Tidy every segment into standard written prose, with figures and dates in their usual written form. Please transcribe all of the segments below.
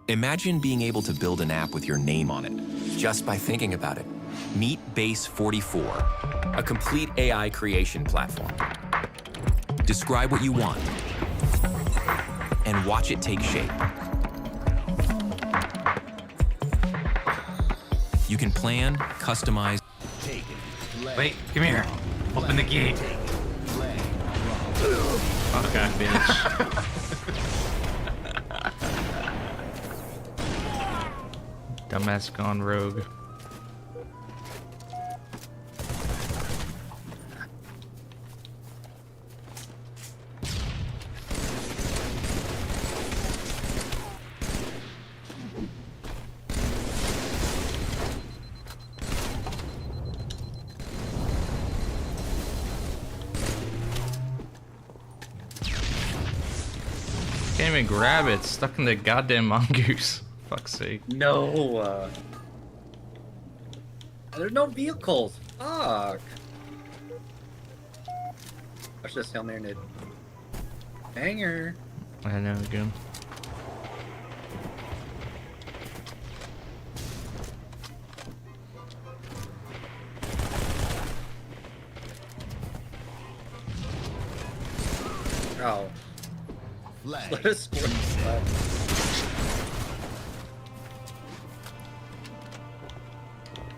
Imagine being able to build an app with your name on it, just by thinking about it. Meet Base 44, a complete AI creation platform. Describe what you want, and watch it take shape. You can plan, customize. Wait, come here. Open the gate. Okay, bitch. Dumbass gone rogue. Can't even grab it. It's stuck in the goddamn mongoose. Fuck's sake. No. There's no vehicles. Fuck. Watch this down there, Nid. Banger. I know, again. Oh. Flag. Let us score.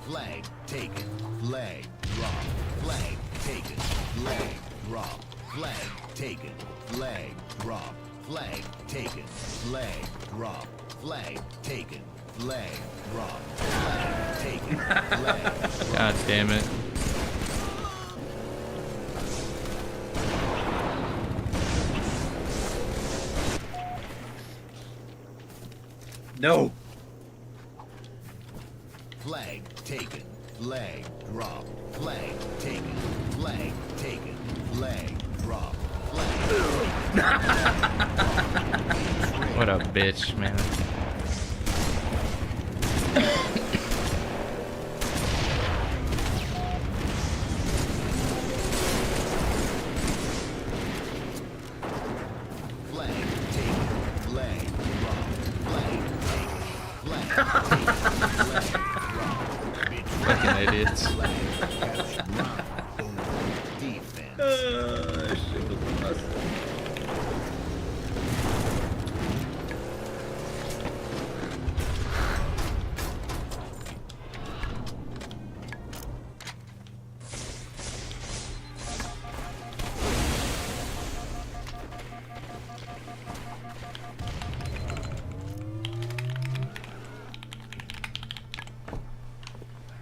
Flag taken. Flag drop. Flag taken. Flag drop. Flag taken. Flag drop. Flag taken. Flag drop. Flag taken. Flag drop. Flag taken. Flag drop. God damn it. No. Flag taken. Flag drop. Flag taken. Flag taken. Flag drop. Flag taken. What a bitch, man. Flag taken. Flag drop. Flag taken. Flag taken. Flag drop. Fucking idiots. Flag capture not own defense. Shit was awesome.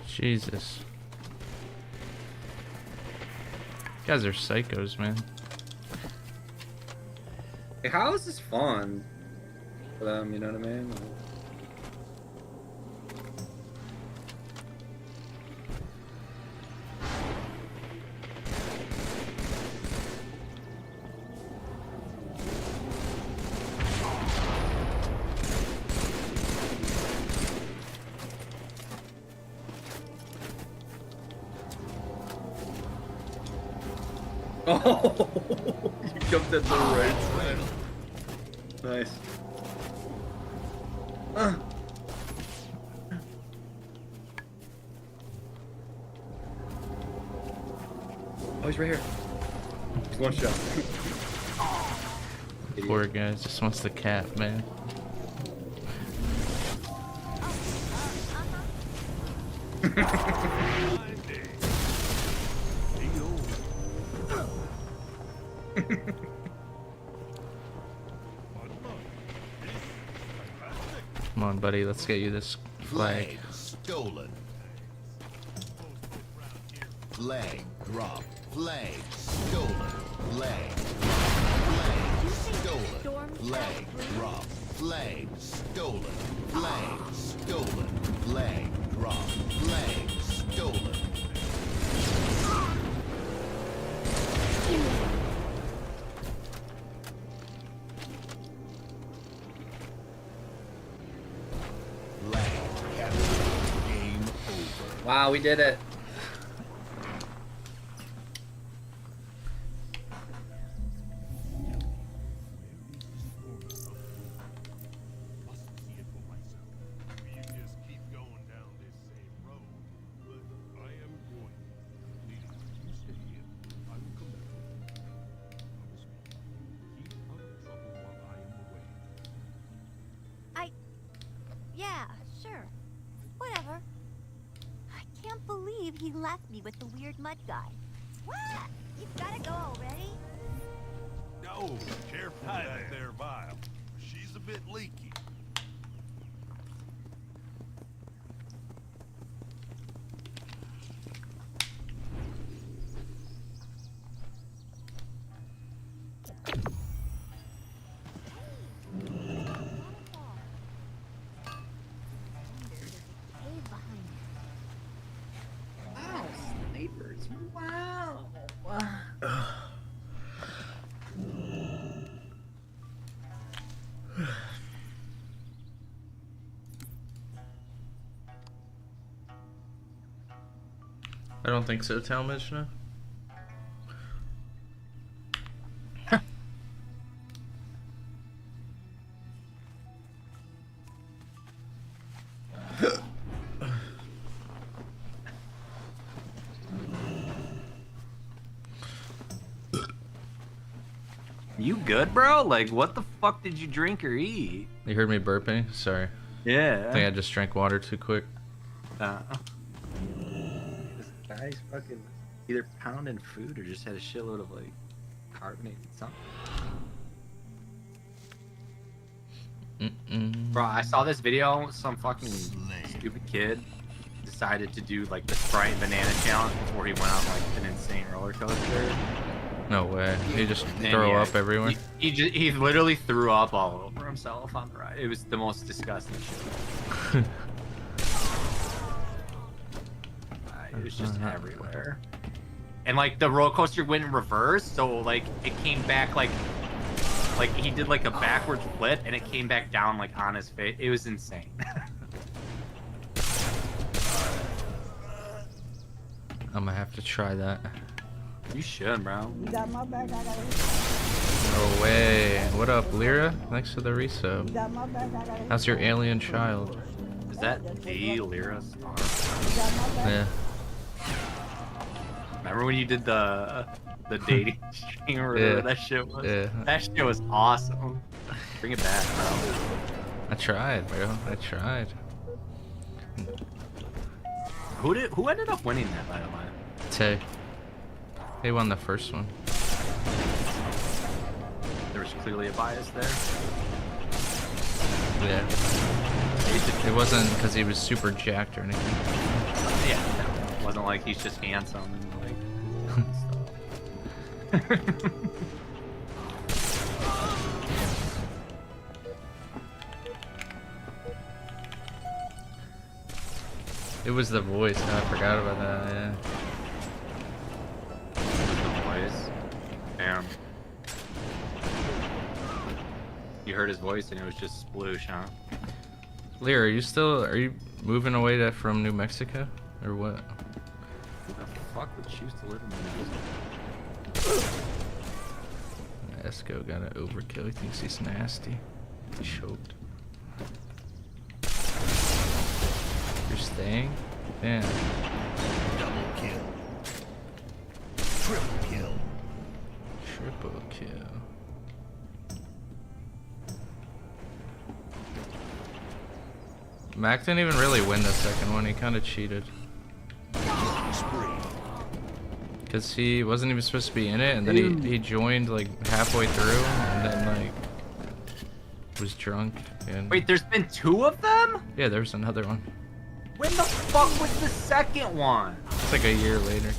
Jesus. You guys are psychos, man. Hey, how is this fun for them? You know what I mean? Oh, you jumped at the right side. Nice. Oh, he's right here. He's one shot. Poor guy just wants the cap, man. Come on, buddy, let's get you this flag. Flag stolen. Flag drop. Flag stolen. Flag. Flag stolen. Flag drop. Flag stolen. Flag stolen. Flag drop. Flag stolen. Flag captured. Game over. Wow, we did it. left me with the weird mud guy. What? You've gotta go already? No, careful with that there vial. She's a bit leaky. Wow, snipers. Wow. I don't think so, Talmadge, no. You good, bro? Like, what the fuck did you drink or eat? You heard me burping? Sorry. Yeah. I think I just drank water too quick. This guy's fucking either pounding food or just had a shitload of like carbonated something. Bro, I saw this video. Some fucking stupid kid decided to do like the Sprite banana challenge before he went on like an insane roller coaster. No way. He just And throw yeah, up everywhere. He literally threw up all over himself on the ride. It was the most disgusting shit. It was just everywhere. And like the roller coaster went in reverse, so like it came back like he did like a backwards flip and it came back down like on his face. It was insane. I'm gonna have to try that. You should, bro. You got my back, I got it. No way. What up, Lyra? Thanks for the resub. You got my back, I got it. How's your alien child? Is that the Lyra star? You got my back. Yeah. Remember when you did the dating stream or whatever that shit was? Yeah. That shit was awesome. Bring it back, bro. I tried, bro. I tried. Who ended up winning that, by the way? Tay. They won the first one. There was clearly a bias there. Yeah. It wasn't because he was super jacked or anything. Yeah, no. It wasn't like he's just handsome and like stuff. It was the voice. I forgot about that. Yeah. Voice. Damn. You heard his voice and it was just sploosh, huh? Lear, are you moving away from New Mexico or what? Who the fuck would choose to live in New Mexico? Esco got an overkill. He thinks he's nasty. He choked. You're staying? Damn. Double kill. Triple kill. Triple kill. Mac didn't even really win the second one. He kind of cheated. Spree. Because he wasn't even supposed to be in it, and then he joined like halfway through, and then like was drunk. And Wait, there's been two of them? yeah, there's another one. When the fuck was the second one? It's like a year later.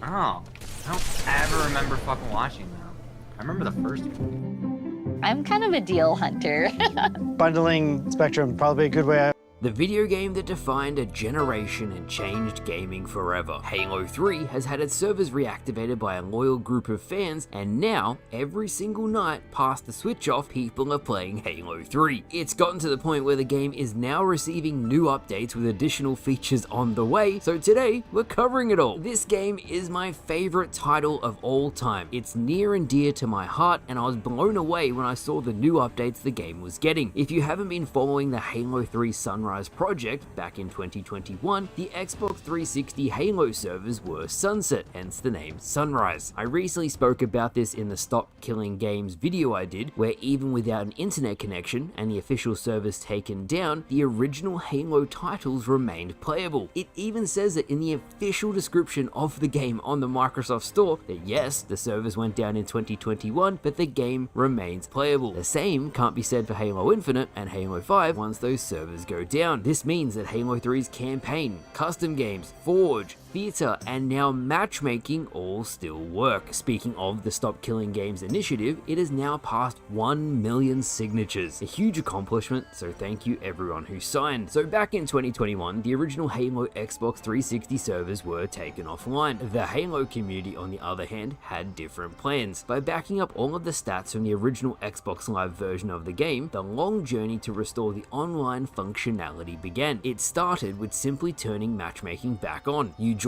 Oh, I don't ever remember fucking watching them. I remember the first one. I'm kind of a deal hunter. Bundling Spectrum, probably a good way. The video game that defined a generation and changed gaming forever. Halo 3 has had its servers reactivated by a loyal group of fans, and now, every single night past the switch off, people are playing Halo 3. It's gotten to the point where the game is now receiving new updates with additional features on the way, so today, we're covering it all. This game is my favorite title of all time. It's near and dear to my heart, and I was blown away when I saw the new updates the game was getting. If you haven't been following the Halo 3 Sunrise Sunrise project back in 2021, the Xbox 360 Halo servers were sunset, hence the name Sunrise. I recently spoke about this in the Stop Killing Games video I did, where even without an internet connection and the official servers taken down, the original Halo titles remained playable. It even says it in the official description of the game on the Microsoft Store that yes, the servers went down in 2021, but the game remains playable. The same can't be said for Halo Infinite and Halo 5 once those servers go down. This means that Halo 3's campaign, custom games, Forge, theater, and now matchmaking all still work. Speaking of the Stop Killing Games initiative, it has now passed 1 million signatures. A huge accomplishment, so thank you everyone who signed. So back in 2021, the original Halo Xbox 360 servers were taken offline. The Halo community, on the other hand, had different plans. By backing up all of the stats from the original Xbox Live version of the game, the long journey to restore the online functionality began. It started with simply turning matchmaking back on. You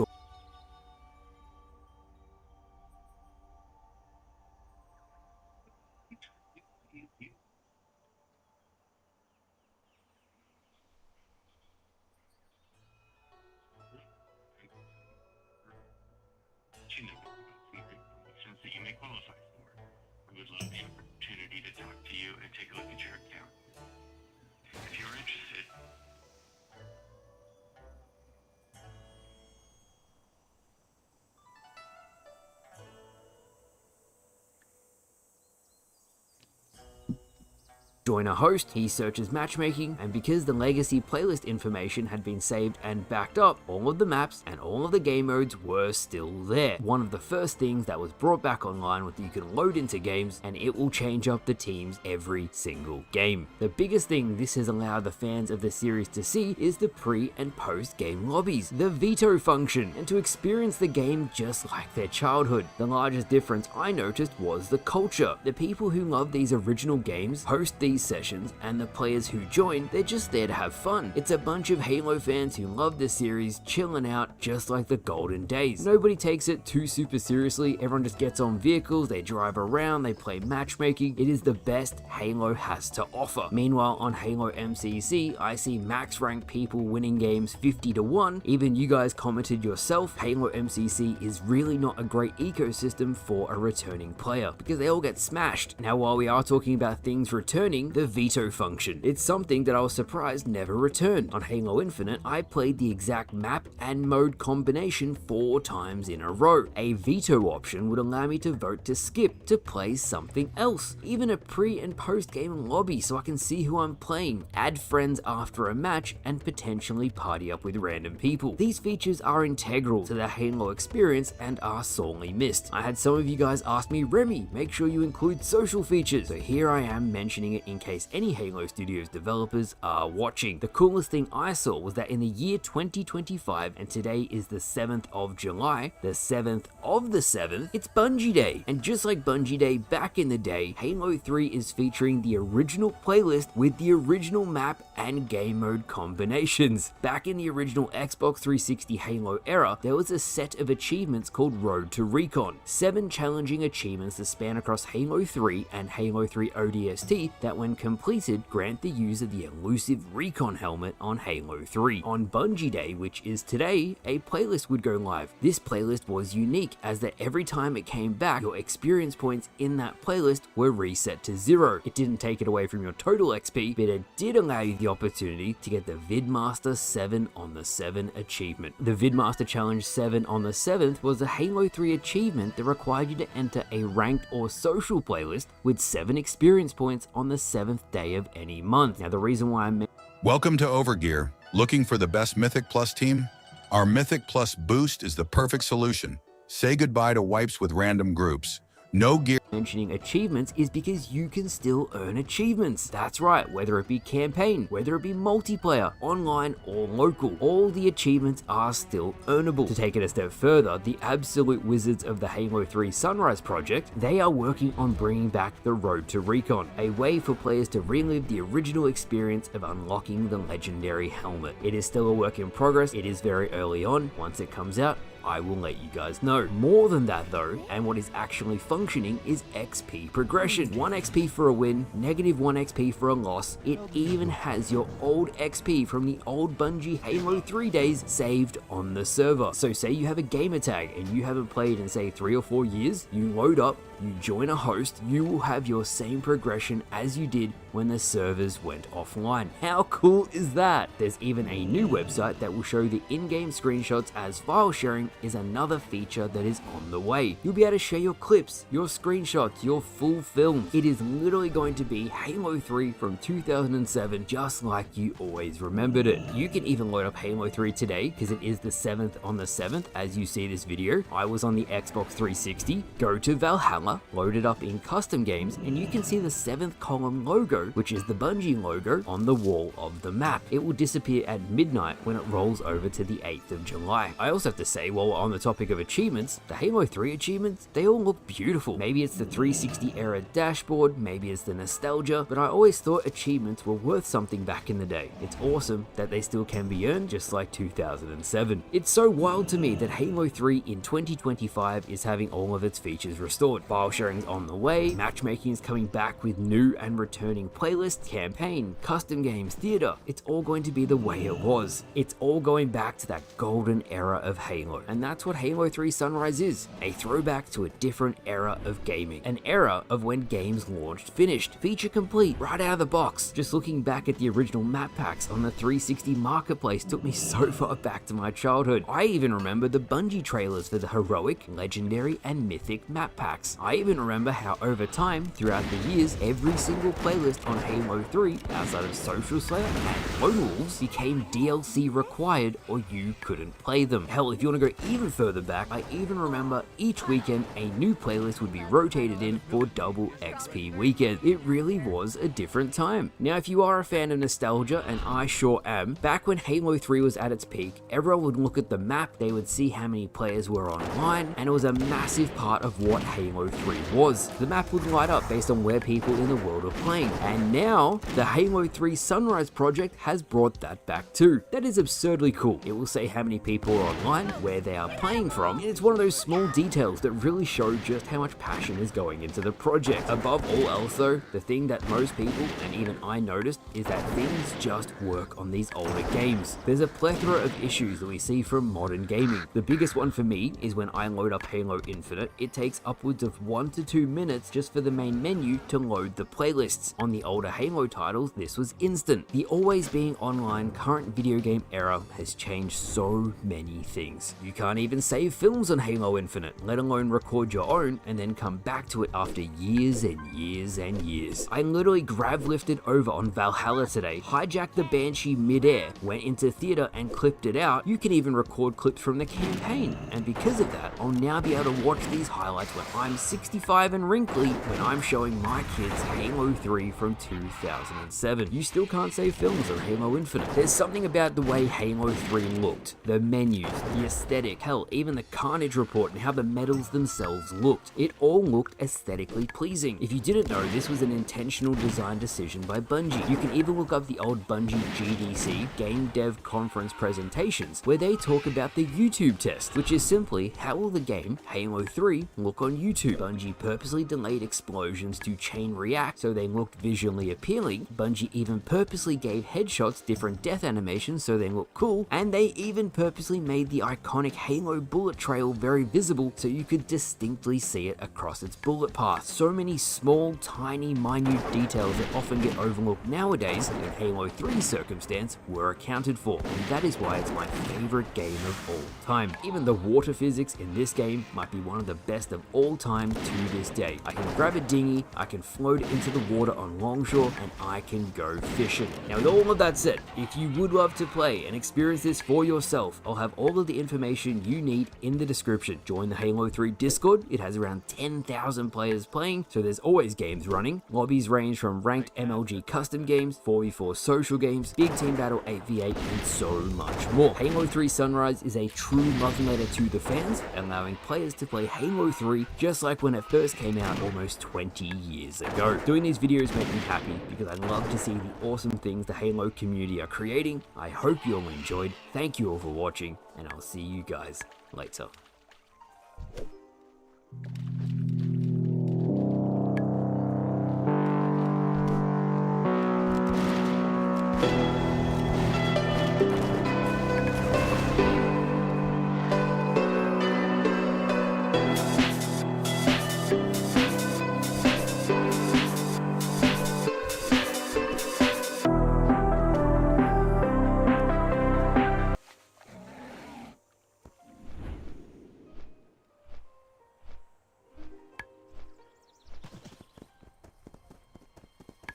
that you may qualify for. We would love the opportunity to talk to you and take a look at your account. If you're interested, join a host, he searches matchmaking, and because the legacy playlist information had been saved and backed up, all of the maps and all of the game modes were still there. One of the first things that was brought back online was that you can load into games and it will change up the teams every single game. The biggest thing this has allowed the fans of the series to see is the pre and post game lobbies, the veto function, and to experience the game just like their childhood. The largest difference I noticed was the culture. The people who love these original games host these sessions, and the players who join, they're just there to have fun. It's a bunch of Halo fans who love the series, chilling out just like the golden days. Nobody takes it too super seriously, everyone just gets on vehicles, they drive around, they play matchmaking. It is the best Halo has to offer. Meanwhile, on Halo MCC, I see max rank people winning games 50-1. Even you guys commented yourself, Halo MCC is really not a great ecosystem for a returning player, because they all get smashed. Now, while we are talking about things returning, the veto function. It's something that I was surprised never returned. On Halo Infinite, I played the exact map and mode combination 4 times in a row. A veto option would allow me to vote to skip to play something else. Even a pre and post game lobby so I can see who I'm playing, add friends after a match, and potentially party up with random people. These features are integral to the Halo experience and are sorely missed. I had some of you guys ask me, Remy, make sure you include social features. So here I am mentioning it in case any Halo Studios developers are watching. The coolest thing I saw was that in the year 2025, and today is the 7th of July, the 7th of the 7th, it's Bungie Day. And just like Bungie Day back in the day, Halo 3 is featuring the original playlist with the original map and game mode combinations. Back in the original Xbox 360 Halo era, there was a set of achievements called Road to Recon. 7 challenging achievements that span across Halo 3 and Halo 3 ODST that when completed grant the user the elusive Recon helmet on Halo 3. On Bungie Day, which is today, a playlist would go live. This playlist was unique as that every time it came back, your experience points in that playlist were reset to 0. It didn't take it away from your total XP, but it did allow you the opportunity to get the Vidmaster 7 on the 7 achievement. The Vidmaster Challenge 7 on the 7th was a Halo 3 achievement that required you to enter a ranked or social playlist with 7 experience points on the 7th day of any month. Now the reason why I'm Welcome to Overgear. Looking for the best Mythic Plus team? Our Mythic Plus boost is the perfect solution. Say goodbye to wipes with random groups. No gear. Mentioning achievements is because you can still earn achievements. That's right, whether it be campaign, whether it be multiplayer, online or local, all the achievements are still earnable. To take it a step further, the absolute wizards of the Halo 3 Sunrise project, they are working on bringing back the Road to Recon, a way for players to relive the original experience of unlocking the legendary helmet. It is still a work in progress, it is very early on. Once it comes out, I will let you guys know. More than that though, and what is actually functioning is XP progression. 1 XP for a win, -1 XP for a loss. It even has your old XP from the old Bungie Halo 3 days saved on the server. So say you have a gamer tag and you haven't played in say 3 or 4 years, you load up, you join a host, you will have your same progression as you did when the servers went offline. How cool is that? There's even a new website that will show the in-game screenshots, as file sharing is another feature that is on the way. You'll be able to share your clips, your screenshots, your full film. It is literally going to be Halo 3 from 2007, just like you always remembered it. You can even load up Halo 3 today, because it is the 7th on the 7th as you see this video. I was on the Xbox 360, go to Valhalla, load it up in custom games, and you can see the 7th column logo, which is the Bungie logo, on the wall of the map. It will disappear at midnight when it rolls over to the 8th of July. I also have to say, while we're on the topic of achievements, the Halo 3 achievements, they all look beautiful. Maybe it's the 360 era dashboard, maybe it's the nostalgia, but I always thought achievements were worth something back in the day. It's awesome that they still can be earned, just like 2007. It's so wild to me that Halo 3 in 2025 is having all of its features restored. File sharing's on the way, matchmaking is coming back with new and returning playlists, campaign, custom games, theater. It's all going to be the way it was. It's all going back to that golden era of Halo. And that's what Halo 3 Sunrise is. A throwback to a different era of gaming. An era of when games launched finished, feature complete, right out of the box. Just looking back at the original map packs on the 360 marketplace took me so far back to my childhood. I even remember the Bungie trailers for the heroic, legendary, and mythic map packs. I even remember how over time, throughout the years, every single playlist on Halo 3, outside of Social Slayer and Lone Wolves, became DLC required or you couldn't play them. Hell, if you want to go even further back, I even remember each weekend a new playlist would be rotated in for double XP weekend. It really was a different time. Now, if you are a fan of nostalgia, and I sure am, back when Halo 3 was at its peak, everyone would look at the map, they would see how many players were online, and it was a massive part of what Halo 3 was. The map would light up based on where people in the world are playing, and now the Halo 3 Sunrise project has brought that back too. That is absurdly cool. It will say how many people are online, where they are playing from, and it's one of those small details that really show just how much passion is going into the project. Above all else though, the thing that most people, and even I noticed, is that things just work on these older games. There's a plethora of issues that we see from modern gaming. The biggest one for me is when I load up Halo Infinite, it takes upwards of 1 to 2 minutes just for the main menu to load the playlists. On the older Halo titles, this was instant. The always being online current video game era has changed so many things. You can't even save films on Halo Infinite, let alone record your own and then come back to it after years and years and years. I literally grav lifted over on Valhalla today, hijacked the Banshee mid-air, went into theater and clipped it out. You can even record clips from the campaign, and because of that, I'll now be able to watch these highlights when I'm 65 and wrinkly, when I'm showing my kids Halo 3 from 2007. You still can't save films on Halo Infinite. There's something about the way Halo 3 looked, the menus, the aesthetic, hell, even the carnage report and how the medals themselves looked. It all looked aesthetically pleasing. If you didn't know, this was an intentional design decision by Bungie. You can even look up the old Bungie GDC, Game Dev Conference presentations, where they talk about the YouTube test, which is simply how will the game Halo 3 look on YouTube. Bungie purposely delayed explosions to chain react so they looked visually appealing. Bungie even purposely gave headshots different death animations so they look cool, and they even purposely made the iconic Halo bullet trail very visible so you could distinctly see it across its bullet path. So many small, tiny, minute details that often get overlooked nowadays in Halo 3's circumstance were accounted for, and that is why it's my favorite game of all time. Even the water physics in this game might be one of the best of all time to this day. I can grab a dinghy, I can float into the water on longshore, and I can go fishing. Now with all of that said, if you would love to play and experience this for yourself, I'll have all of the information you need in the description. Join the Halo 3 Discord. It has around 10,000 players playing, so there's always games running. Lobbies range from ranked MLG custom games, 4v4 social games, big team battle 8v8, and so much more. Halo 3 Sunrise is a true love letter to the fans, allowing players to play Halo 3 just like like when it first came out almost 20 years ago. Doing these videos make me happy because I love to see the awesome things the Halo community are creating. I hope you all enjoyed. Thank you all for watching, and I'll see you guys later.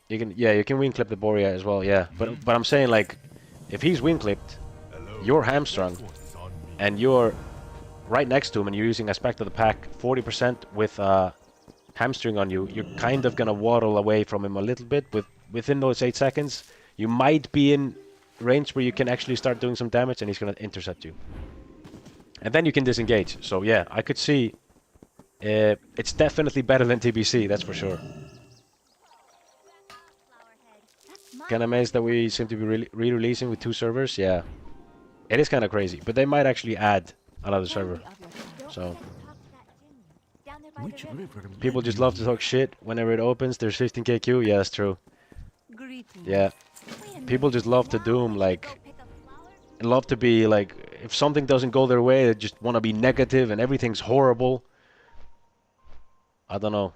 You can wing clip the Borea as well, yeah. But I'm saying, like, if he's wing clipped, you're hamstrung, and you're right next to him, and you're using aspect of the pack 40% with hamstring on you, you're kind of gonna waddle away from him a little bit. Within those 8 seconds, you might be in range where you can actually start doing some damage, and he's gonna intercept you, and then you can disengage. So yeah, I could see it's definitely better than TBC, that's for sure. Kinda amazed that we seem to be re-releasing with 2 servers. Yeah, it is kind of crazy, but they might actually add another server. So people just love to talk shit whenever it opens. There's 15k queue. Yeah, that's true. Yeah, people just love to doom, like, love to be like, if something doesn't go their way, they just want to be negative and everything's horrible. I don't know.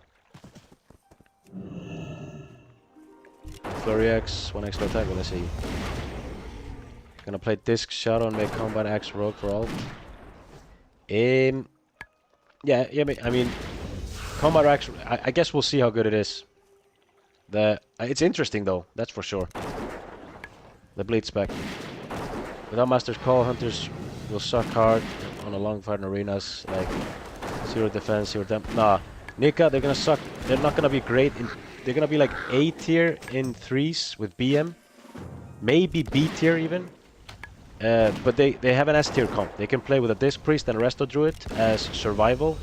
Flurry X, 1 extra attack, let's see. Gonna play Disc Shadow and make Combat Axe Rogue for alt. Yeah, I mean, Combat Axe, I guess we'll see how good it is. It's interesting though, that's for sure. The bleed spec. Without Master's Call, Hunters will suck hard on a long fight in arenas, like 0 defense, 0 damage. Nah, Nika, they're gonna suck. They're not gonna be great in... They're gonna be like A tier in 3s with BM, maybe B tier even. But they have an S tier comp. They can play with a Disc Priest and a Resto Druid as survival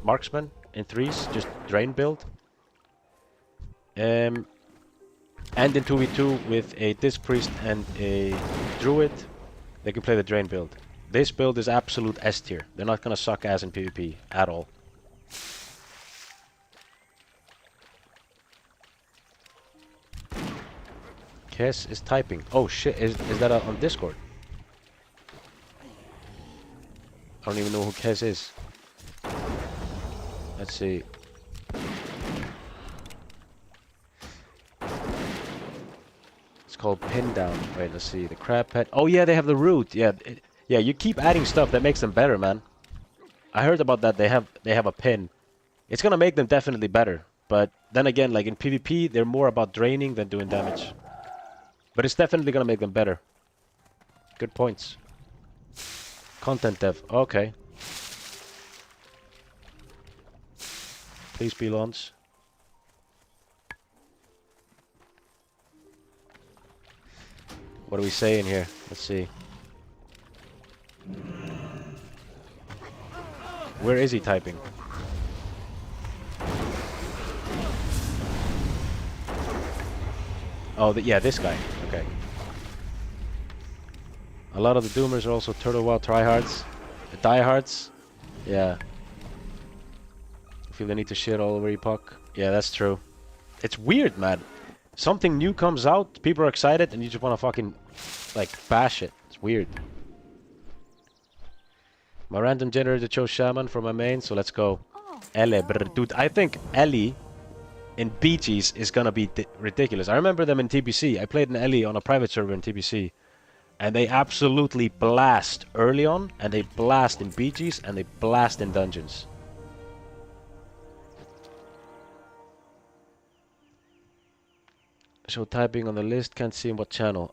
marksman in 3s, just drain build. And in 2v2 with a Disc Priest and a Druid, they can play the drain build. This build is absolute S tier. They're not gonna suck ass in PvP at all. Kes is typing. Oh shit, is that on Discord? I don't even know who Kes is. Let's see. It's called Pin Down. Wait, let's see. The Crab Pet. Oh yeah, they have the root. Yeah, yeah. You keep adding stuff that makes them better, man. I heard about that. They have a pin. It's gonna make them definitely better. But then again, like in PvP, they're more about draining than doing damage. But it's definitely gonna make them better. Good points. Content dev. Okay. Please be launched. What are we saying here? Let's see. Where is he typing? Oh, yeah, this guy. Okay. A lot of the Doomers are also Turtle Wild tryhards. The diehards. Yeah. I feel the need to shit all over Epoch. Yeah, that's true. It's weird, man. Something new comes out, people are excited, and you just want to fucking, like, bash it. It's weird. My random generator chose Shaman for my main, so let's go. Ellie, dude, I think Ellie in BGs is gonna be ridiculous. I remember them in TBC. I played an Ellie on a private server in TBC, and they absolutely blast early on, and they blast in BGs, and they blast in dungeons. So typing on the list, can't see in what channel.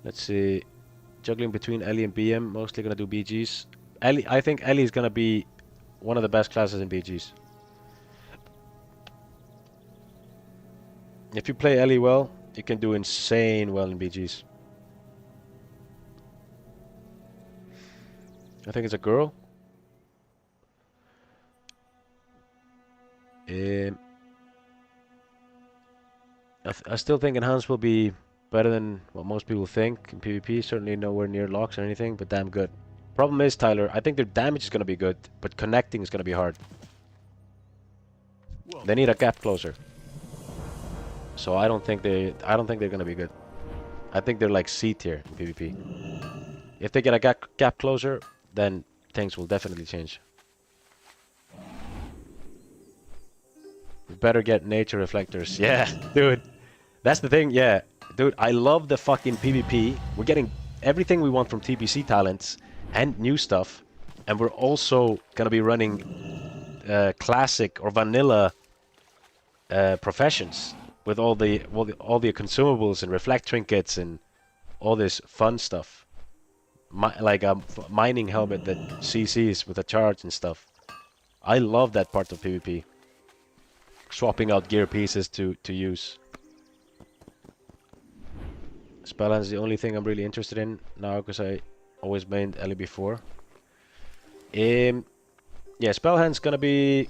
Let's see. Juggling between Ellie and BM, mostly gonna do BGs. Ellie, I think Ellie is gonna be one of the best classes in BGs. If you play Ellie well, you can do insane well in BGs. I think it's a girl. I still think enhanced will be better than what most people think in PvP. Certainly nowhere near locks or anything, but damn good. Problem is, Tyler, I think their damage is gonna be good, but connecting is gonna be hard. They need a gap closer. So I don't think they're gonna be good. I think they're like C tier in PvP. If they get a gap closer, then things will definitely change. We better get nature reflectors. Yeah, dude. That's the thing, yeah. Dude, I love the fucking PvP. We're getting everything we want from TBC talents and new stuff. And we're also gonna be running classic or vanilla professions with all the consumables and reflect trinkets and all this fun stuff. Like a mining helmet that CCs with a charge and stuff. I love that part of PvP. Swapping out gear pieces to use. Spellhands is the only thing I'm really interested in now because I always mained Ellie before. Yeah, Spellhands gonna be...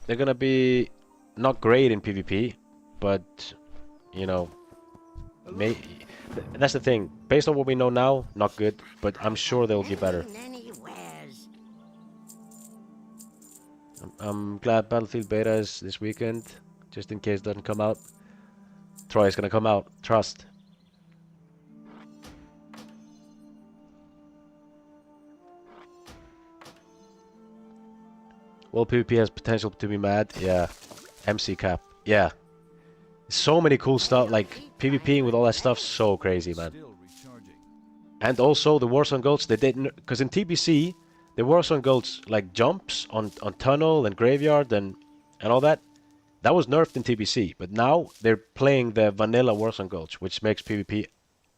They're gonna be not great in PvP, but you know, that's the thing. Based on what we know now, not good, but I'm sure they'll get better. I'm glad Battlefield Beta is this weekend, just in case it doesn't come out. Troy is gonna come out, trust. Well, PvP has potential to be mad, yeah. MC cap, yeah. So many cool stuff, like PvPing with all that stuff, so crazy, man. And also the Warzone Golds, they didn't, because in TBC, the Warzone Golds like jumps on tunnel and graveyard and all that. That was nerfed in TBC, but now they're playing the vanilla Warzone Golds, which makes PvP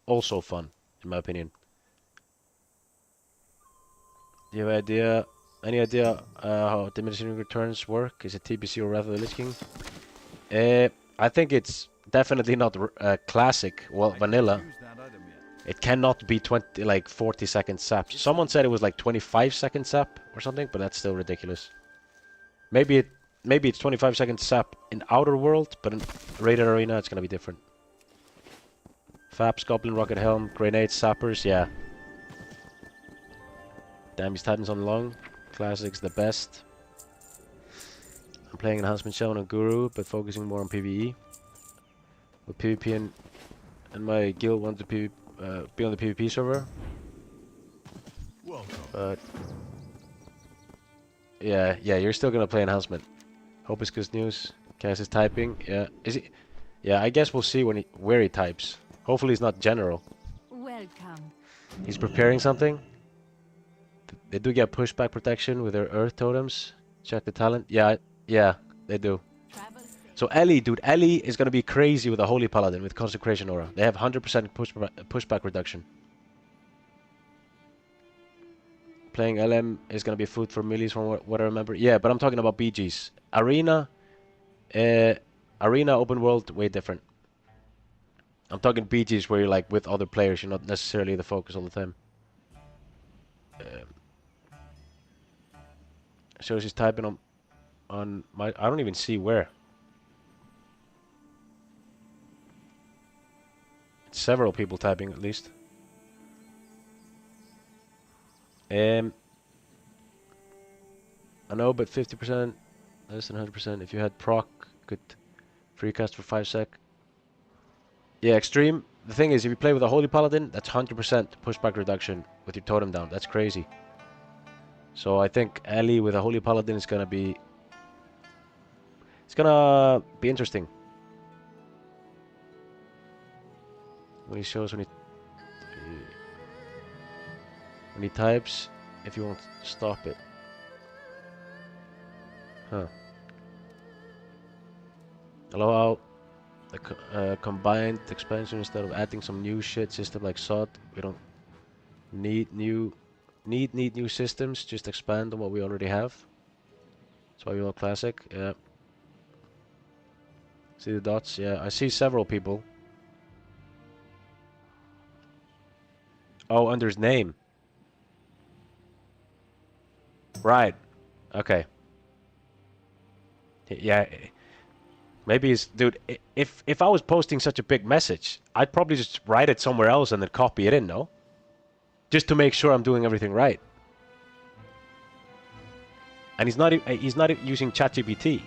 also fun, in my opinion. Do you have any idea how diminishing returns work? Is it TBC or Wrath of the Lich King? I think it's definitely not classic, well, vanilla. It cannot be 40 second sap. Someone said it was like 25 second sap or something, but that's still ridiculous. Maybe it's 25 second sap in Outer World, but in Raided Arena it's gonna be different. Faps, Goblin, Rocket Helm, Grenade, Sappers, yeah. Damage Titans on long. Classic's the best. I'm playing Enhancement Shaman and Guru, but focusing more on PvE. With PvP and my guild want to be on the PvP server. But yeah, you're still gonna play Enhancement. Hope it's good news. Cass is typing. Yeah, is he? Yeah, I guess we'll see where he types. Hopefully he's not general. Welcome. He's preparing something. They do get pushback protection with their earth totems. Check the talent. Yeah, they do. So Ellie, dude, Ellie is gonna be crazy with a Holy Paladin with Consecration Aura. They have 100% pushback reduction. Playing LM is gonna be food for millies from what I remember. Yeah, but I'm talking about BGs. Arena, open world, way different. I'm talking BGs where you're like with other players. You're not necessarily the focus all the time. Shows he's typing on my... I don't even see where. Several people typing at least. I know, but 50%, less than 100%. If you had proc, could free cast for 5 sec. Yeah, extreme. The thing is, if you play with a Holy Paladin, that's 100% pushback reduction with your totem down. That's crazy. So I think Ellie with a Holy Paladin is gonna be... It's gonna be interesting. When he shows when he types, if you won't stop it. Huh. Allow the combined expansion instead of adding some new shit system like SOD. We don't need new systems, just expand on what we already have. That's why we want classic, yeah. See the dots? Yeah, I see several people. Oh, under his name. Right. Okay. Yeah. Maybe it's... Dude, if I was posting such a big message, I'd probably just write it somewhere else and then copy it in, no? Just to make sure I'm doing everything right. And he's not using ChatGPT.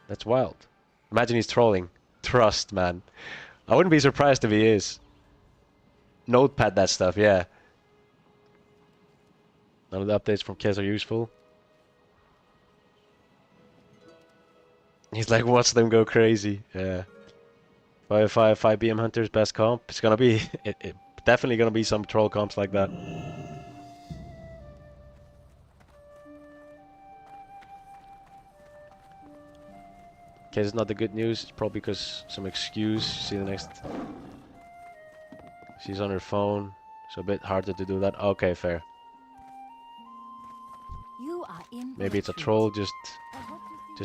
That's wild. Imagine he's trolling. Trust, man. I wouldn't be surprised if he is. Notepad that stuff, yeah. None of the updates from Kez are useful. He's like, watch them go crazy. Yeah. 5 BM Hunters, best comp. It's gonna be... definitely gonna be some troll comps like that. Okay, it's not the good news. It's probably because some excuse. See the next... She's on her phone, so a bit harder to do that. Okay, fair. You are in Maybe it's a troll, just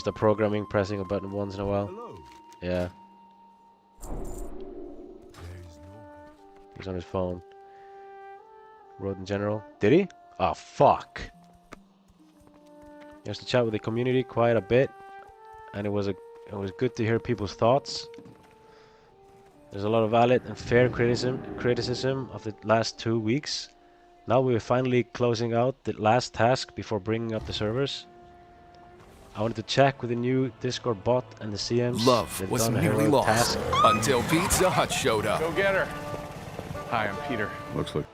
a programming, pressing a button once in a while. Hello. Yeah. He's on his phone. Wrote in general. Did he? Oh, fuck. He has to chat with the community quite a bit, and it was good to hear people's thoughts. There's a lot of valid and fair criticism of the last 2 weeks. Now we're finally closing out the last task before bringing up the servers. I wanted to check with the new Discord bot and the CMs. Love was nearly lost until Pizza Hut showed up. Go get her. Hi, I'm Peter. Looks like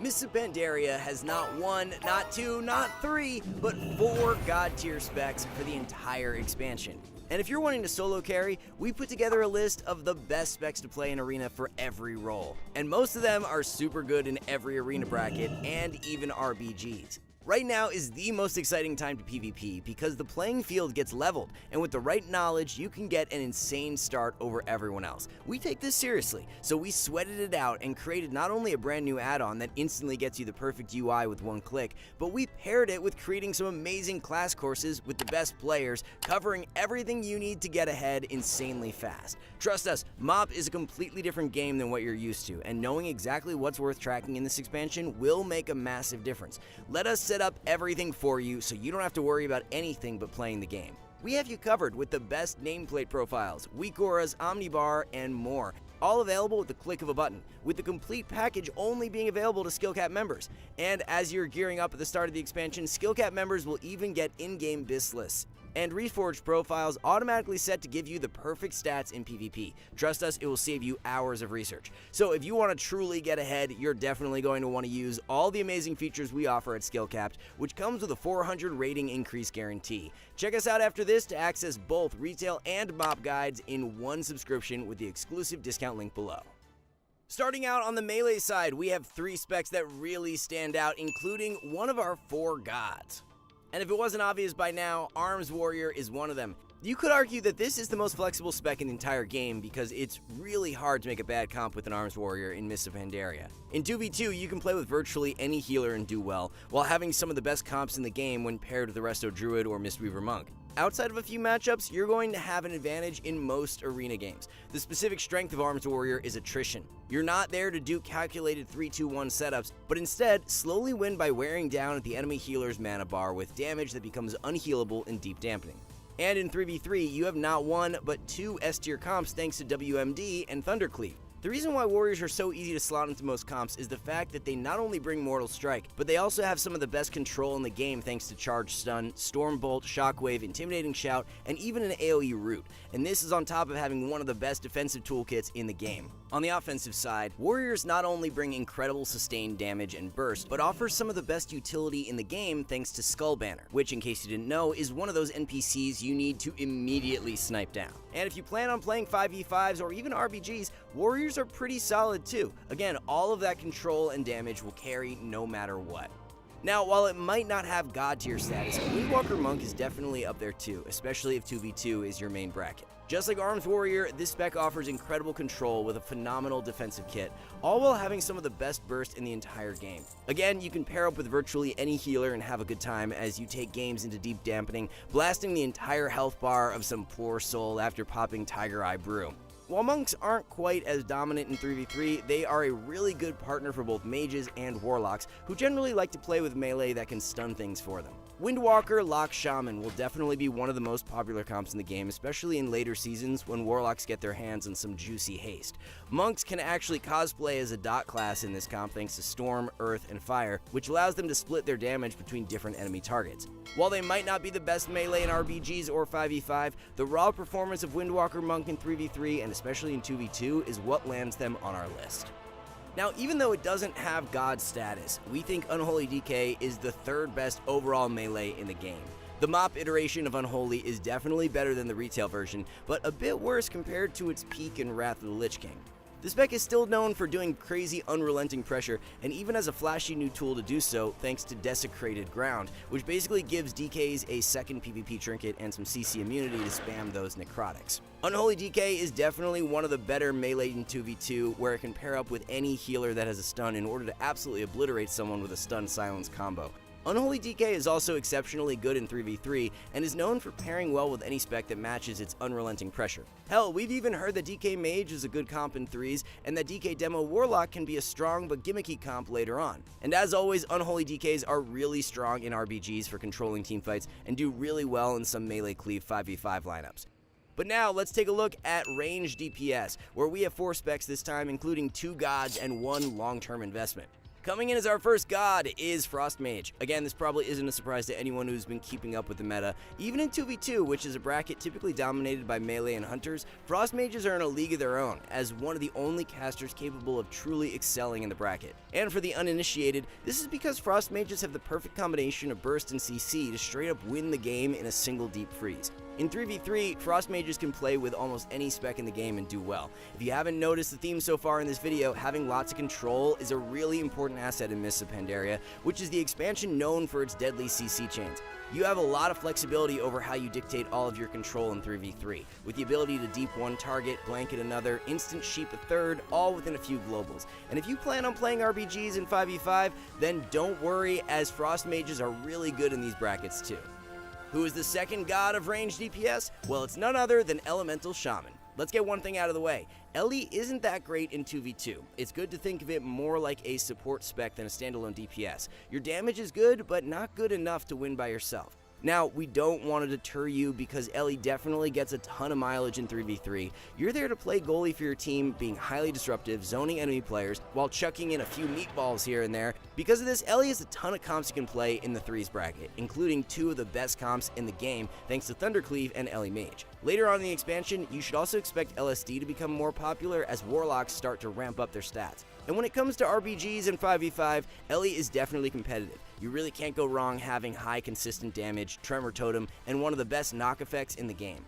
Mists of Pandaria has not 1, not 2, not 3, but 4 god tier specs for the entire expansion. And if you're wanting to solo carry, we put together a list of the best specs to play in Arena for every role. And most of them are super good in every Arena bracket and even RBGs. Right now is the most exciting time to PvP because the playing field gets leveled, and with the right knowledge, you can get an insane start over everyone else. We take this seriously, so we sweated it out and created not only a brand new add-on that instantly gets you the perfect UI with one click, but we paired it with creating some amazing class courses with the best players, covering everything you need to get ahead insanely fast. Trust us, MoP is a completely different game than what you're used to, and knowing exactly what's worth tracking in this expansion will make a massive difference. Let us set up everything for you so you don't have to worry about anything but playing the game. We have you covered with the best nameplate profiles, weak auras, omnibar, and more. All available with the click of a button, with the complete package only being available to Skillcap members. And as you're gearing up at the start of the expansion, Skillcap members will even get in-game BIS lists. And Reforged profiles automatically set to give you the perfect stats in PvP. Trust us, it will save you hours of research. So if you want to truly get ahead, you're definitely going to want to use all the amazing features we offer at Skillcapped, which comes with a 400 rating increase guarantee. Check us out after this to access both retail and MoP guides in one subscription with the exclusive discount link below. Starting out on the melee side, we have 3 specs that really stand out, including one of our 4 gods. And if it wasn't obvious by now, Arms Warrior is one of them. You could argue that this is the most flexible spec in the entire game because it's really hard to make a bad comp with an Arms Warrior in Mists of Pandaria. In 2v2, you can play with virtually any healer and do well, while having some of the best comps in the game when paired with the Resto Druid or Mistweaver Monk. Outside of a few matchups, you're going to have an advantage in most arena games. The specific strength of Arms Warrior is attrition. You're not there to do calculated 3-2-1 setups, but instead slowly win by wearing down at the enemy healer's mana bar with damage that becomes unhealable in deep dampening. And in 3v3, you have not 1, but 2 S-tier comps thanks to WMD and Thundercleave. The reason why Warriors are so easy to slot into most comps is the fact that they not only bring Mortal Strike, but they also have some of the best control in the game thanks to Charge Stun, Stormbolt, Shockwave, Intimidating Shout, and even an AoE root. And this is on top of having one of the best defensive toolkits in the game. On the offensive side, Warriors not only bring incredible sustained damage and burst, but offer some of the best utility in the game thanks to Skull Banner, which, in case you didn't know, is one of those NPCs you need to immediately snipe down. And if you plan on playing 5v5s or even RBGs, Warriors are pretty solid too. Again, all of that control and damage will carry no matter what. Now, while it might not have god tier status, Windwalker Monk is definitely up there too, especially if 2v2 is your main bracket. Just like Arms Warrior, this spec offers incredible control with a phenomenal defensive kit, all while having some of the best burst in the entire game. Again, you can pair up with virtually any healer and have a good time as you take games into deep dampening, blasting the entire health bar of some poor soul after popping Tiger Eye Brew. While monks aren't quite as dominant in 3v3, they are a really good partner for both mages and warlocks, who generally like to play with melee that can stun things for them. Windwalker Lock Shaman will definitely be one of the most popular comps in the game, especially in later seasons when warlocks get their hands on some juicy haste. Monks can actually cosplay as a dot class in this comp thanks to Storm, Earth, and Fire, which allows them to split their damage between different enemy targets. While they might not be the best melee in RBGs or 5v5, the raw performance of Windwalker Monk in 3v3 and especially in 2v2 is what lands them on our list. Now, even though it doesn't have God status, we think Unholy DK is the third best overall melee in the game. The MoP iteration of Unholy is definitely better than the retail version, but a bit worse compared to its peak in Wrath of the Lich King. The spec is still known for doing crazy unrelenting pressure, and even has a flashy new tool to do so thanks to Desecrated Ground, which basically gives DKs a second PvP trinket and some CC immunity to spam those necrotics. Unholy DK is definitely one of the better melee in 2v2, where it can pair up with any healer that has a stun in order to absolutely obliterate someone with a stun silence combo. Unholy DK is also exceptionally good in 3v3 and is known for pairing well with any spec that matches its unrelenting pressure. Hell, we've even heard that DK Mage is a good comp in 3s and that DK Demo Warlock can be a strong but gimmicky comp later on. And as always, Unholy DKs are really strong in RBGs for controlling teamfights and do really well in some melee cleave 5v5 lineups. But now let's take a look at range DPS, where we have 4 specs this time, including 2 gods and 1 long-term investment. Coming in as our first god is Frost Mage. Again, this probably isn't a surprise to anyone who's been keeping up with the meta. Even in 2v2, which is a bracket typically dominated by melee and hunters, Frost Mages are in a league of their own, as one of the only casters capable of truly excelling in the bracket. And for the uninitiated, this is because Frost Mages have the perfect combination of burst and CC to straight up win the game in a single deep freeze. In 3v3, Frost Mages can play with almost any spec in the game and do well. If you haven't noticed the theme so far in this video, having lots of control is a really important asset in Mists of Pandaria, which is the expansion known for its deadly CC chains. You have a lot of flexibility over how you dictate all of your control in 3v3, with the ability to deep one target, blanket another, instant sheep a third, all within a few globals. And if you plan on playing RBGs in 5v5, then don't worry, as Frost Mages are really good in these brackets too. Who is the second god of range DPS? Well, it's none other than Elemental Shaman. Let's get one thing out of the way. Ellie isn't that great in 2v2. It's good to think of it more like a support spec than a standalone DPS. Your damage is good, but not good enough to win by yourself. Now, we don't want to deter you because Ellie definitely gets a ton of mileage in 3v3. You're there to play goalie for your team, being highly disruptive, zoning enemy players, while chucking in a few meatballs here and there. Because of this, Ellie has a ton of comps you can play in the 3s bracket, including 2 of the best comps in the game thanks to Thundercleave and Ellie Mage. Later on in the expansion, you should also expect LSD to become more popular as Warlocks start to ramp up their stats. And when it comes to RBGs and 5v5, Ellie is definitely competitive. You really can't go wrong having high consistent damage, Tremor Totem, and one of the best knock effects in the game.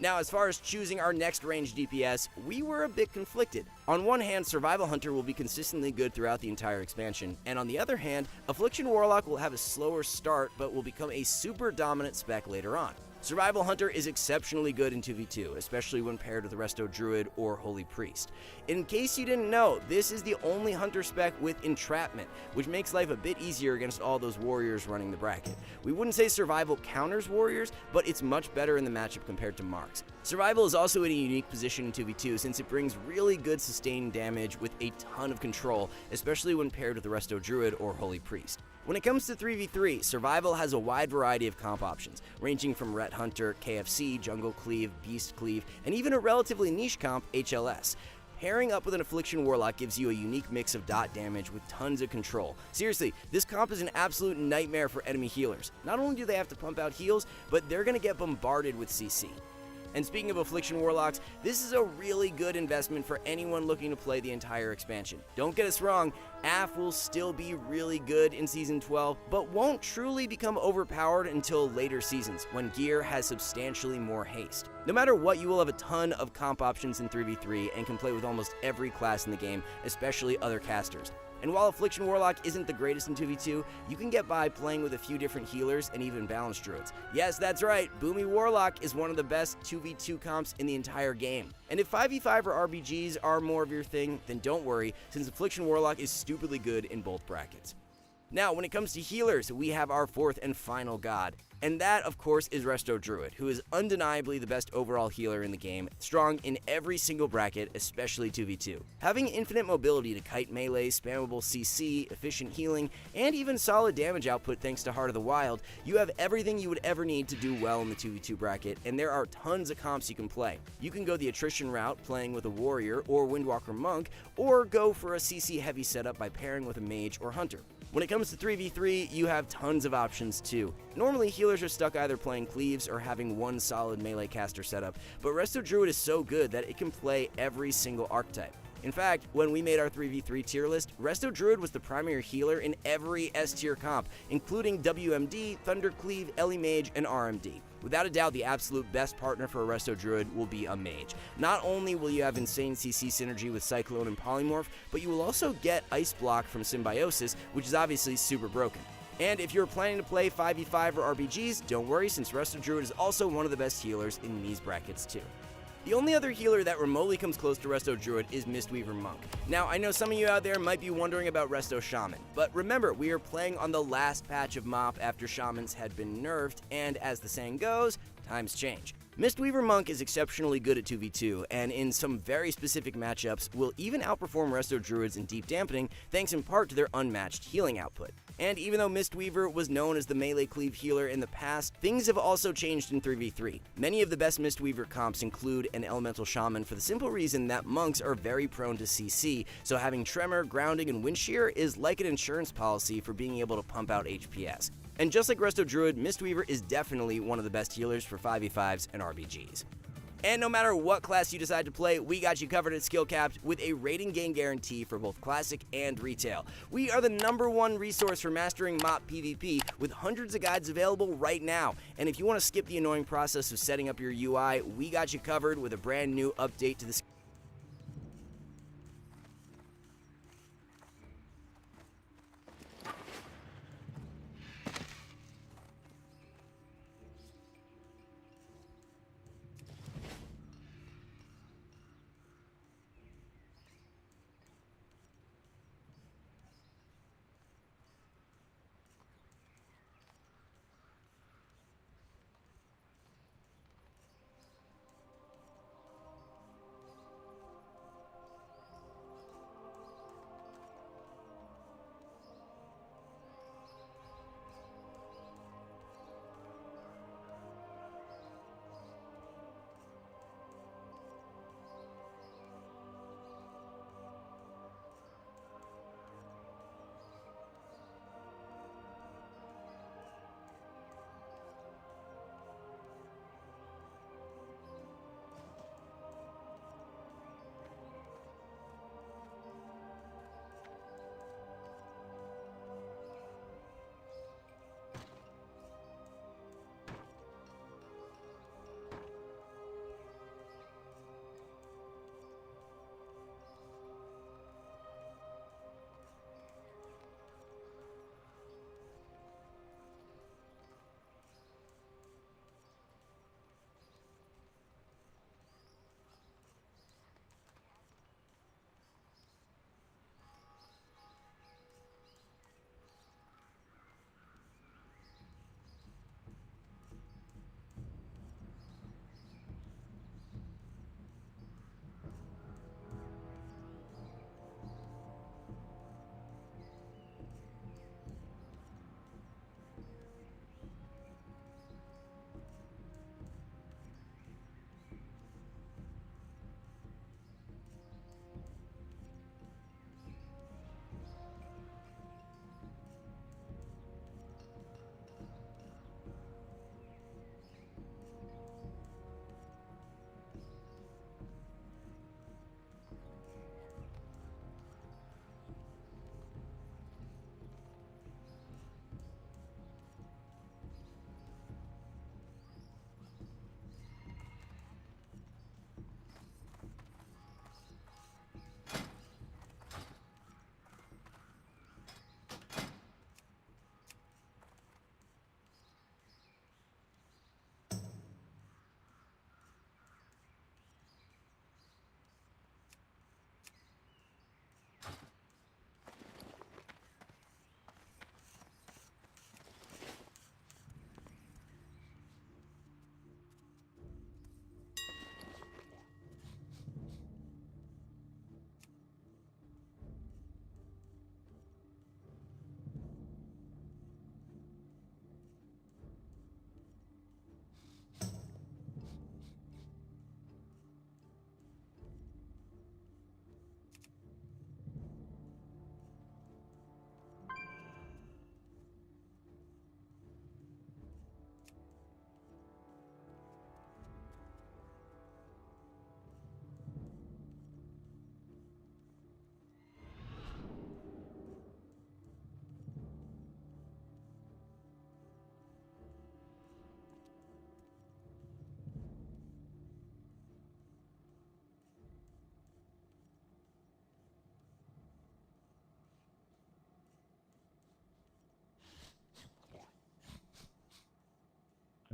Now, as far as choosing our next range DPS, we were a bit conflicted. On one hand, Survival Hunter will be consistently good throughout the entire expansion, and on the other hand, Affliction Warlock will have a slower start but will become a super dominant spec later on. Survival Hunter is exceptionally good in 2v2, especially when paired with Resto Druid or Holy Priest. In case you didn't know, this is the only Hunter spec with Entrapment, which makes life a bit easier against all those warriors running the bracket. We wouldn't say Survival counters warriors, but it's much better in the matchup compared to Marks. Survival is also in a unique position in 2v2 since it brings really good sustained damage with a ton of control, especially when paired with Resto Druid or Holy Priest. When it comes to 3v3, Survival has a wide variety of comp options, ranging from Ret Hunter, KFC, Jungle Cleave, Beast Cleave, and even a relatively niche comp, HLS. Pairing up with an Affliction Warlock gives you a unique mix of dot damage with tons of control. Seriously, this comp is an absolute nightmare for enemy healers. Not only do they have to pump out heals, but they're going to get bombarded with CC. And speaking of Affliction Warlocks, this is a really good investment for anyone looking to play the entire expansion. Don't get us wrong, AF will still be really good in Season 12, but won't truly become overpowered until later seasons, when gear has substantially more haste. No matter what, you will have a ton of comp options in 3v3 and can play with almost every class in the game, especially other casters. And while Affliction Warlock isn't the greatest in 2v2, you can get by playing with a few different healers and even balanced druids. Yes, that's right, Boomy Warlock is one of the best 2v2 comps in the entire game. And if 5v5 or RBGs are more of your thing, then don't worry, since Affliction Warlock is stupidly good in both brackets. Now, when it comes to healers, we have our fourth and final god. And that, of course, is Resto Druid, who is undeniably the best overall healer in the game, strong in every single bracket, especially 2v2. Having infinite mobility to kite melee, spammable CC, efficient healing, and even solid damage output thanks to Heart of the Wild, you have everything you would ever need to do well in the 2v2 bracket, and there are tons of comps you can play. You can go the attrition route, playing with a warrior or Windwalker monk, or go for a CC heavy setup by pairing with a mage or hunter. When it comes to 3v3, you have tons of options too. Normally, healers are stuck either playing cleaves or having one solid melee caster setup, but Resto Druid is so good that it can play every single archetype. In fact, when we made our 3v3 tier list, Resto Druid was the primary healer in every S tier comp, including WMD, Thundercleave, Ellie Mage, and RMD. Without a doubt, the absolute best partner for a Resto Druid will be a mage. Not only will you have insane CC synergy with Cyclone and Polymorph, but you will also get Ice Block from Symbiosis, which is obviously super broken. And if you're planning to play 5v5 or RBGs, don't worry, since Resto Druid is also one of the best healers in these brackets too. The only other healer that remotely comes close to Resto Druid is Mistweaver Monk. Now, I know some of you out there might be wondering about Resto Shaman, but remember, we are playing on the last patch of MoP after Shamans had been nerfed, and as the saying goes, times change. Mistweaver Monk is exceptionally good at 2v2, and in some very specific matchups will even outperform Resto Druids in deep dampening, thanks in part to their unmatched healing output. And even though Mistweaver was known as the melee cleave healer in the past, things have also changed in 3v3. Many of the best Mistweaver comps include an Elemental Shaman for the simple reason that monks are very prone to CC, so having Tremor, Grounding, and Wind Shear is like an insurance policy for being able to pump out HPS. And just like Resto Druid, Mistweaver is definitely one of the best healers for 5v5s and RBGs. And no matter what class you decide to play, we got you covered at Skill Capped with a rating gain guarantee for both Classic and Retail. We are the #1 resource for mastering MoP PvP with hundreds of guides available right now. And if you want to skip the annoying process of setting up your UI, we got you covered with a brand new update to the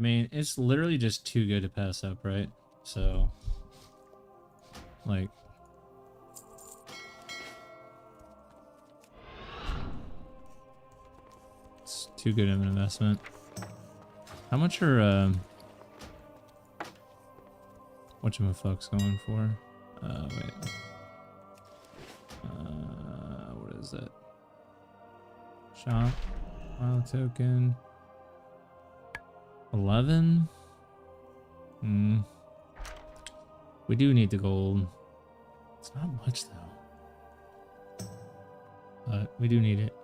mean, it's literally just too good to pass up, right? So, like, it's too good of an investment. How much are whatchamaffuck's going for? Wait. What is that? Shop, file token. 11? We do need the gold. It's not much though. But we do need it.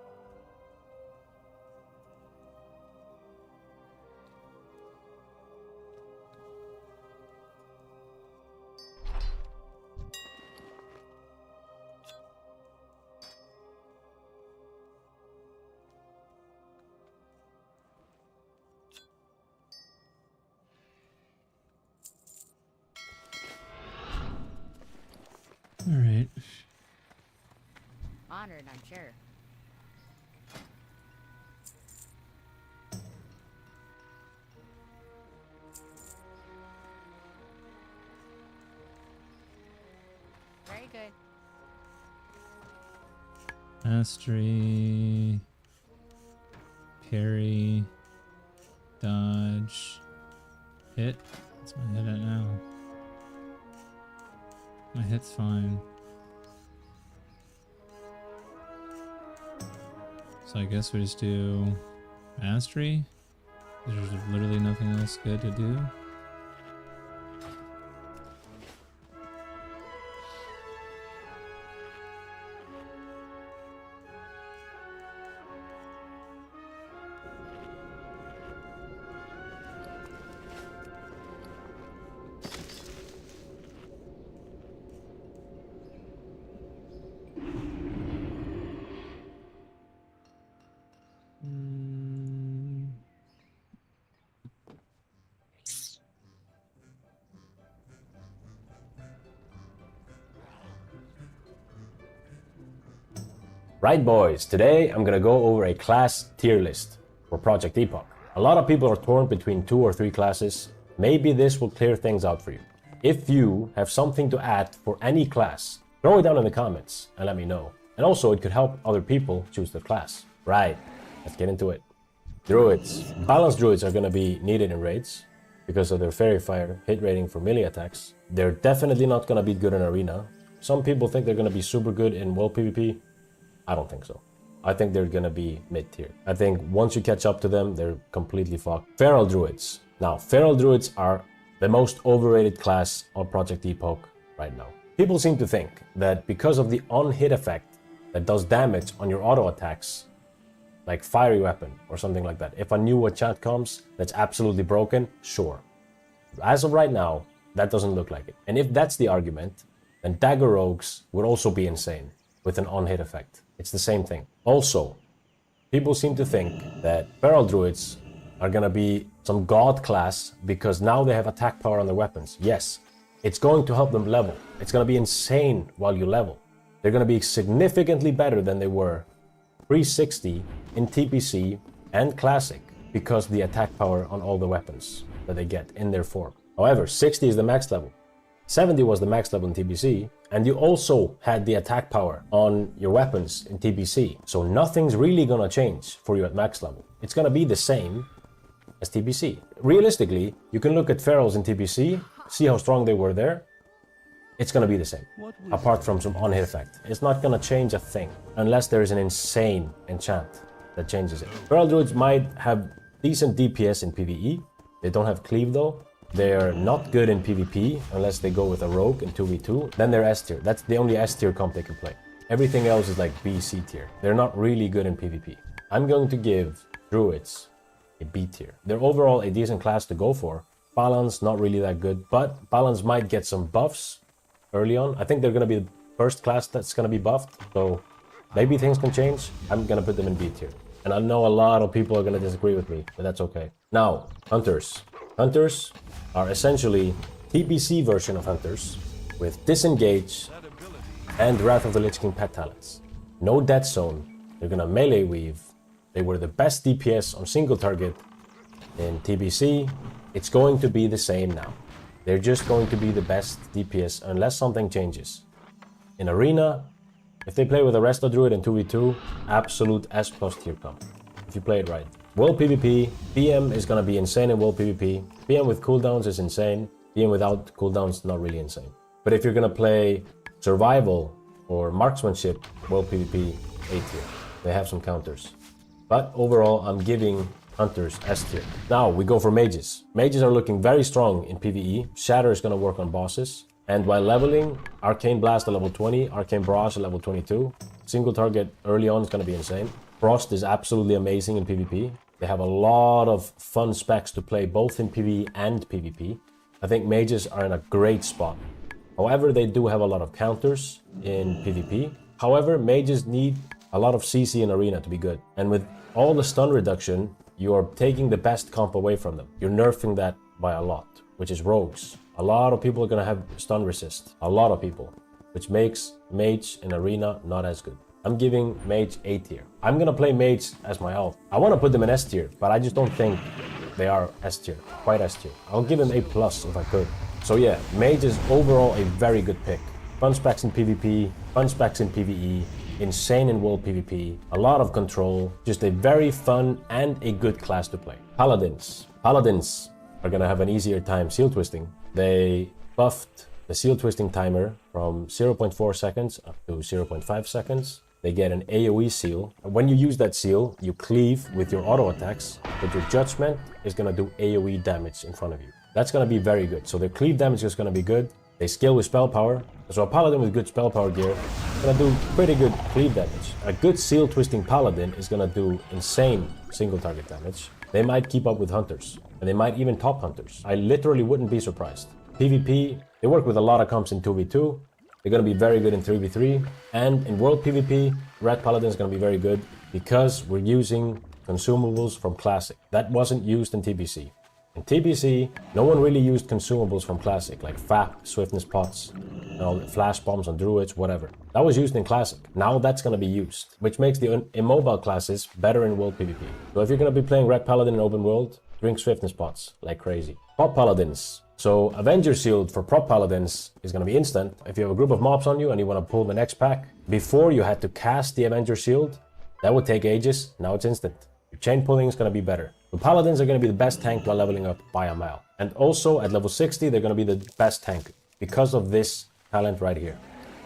All right. Honored, I'm sure. Very good. Mastery. Parry. Dodge. Hit. What's my hit at now? My hit's fine. So I guess we just do mastery. There's literally nothing else good to do. Right boys, today I'm gonna go over a class tier list for Project Epoch. A lot of people are torn between 2 or 3 classes. Maybe this will clear things out for you. If you have something to add for any class, throw it down in the comments and let me know. And also it could help other people choose their class. Right, let's get into it. Druids. Balanced druids are gonna be needed in raids because of their fairy fire hit rating for melee attacks. They're definitely not gonna be good in arena. Some people think they're gonna be super good in world PvP. I don't think so. I think they're gonna be mid-tier. I think once you catch up to them, they're completely fucked. Feral Druids. Now, Feral Druids are the most overrated class on Project Epoch right now. People seem to think that because of the on-hit effect that does damage on your auto attacks, like Fiery Weapon or something like that, if a new enchant comes that's absolutely broken, sure. As of right now, that doesn't look like it. And if that's the argument, then Dagger Rogues would also be insane with an on-hit effect. It's the same thing. Also, people seem to think that Feral Druids are gonna be some god class because now they have attack power on their weapons. Yes, it's going to help them level. It's gonna be insane while you level. They're gonna be significantly better than they were pre-60 in TPC and Classic because the attack power on all the weapons that they get in their form. However, 60 is the max level. 70 was the max level in TBC, and you also had the attack power on your weapons in TBC. So nothing's really gonna change for you at max level. It's gonna be the same as TBC. Realistically, you can look at Ferals in TBC, see how strong they were there. It's gonna be the same, apart from some on-hit effect. It's not gonna change a thing, unless there is an insane enchant that changes it. Feral Druids might have decent DPS in PvE. They don't have cleave though. They're not good in PvP unless they go with a rogue in 2v2. Then they're S tier. That's the only S tier comp they can play. Everything else is like B, C tier. They're not really good in PvP. I'm going to give Druids a B tier. They're overall a decent class to go for. Balance, not really that good, but Balance might get some buffs early on. I think they're going to be the first class that's going to be buffed, so maybe things can change. I'm going to put them in B tier. And I know a lot of people are going to disagree with me, but that's okay. Now, Hunters. Hunters are essentially TBC version of Hunters with Disengage and Wrath of the Lich King pet talents. No dead zone. They're gonna melee weave. They were the best DPS on single target in TBC, it's going to be the same now. They're just going to be the best DPS unless something changes. In Arena, if they play with a Resto Druid in 2v2, absolute S+ tier comp, if you play it right. World PvP, PM is gonna be insane in World PvP. PM with cooldowns is insane. PM without cooldowns, not really insane. But if you're gonna play Survival or Marksmanship, World PvP, A tier. They have some counters. But overall, I'm giving Hunters S tier. Now we go for Mages. Mages are looking very strong in PvE. Shatter is gonna work on bosses. And while leveling, Arcane Blast at level 20, Arcane Barrage at level 22. Single target early on is gonna be insane. Frost is absolutely amazing in PvP. They have a lot of fun specs to play both in PvE and PvP. I think Mages are in a great spot. However, they do have a lot of counters in PvP. However, Mages need a lot of CC in Arena to be good. And with all the stun reduction, you are taking the best comp away from them. You're nerfing that by a lot, which is Rogues. A lot of people are gonna have stun resist. A lot of people, which makes Mage in Arena not as good. I'm giving Mage A tier. I'm gonna play Mage as my ult. I wanna put them in S tier, but I just don't think they are S tier, quite S tier. I'll give them A+ if I could. So yeah, Mage is overall a very good pick. Fun specs in PvP, fun specs in PvE, insane in World PvP, a lot of control, just a very fun and a good class to play. Paladins. Paladins are gonna have an easier time seal twisting. They buffed the seal twisting timer from 0.4 seconds up to 0.5 seconds. They get an AoE seal. When you use that seal, you cleave with your auto attacks, but your judgment is gonna do AoE damage in front of you. That's gonna be very good. So their cleave damage is gonna be good. They scale with spell power. So a paladin with good spell power gear is gonna do pretty good cleave damage. A good seal twisting paladin is gonna do insane single target damage. They might keep up with hunters, and they might even top hunters. I literally wouldn't be surprised. PvP, they work with a lot of comps in 2v2. They're gonna be very good in 3v3. And in World PvP, Red Paladin is gonna be very good because we're using consumables from Classic. That wasn't used in TBC. In TBC, no one really used consumables from Classic, like FAP, Swiftness Pots, you know, Flash Bombs on Druids, whatever. That was used in Classic. Now that's going to be used, which makes the immobile classes better in World PvP. So if you're going to be playing Red Paladin in open world, drink Swiftness Pots like crazy. Prop Paladins. So Avenger Shield for Prop Paladins is going to be instant. If you have a group of mobs on you and you want to pull the next pack, before you had to cast the Avenger Shield, that would take ages. Now it's instant. Your chain pulling is going to be better. The Paladins are going to be the best tank while leveling up by a mile. And also at level 60, they're going to be the best tank because of this talent right here.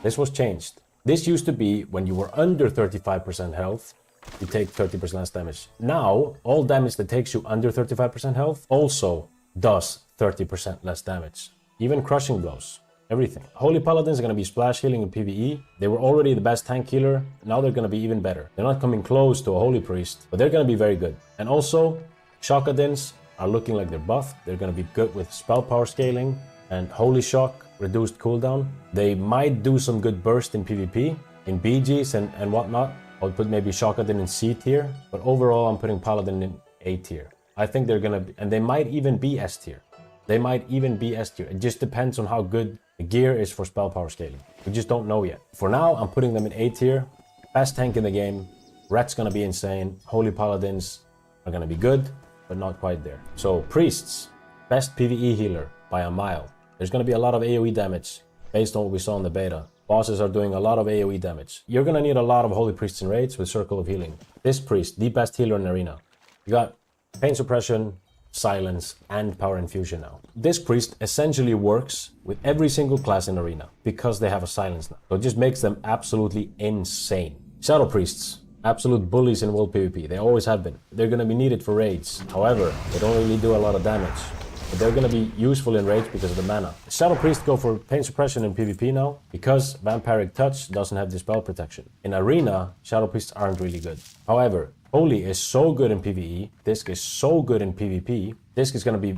This was changed. This used to be when you were under 35% health, you take 30% less damage. Now, all damage that takes you under 35% health also does 30% less damage. Even crushing blows. Everything. Holy Paladins are going to be splash healing in PvE. They were already the best tank healer. Now they're going to be even better. They're not coming close to a Holy Priest, but they're going to be very good. And also, Shockadins are looking like they're buffed. They're going to be good with spell power scaling and Holy Shock, reduced cooldown. They might do some good burst in PvP, in BGs and whatnot. I would put maybe Shockadin in C tier, but overall I'm putting Paladin in A tier. I think they're going to be, and they might even be S tier. They might even be S tier. It just depends on how good the gear is for spell power scaling. We just don't know yet. For now, I'm putting them in A tier. Best tank in the game. Red's gonna be insane. Holy Paladins are gonna be good, but not quite there. So Priests, best PvE healer by a mile. There's gonna be a lot of AoE damage based on what we saw in the beta. Bosses are doing a lot of AoE damage. You're gonna need a lot of Holy Priests in raids with Circle of Healing. This Priest, the best healer in Arena. You got Pain Suppression, Silence, and Power Infusion now. This Priest essentially works with every single class in Arena because they have a Silence now. So it just makes them absolutely insane. Shadow Priests, absolute bullies in World PvP. They always have been. They're going to be needed for raids. However, they don't really do a lot of damage. But they're going to be useful in raids because of the mana. Shadow Priests go for Pain Suppression in PvP now because Vampiric Touch doesn't have Dispel Protection. In Arena, Shadow Priests aren't really good. However, Holy is so good in PvE, Disc is so good in PvP, Disc is going to be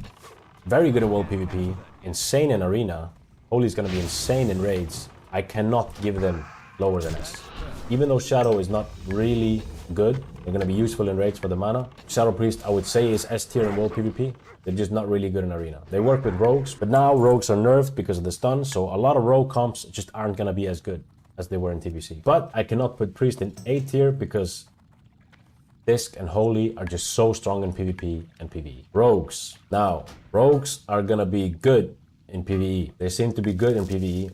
very good in World PvP, insane in Arena, Holy is going to be insane in raids. I cannot give them lower than S. Even though Shadow is not really good, they're going to be useful in raids for the mana. Shadow Priest, I would say, is S tier in World PvP. They're just not really good in Arena. They work with Rogues, but now Rogues are nerfed because of the stun, so a lot of Rogue comps just aren't going to be as good as they were in TBC. But I cannot put Priest in A tier because Disc, and Holy are just so strong in PvP and PvE. Rogues. Now, rogues are gonna be good in PvE. They seem to be good in PvE.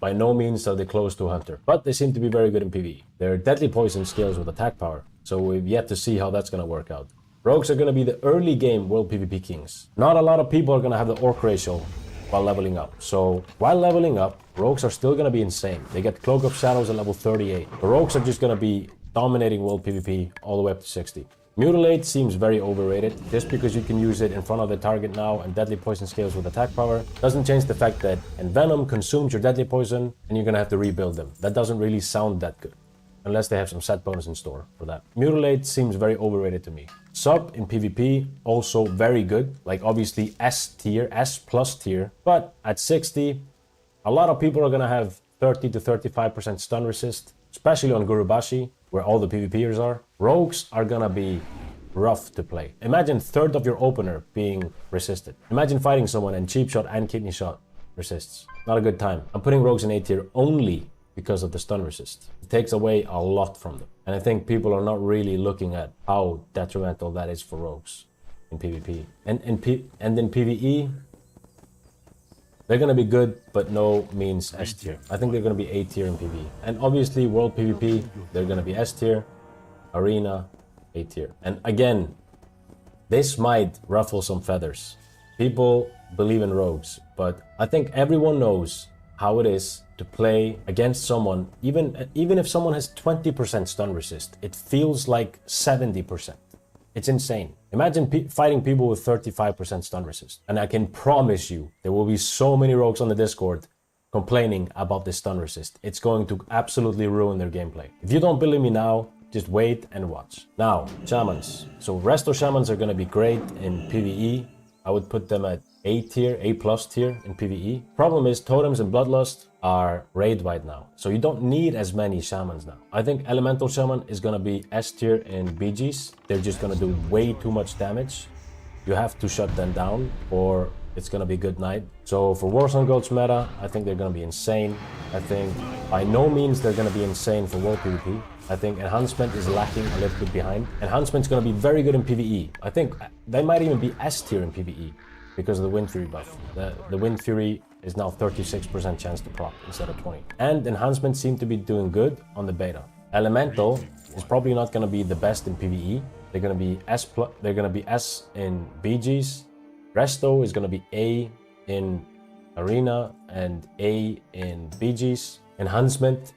By no means are they close to Hunter, but they seem to be very good in PvE. They're deadly poison skills with attack power, so we've yet to see how that's gonna work out. Rogues are gonna be the early game world PvP kings. Not a lot of people are gonna have the orc ratio while leveling up. So while leveling up, rogues are still gonna be insane. They get Cloak of Shadows at level 38. The rogues are just gonna be dominating world PvP all the way up to 60. Mutilate seems very overrated. Just because you can use it in front of the target now and deadly poison scales with attack power doesn't change the fact that Envenom consumes your deadly poison and you're gonna have to rebuild them. That doesn't really sound that good. Unless they have some set bonus in store for that. Mutilate seems very overrated to me. Sub in PvP, also very good. Like obviously S tier, S plus tier. But at 60, a lot of people are gonna have 30 to 35% stun resist, especially on Gurubashi, where all the PvPers are. Rogues are gonna be rough to play. Imagine third of your opener being resisted. Imagine fighting someone and cheap shot and kidney shot resists. Not a good time. I'm putting rogues in A tier only because of the stun resist. It takes away a lot from them. And I think people are not really looking at how detrimental that is for rogues in PvP. And in PvE, they're gonna be good, but no means S tier. I think they're gonna be A tier in PvE. And obviously, world PvP, they're gonna be S tier, arena, A tier. And again, this might ruffle some feathers. People believe in rogues, but I think everyone knows how it is to play against someone, even if someone has 20% stun resist, it feels like 70%. It's insane. Imagine fighting people with 35% stun resist. And I can promise you, there will be so many rogues on the Discord complaining about this stun resist. It's going to absolutely ruin their gameplay. If you don't believe me now, just wait and watch. Now, shamans. So resto shamans are gonna be great in PvE. I would put them at A tier, A plus tier in PvE. Problem is totems and bloodlust are raid wide now. So you don't need as many shamans now. I think elemental shaman is gonna be S tier in BGs. They're just gonna do way too much damage. You have to shut them down or it's gonna be good night. So for Warzone Goats meta, I think they're gonna be insane. I think by no means they're gonna be insane for world PvP. I think enhancement is lacking a little bit behind. Enhancement's gonna be very good in PvE. I think they might even be S tier in PvE because of the Wind Fury buff. The Wind Fury is now 36% chance to proc instead of 20. And enhancements seem to be doing good on the beta. Elemental is probably not gonna be the best in PvE. They're gonna be S in BGs. Resto is gonna be A in Arena and A in BGs. Enhancement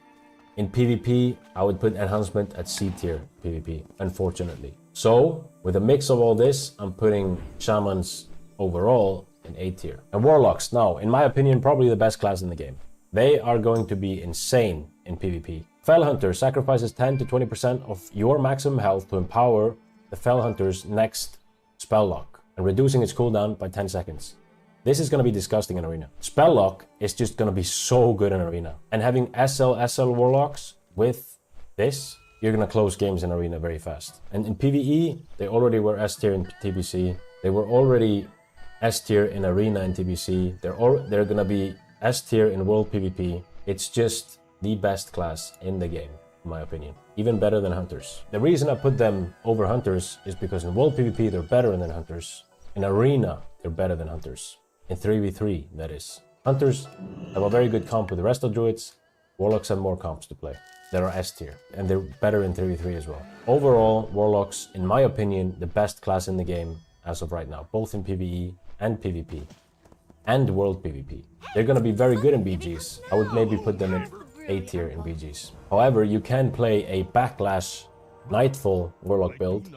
in PvP, I would put enhancement at C tier PvP, unfortunately. So, with a mix of all this, I'm putting shamans overall in A tier. And warlocks, now, in my opinion, probably the best class in the game. They are going to be insane in PvP. Fell Hunter sacrifices 10 to 20% of your maximum health to empower the Fell Hunter's next spell lock and reducing its cooldown by 10 seconds. This is going to be disgusting in Arena. Spell lock is just going to be so good in Arena. And having SL warlocks with this, you're going to close games in Arena very fast. And in PvE, they already were S tier in TBC. They were already S tier in Arena and TBC. They're going to be S tier in World PvP. It's just the best class in the game, in my opinion. Even better than Hunters. The reason I put them over Hunters is because in World PvP, they're better than Hunters. In Arena, they're better than Hunters. In 3v3, that is. Hunters have a very good comp with the rest of Druids. Warlocks have more comps to play. They are S tier, and they're better in 3v3 as well. Overall, Warlocks, in my opinion, the best class in the game as of right now, both in PvE and PvP, and World PvP. They're gonna be very good in BGs. I would maybe put them in A tier in BGs. However, you can play a Backlash Nightfall Warlock build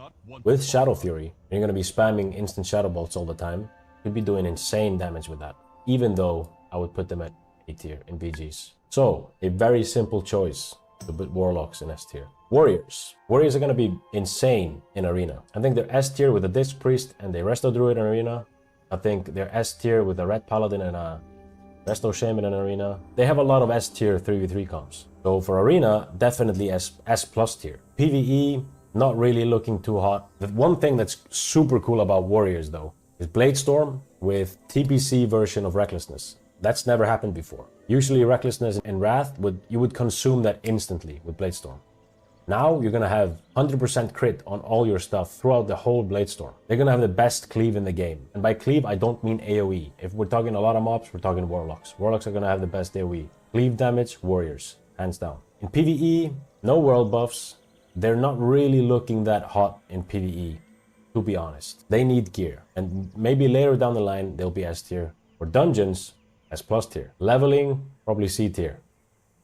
with Shadow Fury. You're gonna be spamming instant Shadow Bolts all the time. You'd be doing insane damage with that, even though I would put them at A tier in BGs. So, a very simple choice to put Warlocks in S tier. Warriors. Warriors are going to be insane in Arena. I think they're S tier with a Disc Priest and a Resto Druid in Arena. I think they're S tier with a Red Paladin and a Resto Shaman in Arena. They have a lot of S tier 3v3 comps. So for Arena, definitely S plus tier. PvE, not really looking too hot. The one thing that's super cool about Warriors though, is Bladestorm with TPC version of Recklessness. That's never happened before. Usually Recklessness and Wrath, you would consume that instantly with Bladestorm. Now you're gonna have 100% crit on all your stuff throughout the whole Bladestorm. They're gonna have the best cleave in the game. And by cleave, I don't mean AoE. If we're talking a lot of mobs, we're talking Warlocks. Warlocks are gonna have the best AoE. Cleave damage, Warriors, hands down. In PvE, no world buffs. They're not really looking that hot in PvE, to be honest. They need gear. And maybe later down the line, they'll be S tier. For dungeons, S plus tier. Leveling, probably C tier.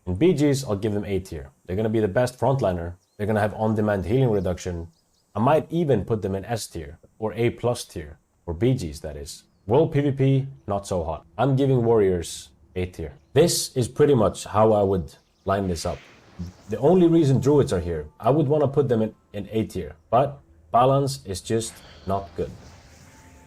In BGs, I'll give them A tier. They're going to be the best frontliner. They're going to have on-demand healing reduction. I might even put them in S tier, or A plus tier. For BGs, that is. World PvP, not so hot. I'm giving Warriors A tier. This is pretty much how I would line this up. The only reason Druids are here, I would want to put them in A tier. But balance is just not good.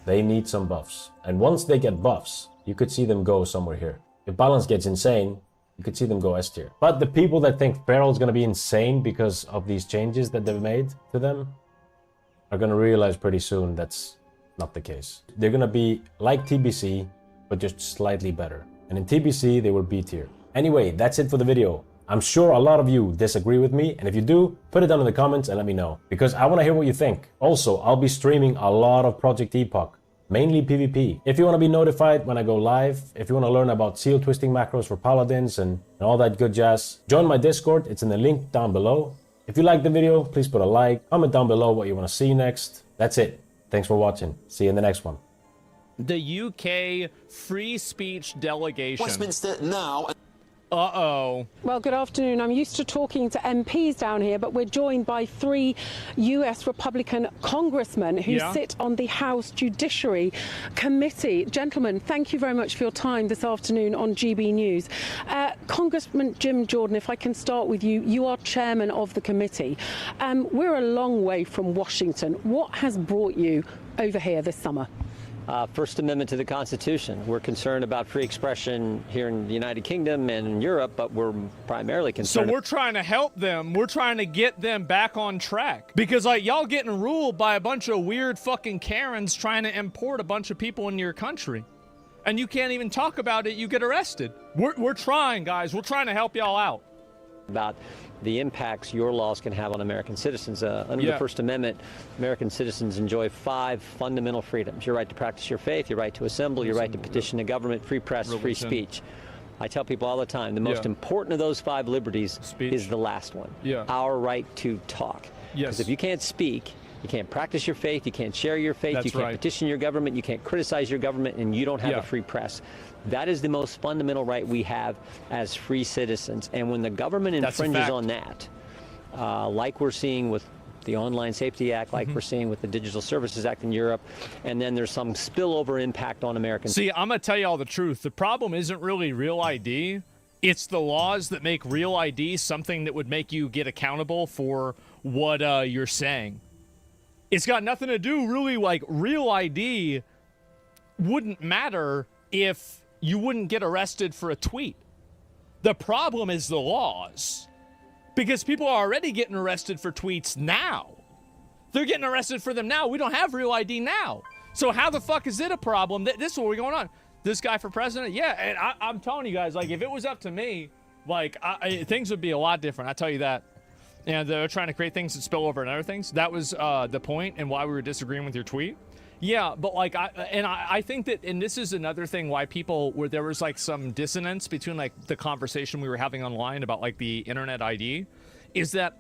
They need some buffs. And once they get buffs, you could see them go somewhere here. If balance gets insane, you could see them go S tier. But the people that think Feral is going to be insane because of these changes that they've made to them are going to realize pretty soon that's not the case. They're going to be like TBC, but just slightly better. And in TBC, they were B tier. Anyway, that's it for the video. I'm sure a lot of you disagree with me, and if you do, put it down in the comments and let me know, because I want to hear what you think. Also, I'll be streaming a lot of Project Epoch, mainly PvP. If you want to be notified when I go live, if you want to learn about seal twisting macros for paladins and all that good jazz, join my Discord. It's in the link down below. If you liked the video, please put a like, comment down below what you want to see next. That's it. Thanks for watching. See you in the next one. The UK free speech delegation. Westminster now. Uh-oh. Well, good afternoon. I'm used to talking to MPs down here, but we're joined by 3 US Republican congressmen who sit on the House Judiciary Committee. Gentlemen, thank you very much for your time this afternoon on GB News. Congressman Jim Jordan, if I can start with you, you are chairman of the committee. We're a long way from Washington. What has brought you over here this summer? First Amendment to the Constitution. We're concerned about free expression here in the United Kingdom and in Europe, but we're primarily concerned. So we're trying to help them. We're trying to get them back on track. Because, like, y'all getting ruled by a bunch of weird fucking Karens trying to import a bunch of people into your country. And you can't even talk about it, you get arrested. We're trying, guys. We're trying to help y'all out. About the impacts your laws can have on American citizens. Under the First Amendment, American citizens enjoy 5 fundamental freedoms. Your right to practice your faith, your right to assemble, your right to petition the government, free press, free speech. I tell people all the time, the most important of those 5 liberties is the last one, our right to talk. Because if you can't speak, you can't practice your faith, you can't share your faith, you can't petition your government, you can't criticize your government, and you don't have a free press. That is the most fundamental right we have as free citizens. And when the government infringes on that, like we're seeing with the Online Safety Act, like we're seeing with the Digital Services Act in Europe, and then there's some spillover impact on Americans. See, I'm going to tell you all the truth. The problem isn't really Real ID. It's the laws that make Real ID something that would make you get accountable for what you're saying. It's got nothing to do, really, like, Real ID wouldn't matter if you wouldn't get arrested for a tweet. The problem is the laws. Because people are already getting arrested for tweets now. They're getting arrested for them now. We don't have Real ID now. So how the fuck is it a problem? This is what we're going on. This guy for president? Yeah, and I'm telling you guys, like, if it was up to me, like, things would be a lot different. I tell you that. And they're trying to create things that spill over and other things. That was the point and why we were disagreeing with your tweet. Yeah, but like, I think that, and this is another thing why people, where there was like some dissonance between like the conversation we were having online about like the internet ID, is that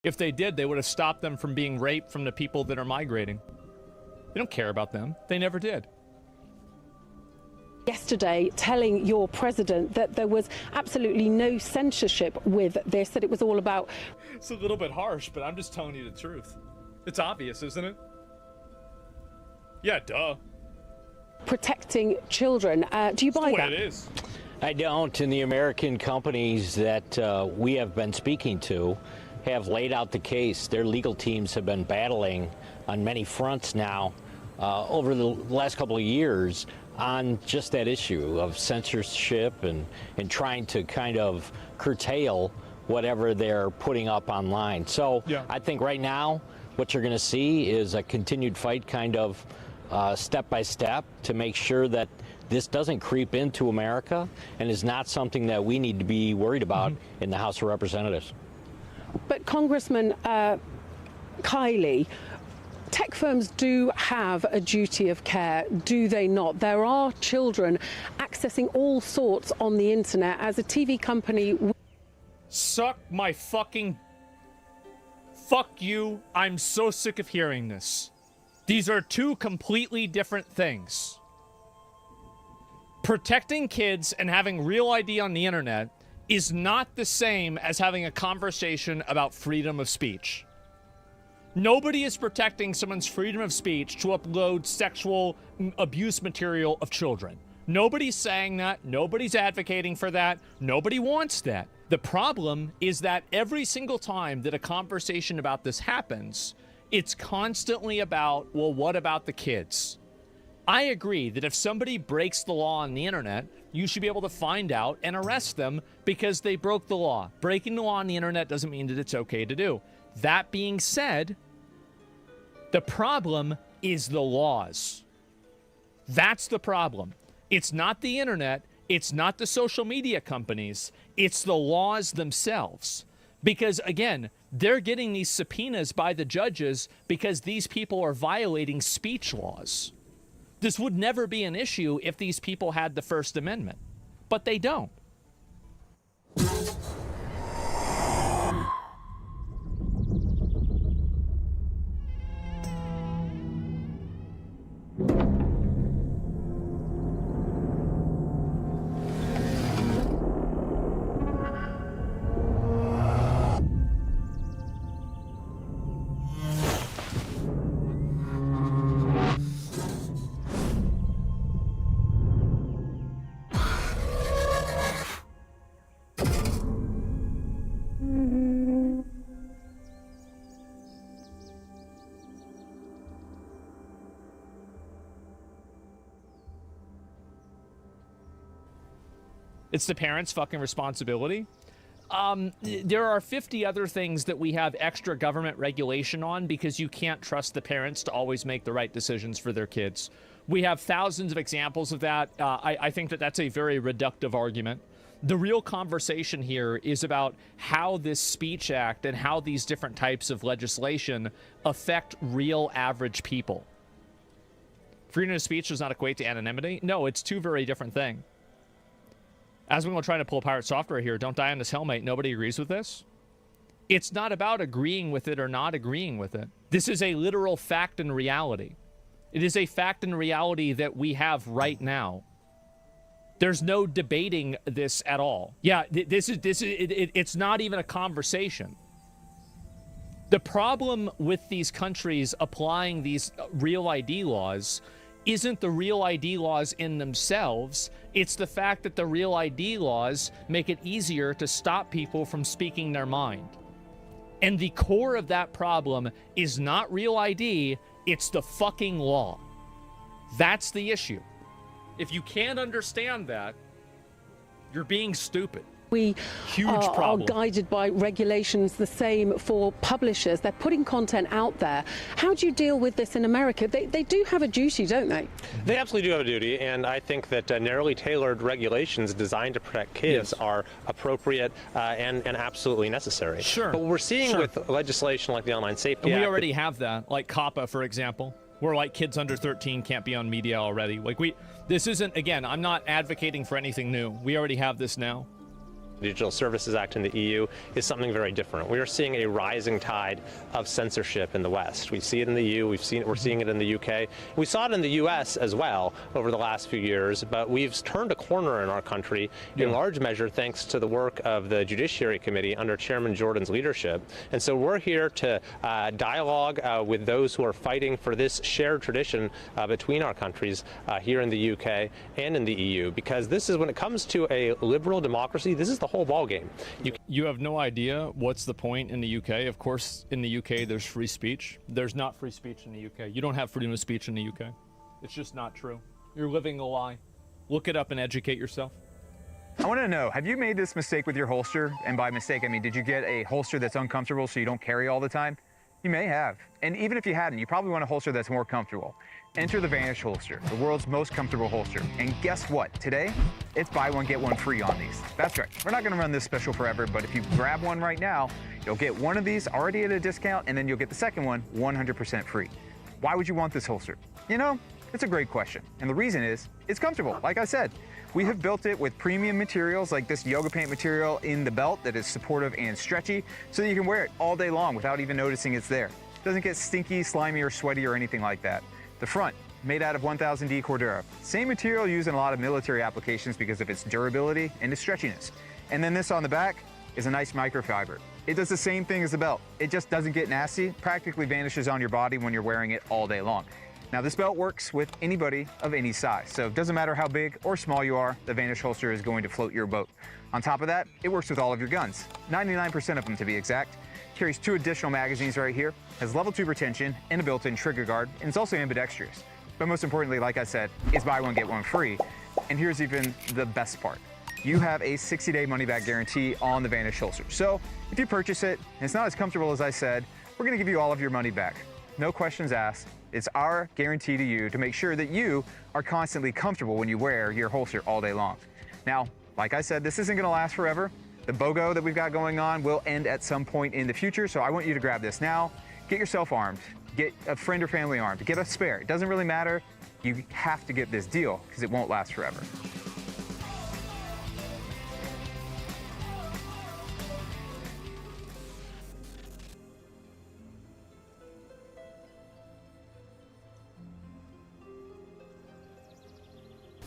If they did, they would have stopped them from being raped from the people that are migrating. They don't care about them. They never did. Yesterday, telling your president that there was absolutely no censorship with this, that it was all about... It's a little bit harsh, but I'm just telling you the truth. It's obvious, isn't it? Yeah, duh. Protecting children. Do you buy that? That's the way it is. I don't, and the American companies that we have been speaking to have laid out the case. Their legal teams have been battling on many fronts now over the last couple of years on just that issue of censorship and trying to kind of curtail whatever they're putting up online. So yeah. I think right now what you're going to see is a continued fight kind of step by step to make sure that this doesn't creep into America and is not something that we need to be worried about in the House of Representatives. But Congressman Kiley, tech firms do have a duty of care, do they not? There are children accessing all sorts on the internet. As a TV company... Suck my fucking... Fuck you. I'm so sick of hearing this. These are two completely different things. Protecting kids and having real ID on the internet is not the same as having a conversation about freedom of speech. Nobody is protecting someone's freedom of speech to upload sexual abuse material of children. Nobody's saying that. Nobody's advocating for that. Nobody wants that. The problem is that every single time that a conversation about this happens, it's constantly about, well, what about the kids? I agree that if somebody breaks the law on the internet, you should be able to find out and arrest them because they broke the law. Breaking the law on the internet doesn't mean that it's okay to do. That being said, the problem is the laws. That's the problem. It's not the internet. It's not the social media companies. It's the laws themselves. Because, again, they're getting these subpoenas by the judges because these people are violating speech laws. This would never be an issue if these people had the First Amendment, but they don't. It's the parents' fucking responsibility. There are 50 other things that we have extra government regulation on because you can't trust the parents to always make the right decisions for their kids. We have thousands of examples of that. I think that that's a very reductive argument. The real conversation here is about how this Speech Act and how these different types of legislation affect real average people. Freedom of speech does not equate to anonymity. No, it's two very different things. As we're trying to pull pirate software here, don't die on this helmet. Nobody agrees with this. It's not about agreeing with it or not agreeing with it. This is a literal fact and reality. It is a fact and reality that we have right now. There's no debating this at all. Yeah, it's not even a conversation. The problem with these countries applying these real ID laws isn't the real ID laws in themselves. It's the fact that the real ID laws make it easier to stop people from speaking their mind. And the core of that problem is not real ID, it's the fucking law. That's the issue. If you can't understand that, you're being stupid. We Huge are guided by regulations the same for publishers. They're putting content out there. How do you deal with this in America? They do have a duty, don't they? They absolutely do have a duty, and I think that narrowly tailored regulations designed to protect kids are appropriate and absolutely necessary. Sure. But what we're seeing with legislation like the Online Safety Act... We already have that, like COPPA, for example, where like kids under 13 can't be on media already. Like this isn't, again, I'm not advocating for anything new. We already have this now. Digital Services Act in the EU is something very different. We are seeing a rising tide of censorship in the West. We see it in the EU, we're seeing it in the UK. We saw it in the US as well over the last few years, but we've turned a corner in our country in large measure thanks to the work of the Judiciary Committee under Chairman Jordan's leadership. And so we're here to dialogue with those who are fighting for this shared tradition between our countries here in the UK and in the EU, because this is, when it comes to a liberal democracy, this is the whole ballgame. You have no idea what's the point in the UK. Of course, in the UK, there's free speech. There's not free speech in the UK. You don't have freedom of speech in the UK. It's just not true. You're living a lie. Look it up and educate yourself. I want to know, have you made this mistake with your holster? And by mistake, I mean, did you get a holster that's uncomfortable so you don't carry all the time? You may have. And even if you hadn't, you probably want a holster that's more comfortable. Enter the Vanish holster, the world's most comfortable holster. And guess what? Today, it's buy one, get one free on these. That's right. We're not going to run this special forever, but if you grab one right now, you'll get one of these already at a discount, and then you'll get the second one 100% free. Why would you want this holster? You know, it's a great question. And the reason is, it's comfortable. Like I said, we have built it with premium materials like this yoga pant material in the belt that is supportive and stretchy, so that you can wear it all day long without even noticing it's there. It doesn't get stinky, slimy, or sweaty or anything like that. The front, made out of 1000D Cordura. Same material used in a lot of military applications because of its durability and its stretchiness. And then this on the back is a nice microfiber. It does the same thing as the belt. It just doesn't get nasty, practically vanishes on your body when you're wearing it all day long. Now this belt works with anybody of any size, so it doesn't matter how big or small you are, the Vanish holster is going to float your boat. On top of that, it works with all of your guns, 99% of them to be exact. Carries 2 additional magazines right here, has level 2 retention and a built-in trigger guard, and it's also ambidextrous. But most importantly, like I said, it's buy one, get one free. And here's even the best part. You have a 60-day money-back guarantee on the Vanish holster. So if you purchase it, and it's not as comfortable as I said, we're gonna give you all of your money back. No questions asked. It's our guarantee to you to make sure that you are constantly comfortable when you wear your holster all day long. Now, like I said, this isn't gonna last forever. The BOGO that we've got going on will end at some point in the future, so I want you to grab this now. Get yourself armed. Get a friend or family armed. Get a spare. It doesn't really matter. You have to get this deal because it won't last forever.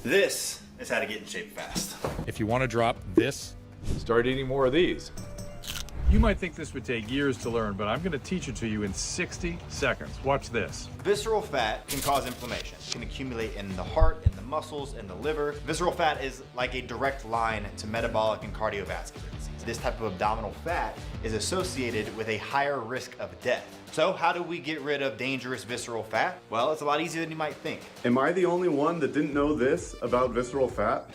This is how to get in shape fast. If you want to drop this, start eating more of these. You might think this would take years to learn, but I'm going to teach it to you in 60 seconds. Watch this. Visceral fat can cause inflammation. It can accumulate in the heart, in the muscles, in the liver. Visceral fat is like a direct line to metabolic and cardiovascular disease. This type of abdominal fat is associated with a higher risk of death. So how do we get rid of dangerous visceral fat? Well, it's a lot easier than you might think. Am I the only one that didn't know this about visceral fat?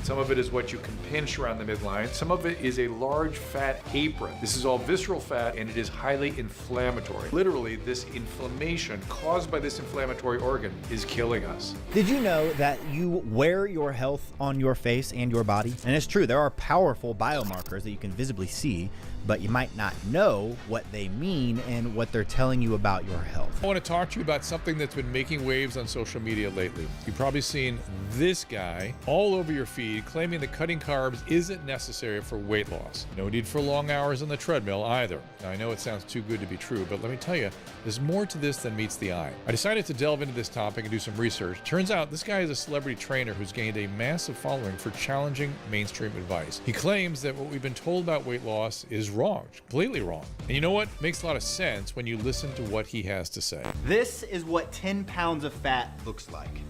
Some of it is what you can pinch around the midline. Some of it is a large fat apron. This is all visceral fat and it is highly inflammatory. Literally, this inflammation caused by this inflammatory organ is killing us. Did you know that you wear your health on your face and your body? And it's true, there are powerful biomarkers that you can visibly see, but you might not know what they mean and what they're telling you about your health. I want to talk to you about something that's been making waves on social media lately. You've probably seen this guy all over your feed claiming that cutting carbs isn't necessary for weight loss. No need for long hours on the treadmill either. Now, I know it sounds too good to be true, but let me tell you, there's more to this than meets the eye. I decided to delve into this topic and do some research. Turns out this guy is a celebrity trainer who's gained a massive following for challenging mainstream advice. He claims that what we've been told about weight loss is wrong, completely wrong. And you know what? Makes a lot of sense when you listen to what he has to say. This is what 10 pounds of fat looks like.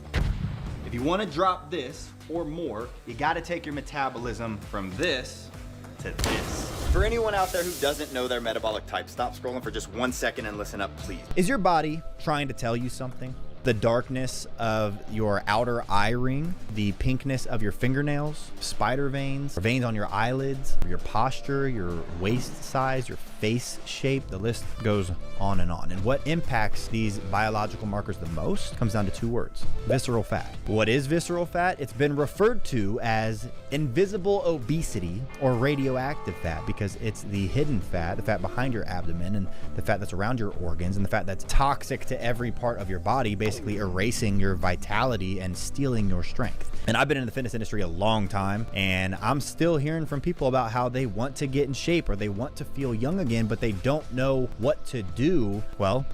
If you want to drop this or more, you got to take your metabolism from this to this. For anyone out there who doesn't know their metabolic type, stop scrolling for just 1 second and listen up, please. Is your body trying to tell you something? The darkness of your outer eye ring, the pinkness of your fingernails, spider veins, veins on your eyelids, your posture, your waist size, your face shape, the list goes on and on. And what impacts these biological markers the most comes down to 2 words: visceral fat. What is visceral fat? It's been referred to as invisible obesity or radioactive fat because it's the hidden fat, the fat behind your abdomen and the fat that's around your organs and the fat that's toxic to every part of your body, basically basically erasing your vitality and stealing your strength. And I've been in the fitness industry a long time, and I'm still hearing from people about how they want to get in shape or they want to feel young again, but they don't know what to do. Well,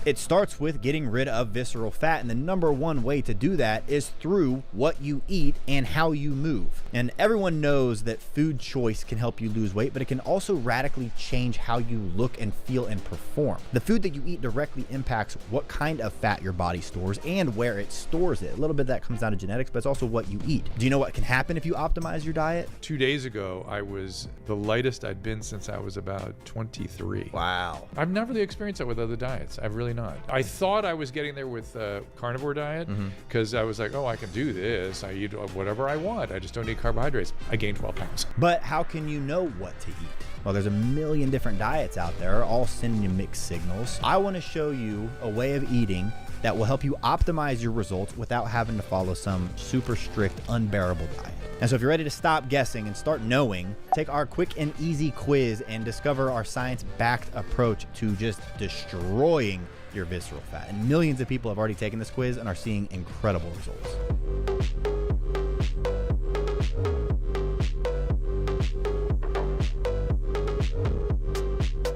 it starts with getting rid of visceral fat, and the number one way to do that is through what you eat and how you move. And everyone knows that food choice can help you lose weight, but it can also radically change how you look and feel and perform. The food that you eat directly impacts what kind of fat your body stores and where it stores it. A little bit of that comes down to genetics, but it's also what you eat. Do you know what can happen if you optimize your diet? 2 days ago, I was the lightest I'd been since I was about 23. Wow. I've never really experienced that with other diets. I've really not. I thought I was getting there with carnivore diet because I was like, oh, I can do this. I eat whatever I want. I just don't need carbohydrates. I gained 12 pounds. But how can you know what to eat? Well, there's a million different diets out there, all sending you mixed signals. I want to show you a way of eating that will help you optimize your results without having to follow some super strict, unbearable diet. And so if you're ready to stop guessing and start knowing, take our quick and easy quiz and discover our science-backed approach to just destroying your visceral fat. And millions of people have already taken this quiz and are seeing incredible results.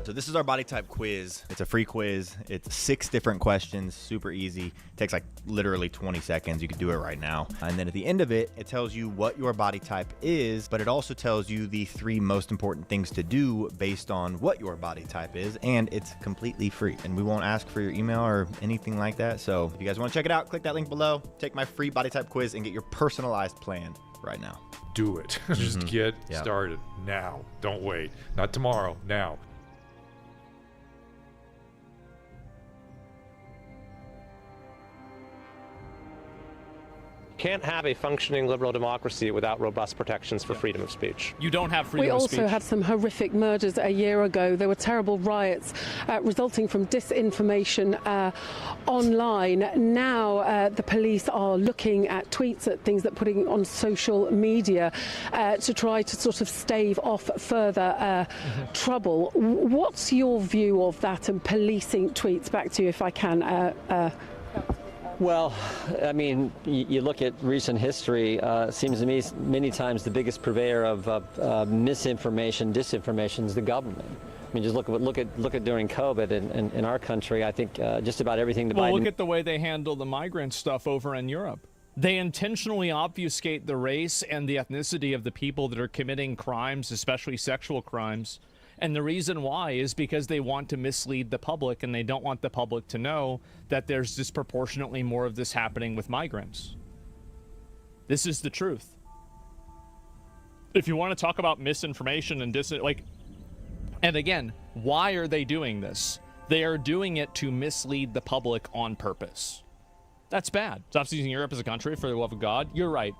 So this is our body type quiz. It's a free quiz. It's 6 different questions, super easy. It takes like literally 20 seconds. You can do it right now. And then at the end of it, it tells you what your body type is, but it also tells you the 3 most important things to do based on what your body type is, and it's completely free. And we won't ask for your email or anything like that. So if you guys want to check it out, click that link below, take my free body type quiz and get your personalized plan right now. Do it. Just get started now. Don't wait. Not tomorrow, now. Can't have a functioning liberal democracy without robust protections for freedom of speech. You don't have freedom of speech. We also had some horrific murders a year ago. There were terrible riots resulting from disinformation online. Now the police are looking at tweets, at things that putting on social media to try to sort of stave off further trouble. What's your view of that and policing tweets? Back to you if I can. Well, I mean, you look at recent history, seems to me many times the biggest purveyor of misinformation, disinformation is the government. I mean, just look at during COVID in our country. I think just about everything the Biden... Well, look at the way they handle the migrant stuff over in Europe. They intentionally obfuscate the race and the ethnicity of the people that are committing crimes, especially sexual crimes. And the reason why is because they want to mislead the public, and they don't want the public to know that there's disproportionately more of this happening with migrants. This is the truth. If you want to talk about misinformation and and again, why are they doing this? They are doing it to mislead the public on purpose. That's bad. Stop using Europe as a country, for the love of God. You're right.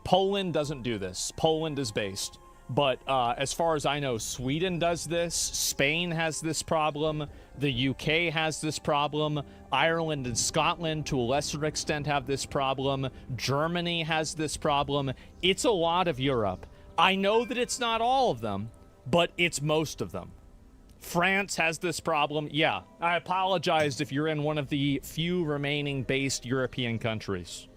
Poland doesn't do this. Poland is based. But as far as I know, Sweden does this, Spain has this problem, the UK has this problem, Ireland and Scotland to a lesser extent have this problem, Germany has this problem. It's a lot of Europe. I know that it's not all of them, but it's most of them. France has this problem. Yeah, I apologize if you're in one of the few remaining based European countries.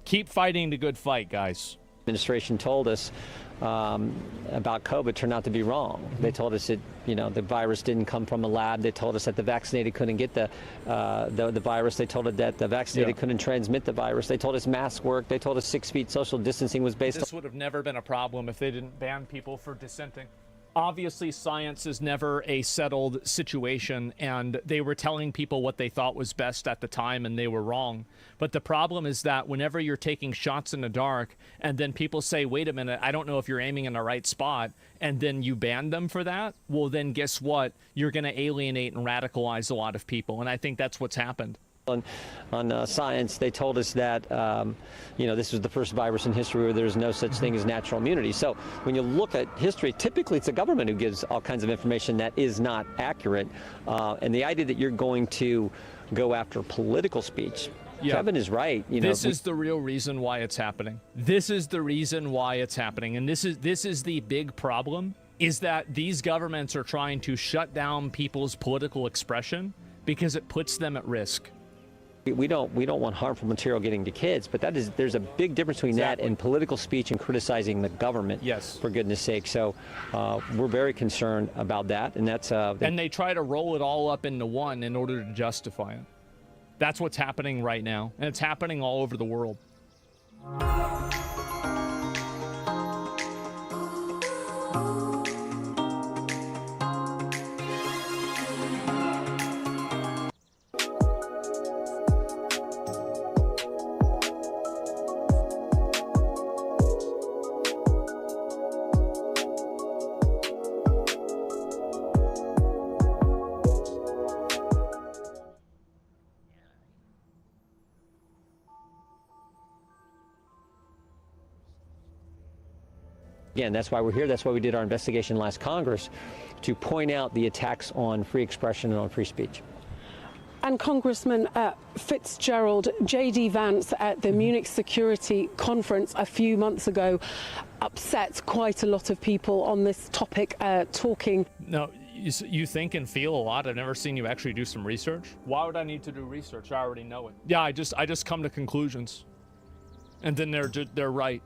Keep fighting the good fight, guys. Administration told us about COVID turned out to be wrong. They told us that, the virus didn't come from a lab. They told us that the vaccinated couldn't get the virus. They told us that the vaccinated couldn't transmit the virus. They told us masks worked. They told us 6 feet social distancing was based on... This would have never been a problem if they didn't ban people for dissenting. Obviously, science is never a settled situation, and they were telling people what they thought was best at the time, and they were wrong. But the problem is that whenever you're taking shots in the dark, and then people say, wait a minute, I don't know if you're aiming in the right spot, and then you ban them for that, well, then guess what? You're going to alienate and radicalize a lot of people, and I think that's what's happened. On science, they told us that, this was the first virus in history where there's no such thing as natural immunity. So when you look at history, typically it's the government who gives all kinds of information that is not accurate. And the idea that you're going to go after political speech, Kevin is right. This is the real reason why it's happening. This is the reason why it's happening. And this is the big problem, is that these governments are trying to shut down people's political expression because it puts them at risk. We don't want harmful material getting to kids, but there's a big difference between that and political speech and criticizing the government. Yes. For goodness sake. So we're very concerned about that, and that's. And they try to roll it all up into one in order to justify it. That's what's happening right now, and it's happening all over the world. Again, that's why we're here. That's why we did our investigation last Congress, to point out the attacks on free expression and on free speech. And Congressman Fitzgerald, J.D. Vance at the Munich Security Conference a few months ago upset quite a lot of people on this topic, talking. No, you think and feel a lot. I've never seen you actually do some research. Why would I need to do research? I already know it. Yeah, I just come to conclusions, and then they're right.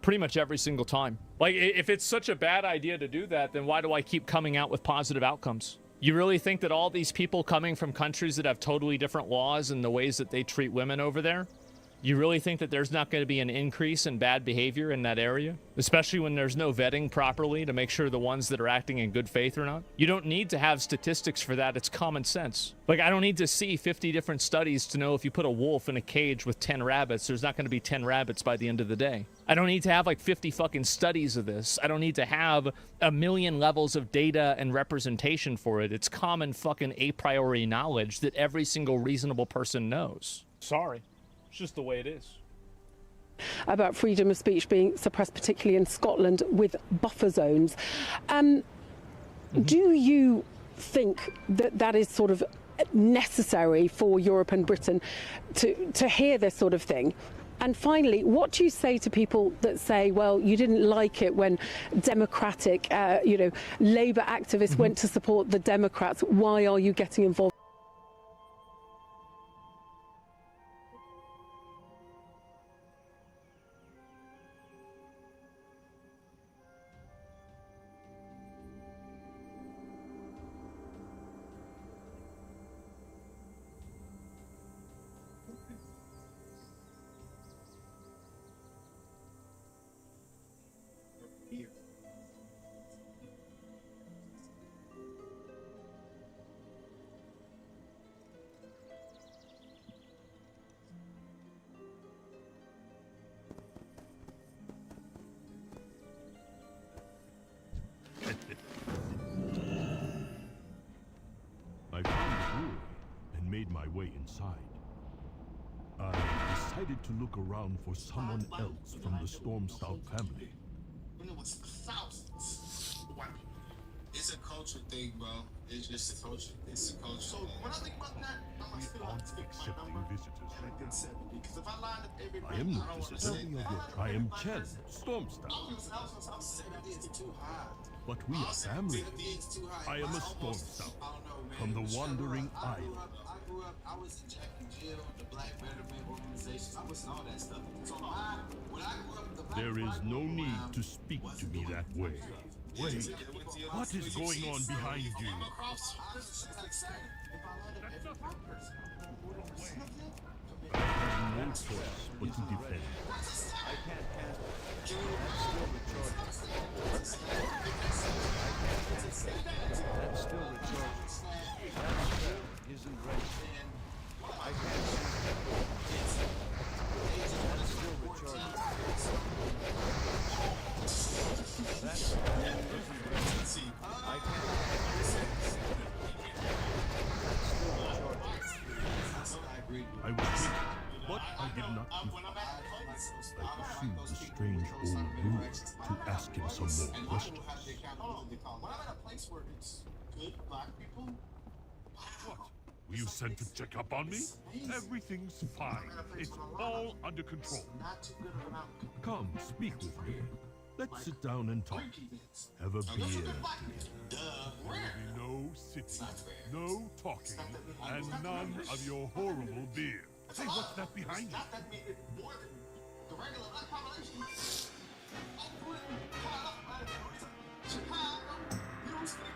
Pretty much every single time. Like, if it's such a bad idea to do that, then why do I keep coming out with positive outcomes? You really think that all these people coming from countries that have totally different laws and the ways that they treat women over there, you really think that there's not going to be an increase in bad behavior in that area? Especially when there's no vetting properly to make sure the ones that are acting in good faith or not? You don't need to have statistics for that. It's common sense. Like, I don't need to see 50 different studies to know if you put a wolf in a cage with 10 rabbits, there's not going to be 10 rabbits by the end of the day. I don't need to have like 50 fucking studies of this. I don't need to have a million levels of data and representation for it. It's common fucking a priori knowledge that every single reasonable person knows. Sorry. It's just the way it is. About freedom of speech being suppressed, particularly in Scotland, with buffer zones. Do you think that that is sort of necessary for Europe and Britain to hear this sort of thing? And finally, what do you say to people that say, well, you didn't like it when Democratic, Labour activists went to support the Democrats? Why are you getting involved? I found the brewery and made my way inside. I decided to look around for someone else from the Storm Stout family. It's a culture thing, bro. It's just a culture. It's a culture. So when I think about that, I'm like, We aren't accepting visitors. because if I lined up every I am no visitor. I am Chen, Storm Stout. I'm 70 too high. But we are family. I am a Storm Stout from the Wandering Isle. I was in Jack and Jill, the Black Betterment organization. I was in all that stuff. So when I grew up, the Black There is no need to speak to me that way. Wait, what is going on behind you? I have no choice but to defend. I can't pass. That still recharges. That spell isn't ready. I can't see. That still recharges. That spell isn't ready. I can't I was thinking, but I did not do that. I pursued the strange old ruler to ask him some more questions. When I'm at a place where it's good black people, What? Were you sent to check up on me? Everything's fine. It's all under control. Come, speak with me. Let's sit down and talk. Have a beer together. Duh. There will be no sitting, no talking, and none of your horrible beer. Hey, what's that behind you? Not that mean more than the regular black population. Oakland, Colorado, Chicago, Houston,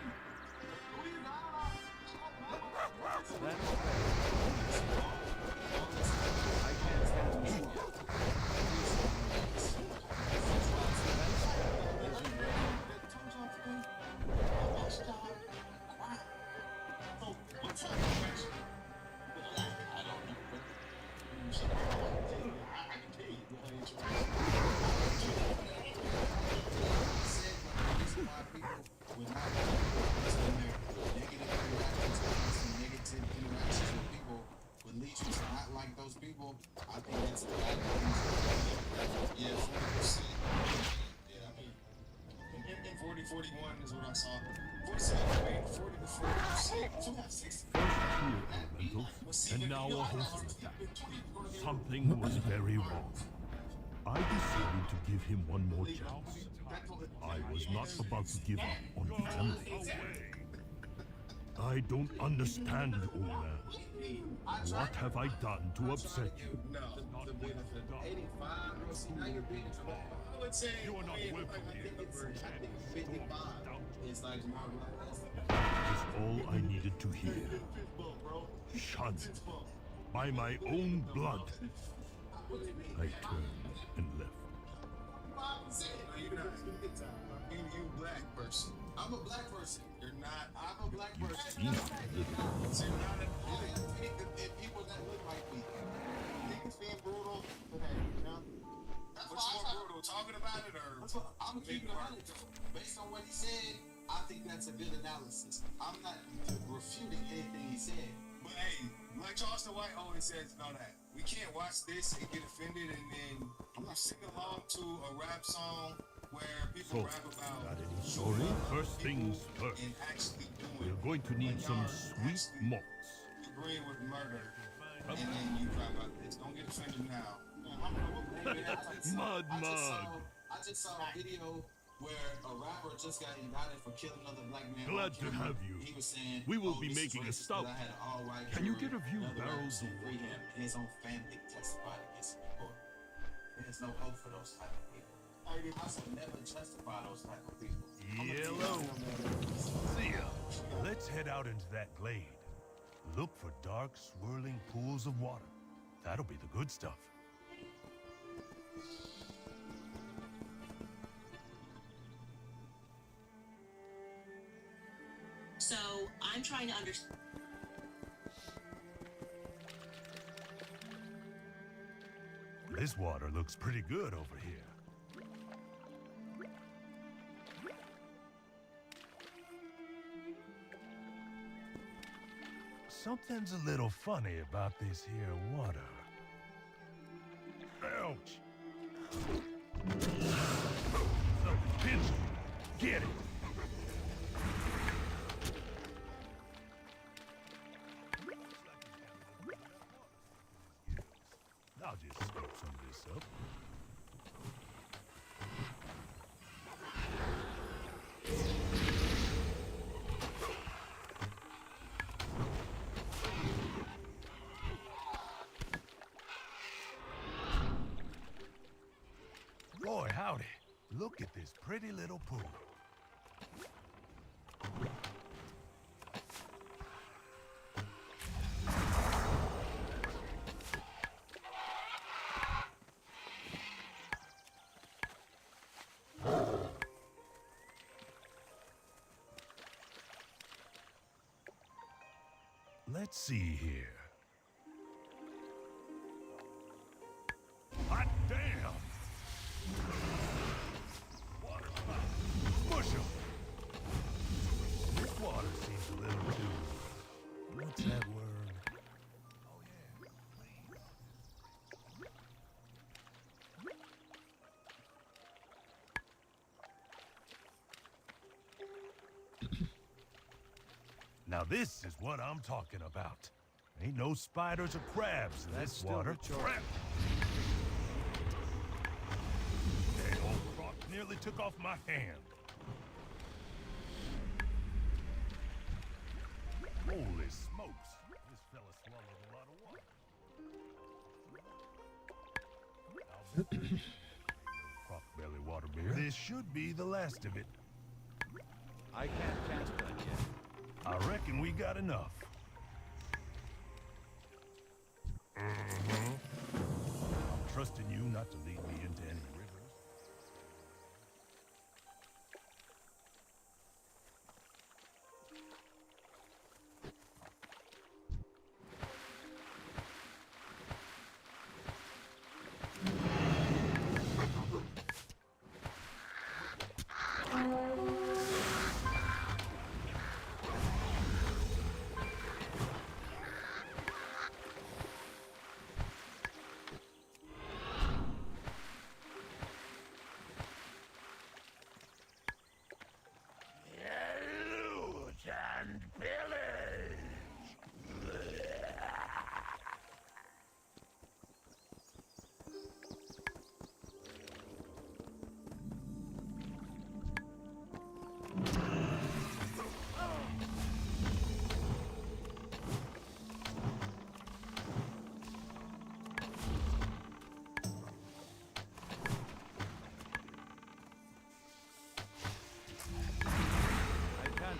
people, I think that's a bad reason. Yeah, 40%. Yeah, I mean, in 40, 41 is what I saw. 47, I mean, 40 to 40%. 60. And now a host attack. Something was very wrong. I decided to give him one more chance. I was not about to give up on family. I don't understand, old man. What have I done to upset you? No, the benefit. 85, see, now you're being I would say, you are not welcome here. I think 55 is like more That is all I needed to hear. Shunned by my own blood. I turned and left. You black person. I'm a black person. You're not. I'm a black person. You you're not if people that look like me. Niggas being brutal. Okay, you know? What's more brutal? Talking about it or I'm keeping it honest. Based on what he said, I think that's a good analysis. I'm not refuting anything he said. But hey, like Charleston White always says, know that we can't watch this and get offended and then sing along to a rap song where people rap about. Got any story? First things first. And actually We're going to need some sweet malts. Agreeing with murder. And then you rap about this. Don't get offended now. Mud. I just saw a video where a rapper just got indicted for killing another black man. Glad to have you. He was saying, we will be making a stout. Can you get a few barrels of water? His own family testified against him in court. There's no hope for those type of people. I would never justify those type of people. Yellow. See ya. Let's head out into that glade. Look for dark, swirling pools of water. That'll be the good stuff. So, I'm trying to understand. This water looks pretty good over here. Something's a little funny about this here water. Ouch! Something pinched me. Get it! I'll just scoop some of this up. Boy, howdy. Look at this pretty little pool. Let's see here. Hot damn! Water spout. Push 'em. This water seems a little too... What's that word? Oh, yeah. Now this is what I'm talking about. Ain't no spiders or crabs in this water. Crap! They don't brought nearly took off my hand. Holy smokes. This fella swallowed a lot of water. Pot-belly water beer. This should be the last of it. I can't transplant yet. I reckon we got enough. I'm trusting you not to lead me into any rivers.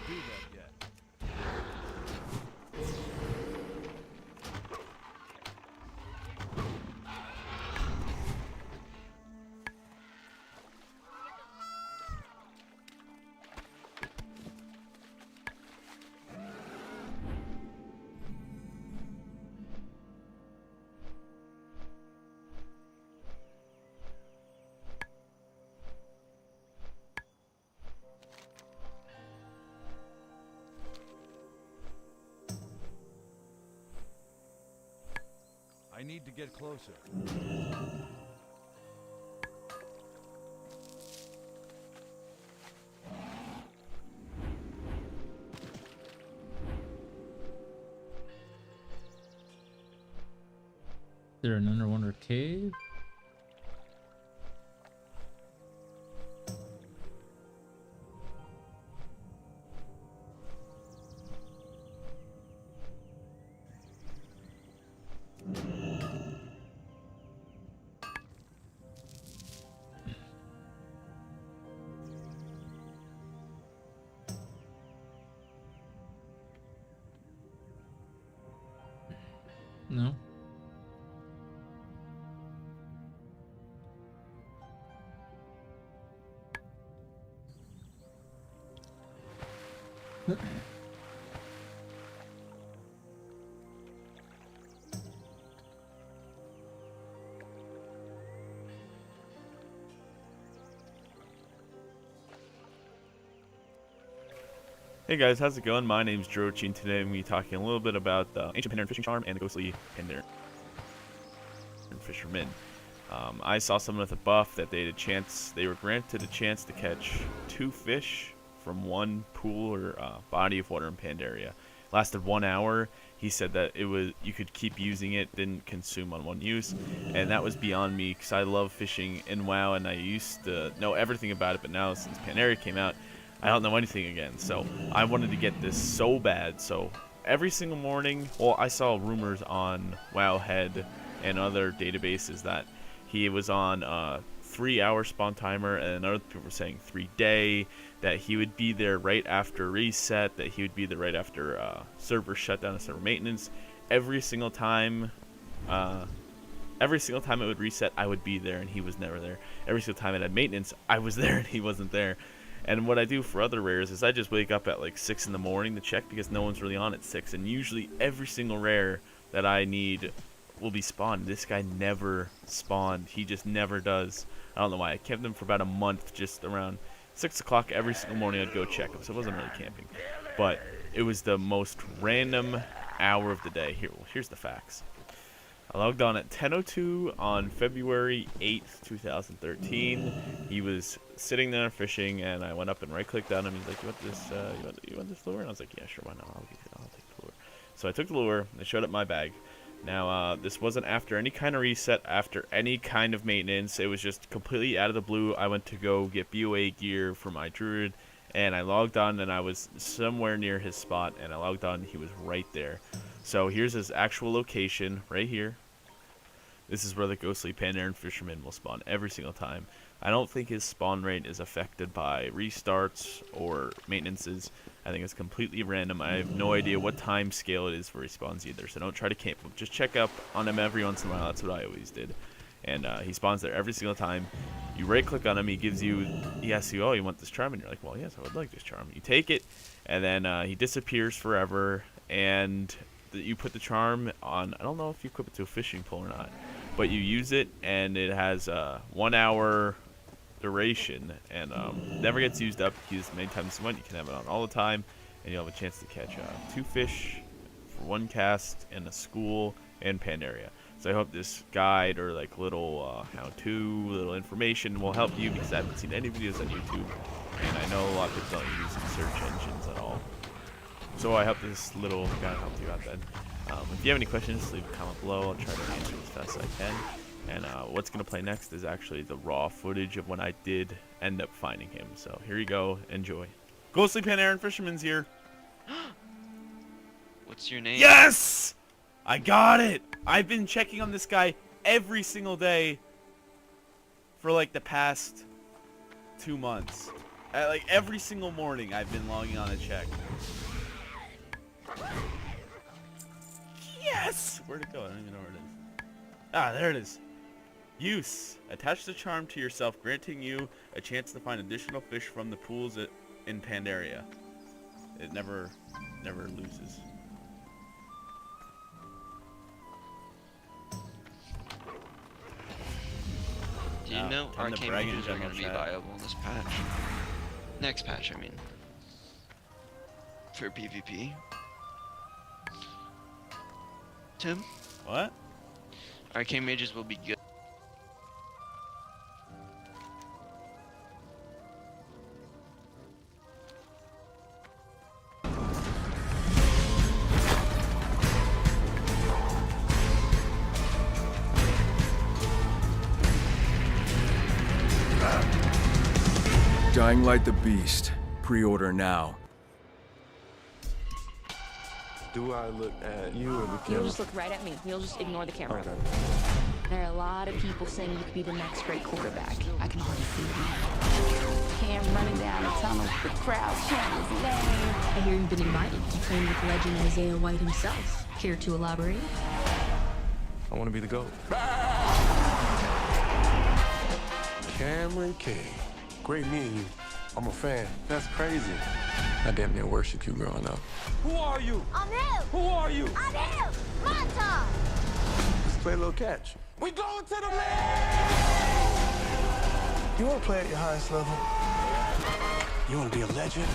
Do that yet. I need to get closer. Is there an underwater cave? No. Hey guys, how's it going? My name's Drochi, and today I'm going to be talking a little bit about the Ancient Pandaren Fishing Charm and the Ghostly Pandaren Fisherman. I saw someone with a buff that they were granted a chance to catch 2 fish from one pool or body of water in Pandaria. Lasted 1 hour. He said that you could keep using it, didn't consume on one use, and that was beyond me because I love fishing in WoW and I used to know everything about it, but now since Pandaria came out, I don't know anything again. So I wanted to get this so bad. So every single morning, well, I saw rumors on Wowhead and other databases that he was on a 3-hour spawn timer, and other people were saying 3-day, that he would be there right after reset, that he would be there right after server shutdown and server maintenance. Every single time it would reset, I would be there and he was never there. Every single time it had maintenance, I was there and he wasn't there. And what I do for other rares is I just wake up at like 6 in the morning to check because no one's really on at 6, and usually every single rare that I need will be spawned. This guy never spawned. He just never does. I don't know why. I kept him for about a month, just around 6 o'clock every single morning I'd go check him, so it wasn't really camping. But it was the most random hour of the day. Here's the facts. I logged on at 10:02 on February 8th, 2013. He was sitting there fishing, and I went up and right-clicked on him. He's like, "You want this? You want this lure?" And I was like, "Yeah, sure, why not? I'll take the lure." So I took the lure. I showed up my bag. Now, this wasn't after any kind of reset, after any kind of maintenance. It was just completely out of the blue. I went to go get BOA gear for my druid, and I logged on, and I was somewhere near his spot, and I logged on, he was right there. So here's his actual location, right here. This is where the ghostly Pandaren fisherman will spawn every single time. I don't think his spawn rate is affected by restarts or maintenances. I think it's completely random. I have no idea what time scale it is for respawns either, so don't try to camp him. Just check up on him every once in a while. That's what I always did. And he spawns there every single time. You right-click on him. He asks you, oh, you want this charm? And you're like, well, yes, I would like this charm. You take it, and then he disappears forever. And you put the charm on. I don't know if you equip it to a fishing pole or not, but you use it, and it has a 1 hour duration, and never gets used up. You use it many times as you want. You can have it on all the time, and you'll have a chance to catch 2 fish for 1 cast in a school and Pandaria. So I hope this guide or like little how-to, little information will help you, because I haven't seen any videos on YouTube, and I know a lot of people don't use search engines at all. So I hope this little guide helped you out then. If you have any questions, leave a comment below. I'll try to answer as fast as I can. And what's going to play next is actually the raw footage of when I did end up finding him. So here you go. Enjoy. Ghostly Pandaren Fisherman's here. What's your name? Yes! I got it! I've been checking on this guy every single day for like the past 2 months. Like every single morning I've been logging on to check. Yes! Where'd it go? I don't even know where it is. Ah, there it is. Use. Attach the charm to yourself, granting you a chance to find additional fish from the pools in Pandaria. It never loses. Do you know arcane mages are going to be viable in this patch? Next patch, I mean. For PvP. Tim? What? Arcane mages will be good. Dying Light the Beast. Pre-order now. Do I look at you or the camera? You'll just look right at me. You'll just ignore the camera. Okay. There are a lot of people saying you could be the next great quarterback. I can already see it. Cam running down the tunnel, the crowd chanting his name. I hear you've been invited to train with legend Isaiah White himself. Care to elaborate? I want to be the GOAT. Cameron King. Great meeting you. I'm a fan. That's crazy. I damn near worshiped you growing up. Who are you? I'm him. Who are you? I'm him. My time. Let's play a little catch. We going to the land! You want to play at your highest level? You want to be a legend?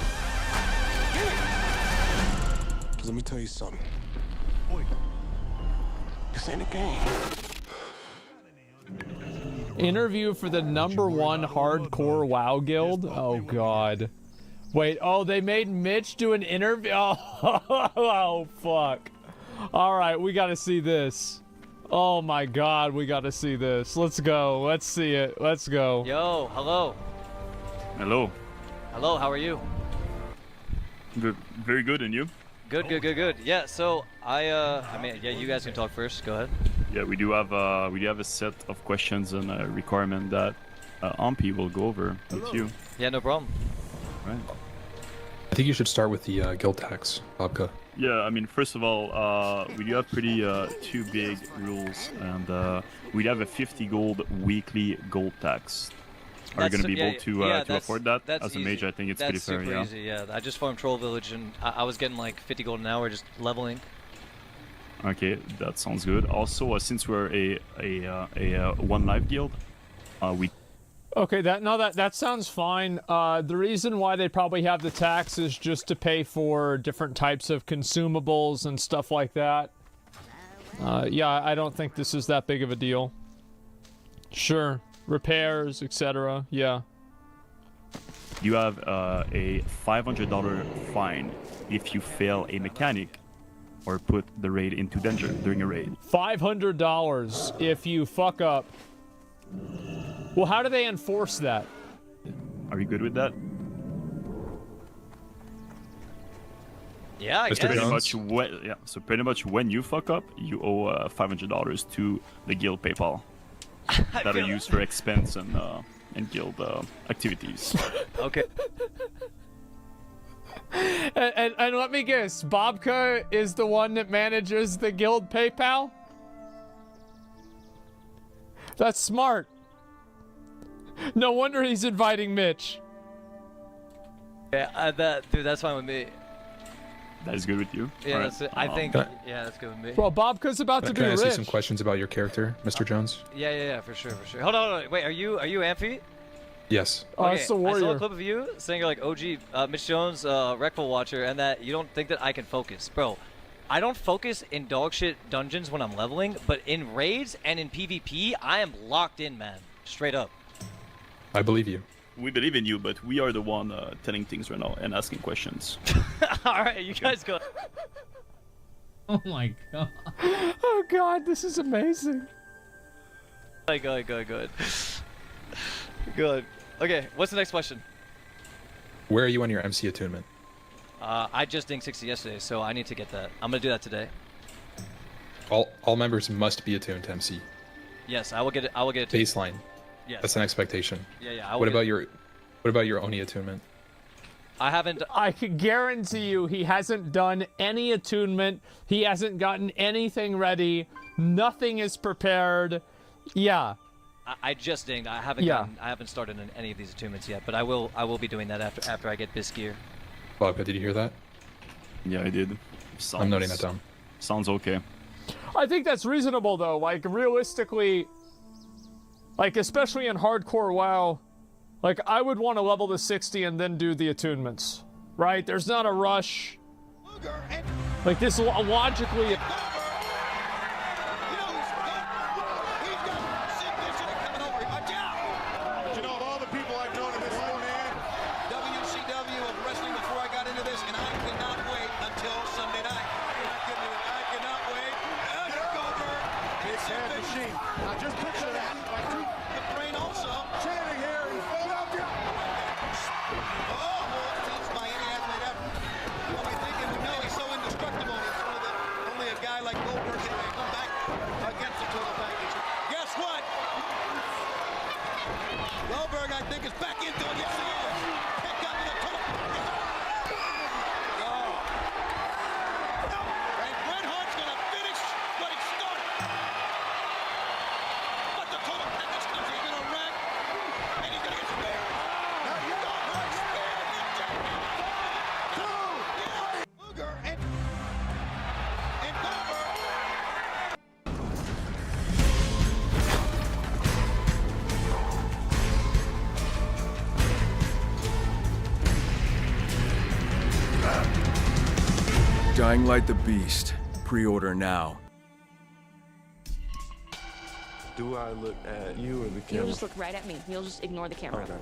Because let me tell you something. This ain't a game. Interview for the #1 hardcore WoW guild? Oh god. Wait, oh, they made Mitch do an interview? Oh, fuck. Alright, we gotta see this. Oh my god, we gotta see this. Let's go. Let's see it. Let's go. Yo, hello. Hello. Hello, how are you? Good. Very good, and you? Good, good, good, good. Yeah, so I mean, yeah, you guys can talk first. Go ahead. Yeah, we do have a set of questions and a requirement that Ampi will go over with you. Yeah, no problem. Right. I think you should start with the guild tax, Babka. Yeah, I mean, first of all, we do have pretty 2 big rules, and we have a 50 gold weekly gold tax. Are you going to be able to afford that? As a mage, I think it's pretty fair, That's super easy, yeah. I just farmed Troll Village, and I was getting like 50 gold an hour just leveling. Okay, that sounds good. Also, since we're a 1 life guild, we... Okay, that sounds fine. The reason why they probably have the tax is just to pay for different types of consumables and stuff like that. Yeah, I don't think this is that big of a deal. Sure. Repairs, etc. Yeah. You have a $500 fine if you fail a mechanic or put the raid into danger during a raid. $500 if you fuck up. Well, how do they enforce that? Are you good with that? Yeah, I guess. So pretty much when you fuck up, you owe $500 to the guild PayPal that are used for expense and guild activities. Okay. And let me guess, Bobka is the one that manages the guild PayPal? That's smart. No wonder he's inviting Mitch. Yeah, dude, that's fine with me. That is good with you? Yeah, right. that's it. I think, yeah, that's good with me. Well, Bobka's about to be Can I ask you rich. some questions about your character, Mr. Jones? Yeah, for sure. Hold on. Wait, are you Amphi? Yes. Oh, Okay, it's the I warrior. saw a clip of you saying you're like OG Mitch Jones, Rectal Watcher, and that you don't think that I can focus. Bro, I don't focus in dogshit dungeons when I'm leveling, but in raids and in PvP, I am locked in, man. Straight up. I believe you. We believe in you, but we are the one telling things right now and asking questions. Alright, you guys go. Oh my god. Oh god, this is amazing. Good. Good. Okay, what's the next question? Where are you on your MC attunement? I just dinged 60 yesterday, so I need to get that. I'm gonna do that today. All members must be attuned to MC. Yes, I will get it. I will get it. Baseline. Yes. That's an expectation. Yeah. What about your Oni attunement? I haven't. I can guarantee you he hasn't done any attunement. He hasn't gotten anything ready. Nothing is prepared. Yeah. I just dinged. I haven't started in any of these attunements yet, but I will be doing that after I get Bisk gear. Bobka, did you hear that? Yeah, I did. I'm noting that down. Sounds okay. I think that's reasonable though. Like realistically, like especially in hardcore WoW, like I would want to level to 60 and then do the attunements. Right? There's not a rush. Like this logically. Dying Light the Beast. Pre-order now. Do I look at you or the camera? You'll just look right at me. You'll just ignore the camera. Okay.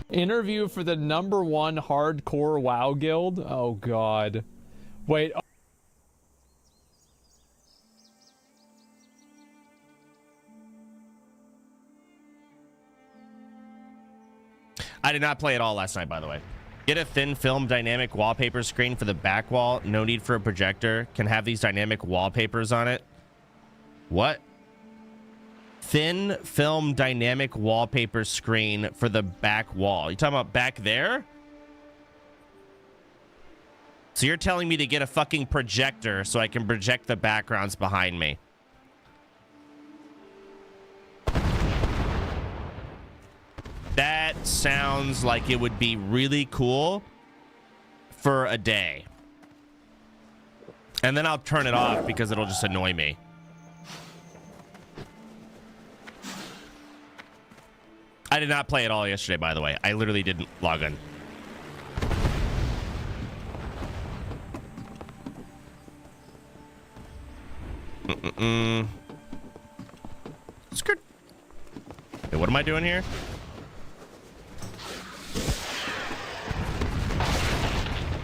Interview for the #1 hardcore WoW guild? Oh god. Wait. I did not play at all last night, by the way. Get a thin film dynamic wallpaper screen for the back wall. No need for a projector. Can have these dynamic wallpapers on it. What? Thin film dynamic wallpaper screen for the back wall. You talking about back there? So you're telling me to get a fucking projector so I can project the backgrounds behind me. That sounds like it would be really cool for a day. And then I'll turn it off because it'll just annoy me. I did not play at all yesterday, by the way. I literally didn't log in. Skirt. Hey, what am I doing here?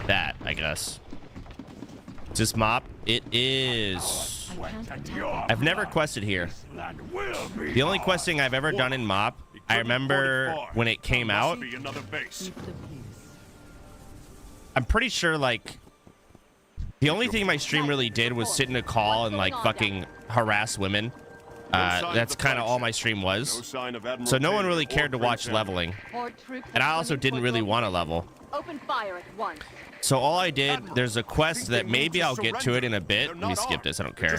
That, I guess. Is this MoP? it is... I've never quested here. The only questing I've ever done in MoP, I remember when it came out. I'm pretty sure, like, the only thing my stream really did was sit in a call and, like, fucking harass women. That's kind of all my stream was. So no one really cared to watch leveling. And I also didn't really want to level. Open fire at once. So all I did, there's a quest that maybe I'll get to it in a bit. Let me skip this, I don't care.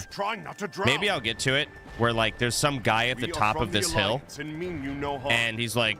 Maybe I'll get to it where, like, there's some guy at the top of this hill and he's like,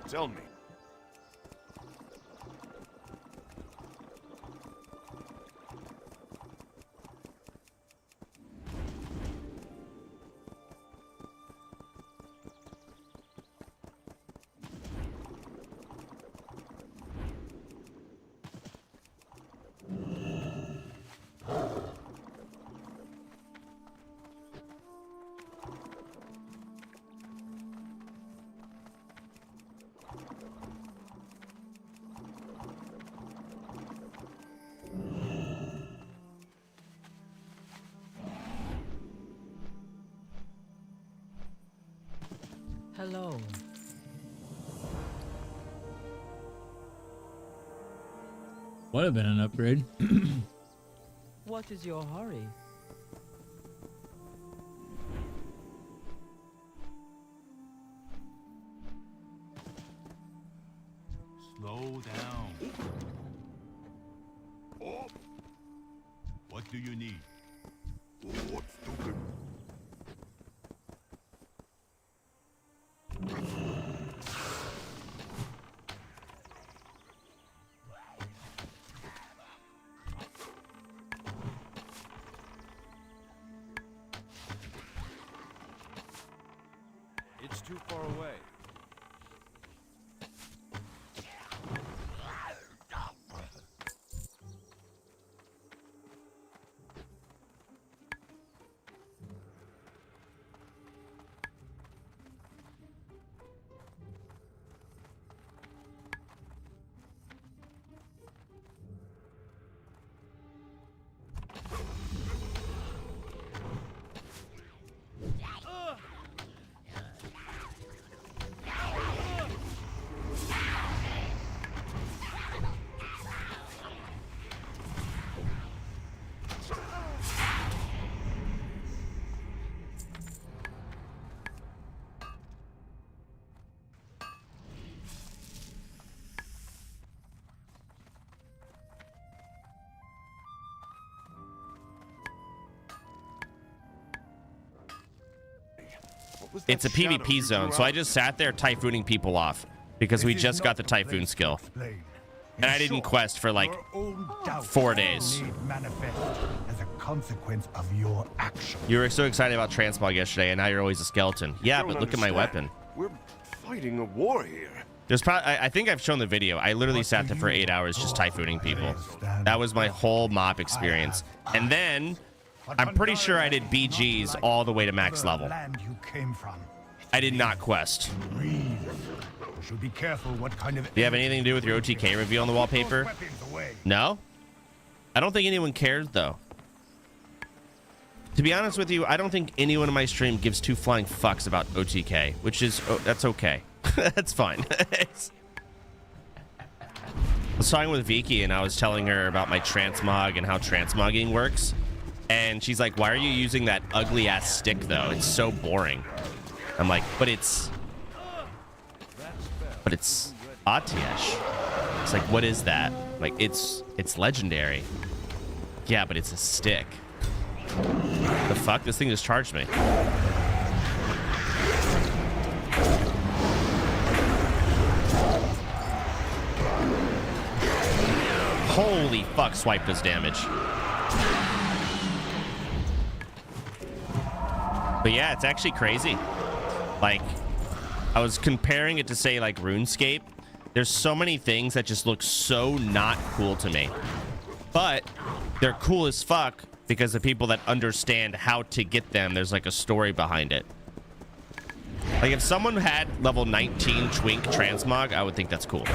Hello. Would have been an upgrade. What is your hurry? Slow down. Oh. What do you need? Oh, stupid. It's too far away. it's a PvP zone, so I just sat there typhooning people off because we just got the typhoon skill. And I didn't quest for like 4 days. As a consequence of your action. You were so excited about transmog yesterday, and now you're always a skeleton. Yeah, but look at my weapon. We're fighting a war here. There's probably, I think I've shown the video. I literally sat there for 8 hours just typhooning people. That was my whole MoP experience. And then I'm pretty sure I did BGs all the way to max level. I did not quest. Should be careful what kind of. Do you have anything to do with your OTK review on the wallpaper? No? I don't think anyone cares, though. To be honest with you, I don't think anyone in my stream gives two flying fucks about OTK, which is, that's okay. That's fine. I was talking with Vicky, and I was telling her about my transmog and how transmogging works. And she's like, why are you using that ugly-ass stick, though? It's so boring. I'm like, but it's Atiesh. It's like, what is that? Like, it's legendary. Yeah, but it's a stick. The fuck? This thing just charged me. Holy fuck, swipe does damage. But yeah, it's actually crazy. Like, I was comparing it to, say, like, RuneScape. There's so many things that just look so not cool to me. But they're cool as fuck because the people that understand how to get them, there's, like, a story behind it. Like, if someone had level 19 Twink Transmog, I would think that's cool.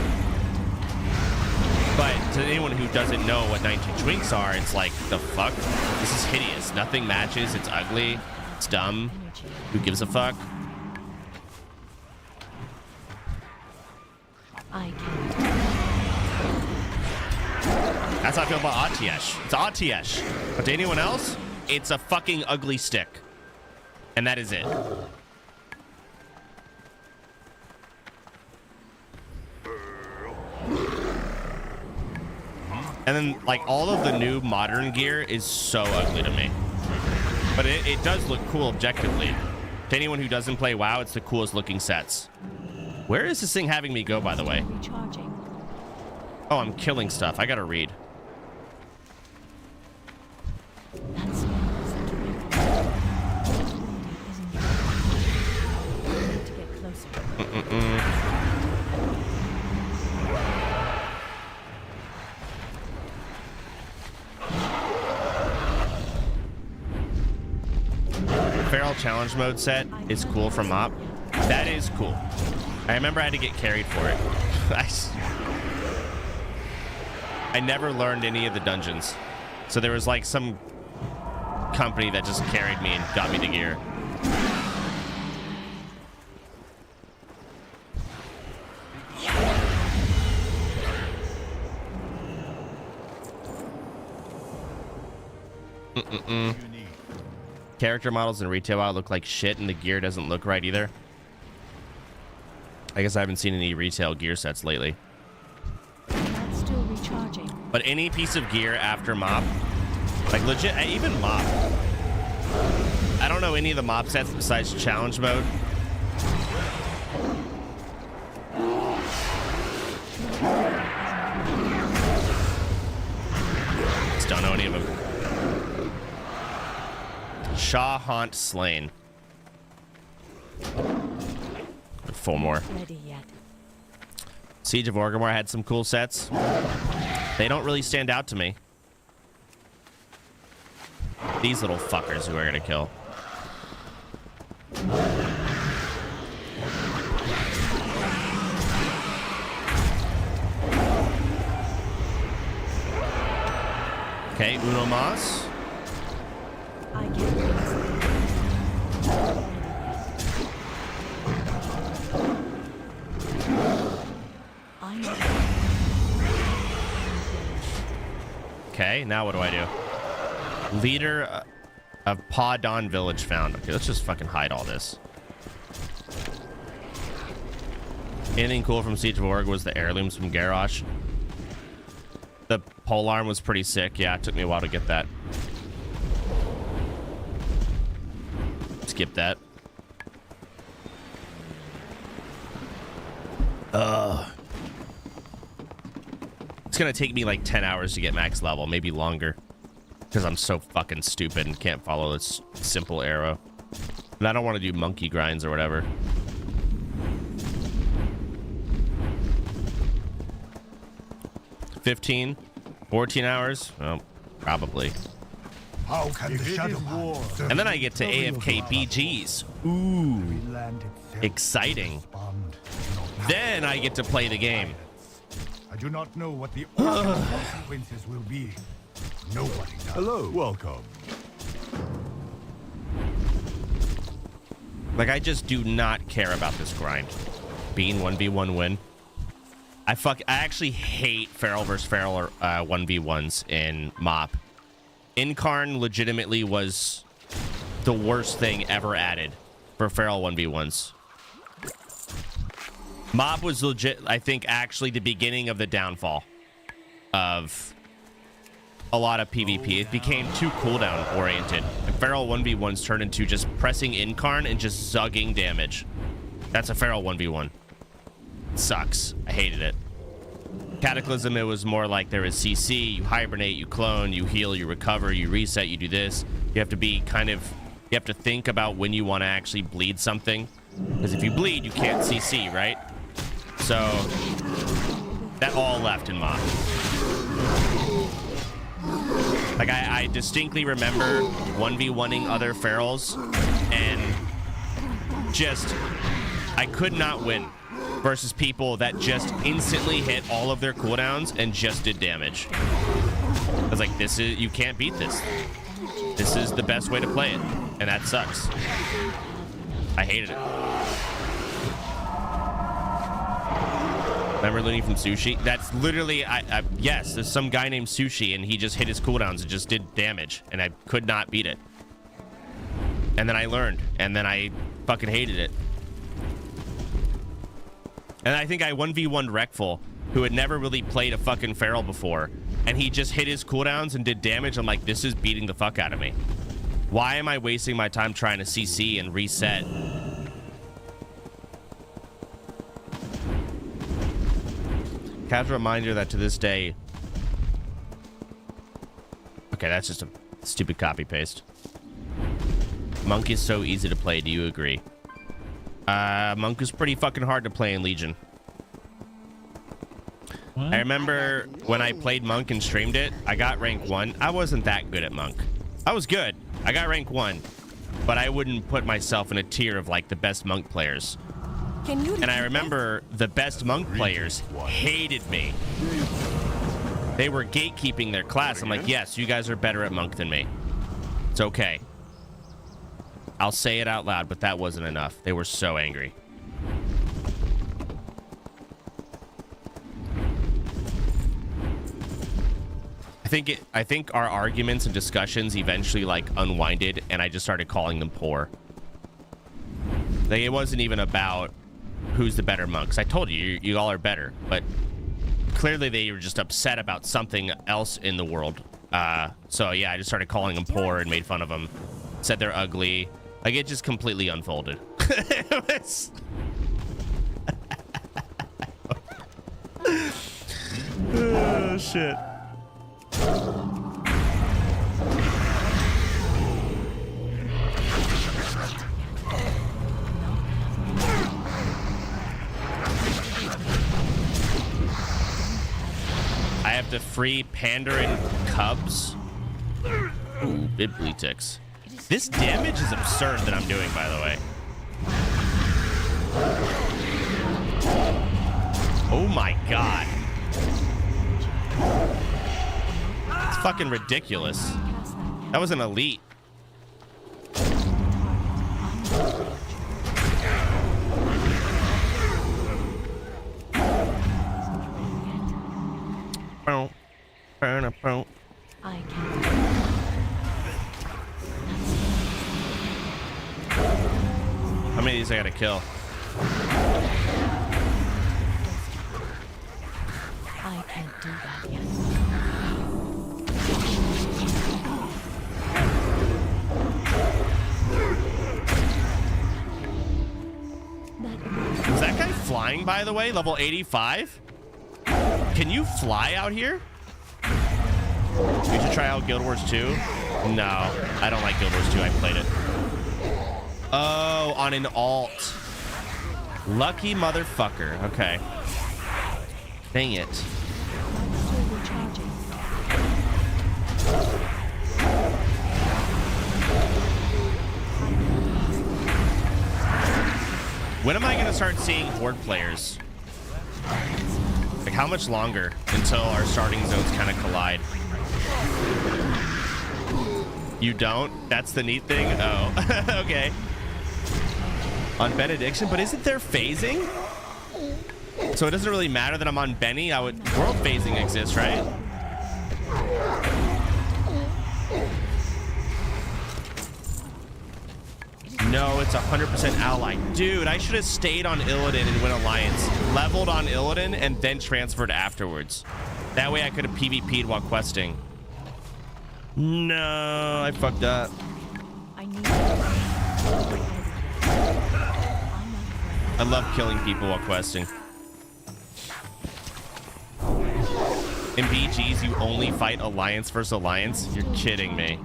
But to anyone who doesn't know what 19 Twinks are, it's like, the fuck? This is hideous. Nothing matches. It's ugly. It's dumb. Who gives a fuck? That's how I feel about Atiesh. It's Atiesh. But to anyone else, it's a fucking ugly stick. And that is it. And then, like, all of the new modern gear is so ugly to me. But it does look cool objectively. To anyone who doesn't play WoW, it's the coolest looking sets. Where is this thing having me go, by the way? Oh, I'm killing stuff. I gotta read. Feral challenge mode set is cool from MoP. That is cool. I remember I had to get carried for it. I never learned any of the dungeons. So there was like some company that just carried me and got me the gear. Character models in retail WoW look like shit, and the gear doesn't look right either. I guess I haven't seen any retail gear sets lately. That's still recharging. But any piece of gear after MoP, like legit, even MoP. I don't know any of the MoP sets besides challenge mode. Just don't know any of them. Shah Haunt Slain. 4 more. Siege of Orgrimmar had some cool sets. They don't really stand out to me. These little fuckers who are gonna kill. Okay, uno más. Okay, now what do I do? Leader of Pa Don Village found. Okay, let's just fucking hide all this. Anything cool from Siege of Org was the heirlooms from Garrosh. The polearm was pretty sick. Yeah, it took me a while to get that. Skip that. It's gonna take me like 10 hours to get max level, maybe longer. Because I'm so fucking stupid and can't follow this simple arrow. And I don't want to do monkey grinds or whatever. $15, 14 hours? Well, probably. How can the Shadow War? And then I get to AFK BGs. Ooh, exciting. Then I get to play the game. I do not know what the consequences will be. Nobody does. Hello, welcome. Like, I just do not care about this grind. Being 1v1 win. I actually hate Feral versus Feral 1v1s in MoP. Incarn legitimately was the worst thing ever added for Feral 1v1s. MoP was legit, I think, actually the beginning of the downfall of a lot of PvP. It became too cooldown oriented. And Feral 1v1s turned into just pressing Incarn and just zugging damage. That's a Feral 1v1. It sucks. I hated it. Cataclysm, it was more like there is CC, you hibernate, you clone, you heal, you recover, you reset, you do this. You have to be kind of, you have to think about when you want to actually bleed something. Because if you bleed, you can't CC, right? So, that all left in MoP. Like, I distinctly remember 1v1ing other Ferals, and just, I could not win. versus people that just instantly hit all of their cooldowns and just did damage. I was like, you can't beat this. This is the best way to play it, and that sucks. I hated it. Remember Looney from Sushi? That's literally, yes, there's some guy named Sushi, and he just hit his cooldowns and just did damage, and I could not beat it. And then I learned, and then I fucking hated it. And I think I 1v1'd Rekful, who had never really played a fucking Feral before, and he just hit his cooldowns and did damage. I'm like, this is beating the fuck out of me. Why am I wasting my time trying to CC and reset? Casual reminder that to this day... Okay, that's just a stupid copy-paste. Monk is so easy to play. Do you agree? Monk is pretty fucking hard to play in Legion. What? I remember when I played Monk and streamed it, I got rank 1. I wasn't that good at Monk. I was good. I got rank 1. But I wouldn't put myself in a tier of like the best Monk players. And I remember the best Monk players hated me. They were gatekeeping their class. I'm like, yes, you guys are better at Monk than me. It's okay. I'll say it out loud, but that wasn't enough. They were so angry. I think our arguments and discussions eventually like unwinded, and I just started calling them poor. Like, it wasn't even about who's the better monks. I told you, you all are better, but clearly they were just upset about something else in the world. So yeah, I just started calling them poor and made fun of them. Said they're ugly. Like, it just completely unfolded. It was... Oh, shit. I have to free Pandaren Cubs. Ooh, Bibbly ticks. This damage is absurd that I'm doing, by the way. Oh my god. It's fucking ridiculous. That was an elite. I can't. How many of these I gotta kill? I can't do that yet. Is that guy flying, by the way? Level 85? Can you fly out here? You should try out Guild Wars 2. No, I don't like Guild Wars 2. I played it. Oh, on an alt. Lucky motherfucker. Okay. Dang it. When am I going to start seeing Horde players? Like, how much longer until our starting zones kind of collide? You don't? That's the neat thing? Oh, okay. On Benediction, but isn't there phasing? So it doesn't really matter that I'm on Benny. World phasing exists, right? No, it's 100% ally. Dude, I should have stayed on Illidan and went Alliance. Leveled on Illidan and then transferred afterwards. That way I could have PvP'd while questing. No, I fucked up. I love killing people while questing. In BGs, you only fight Alliance versus Alliance? You're kidding me.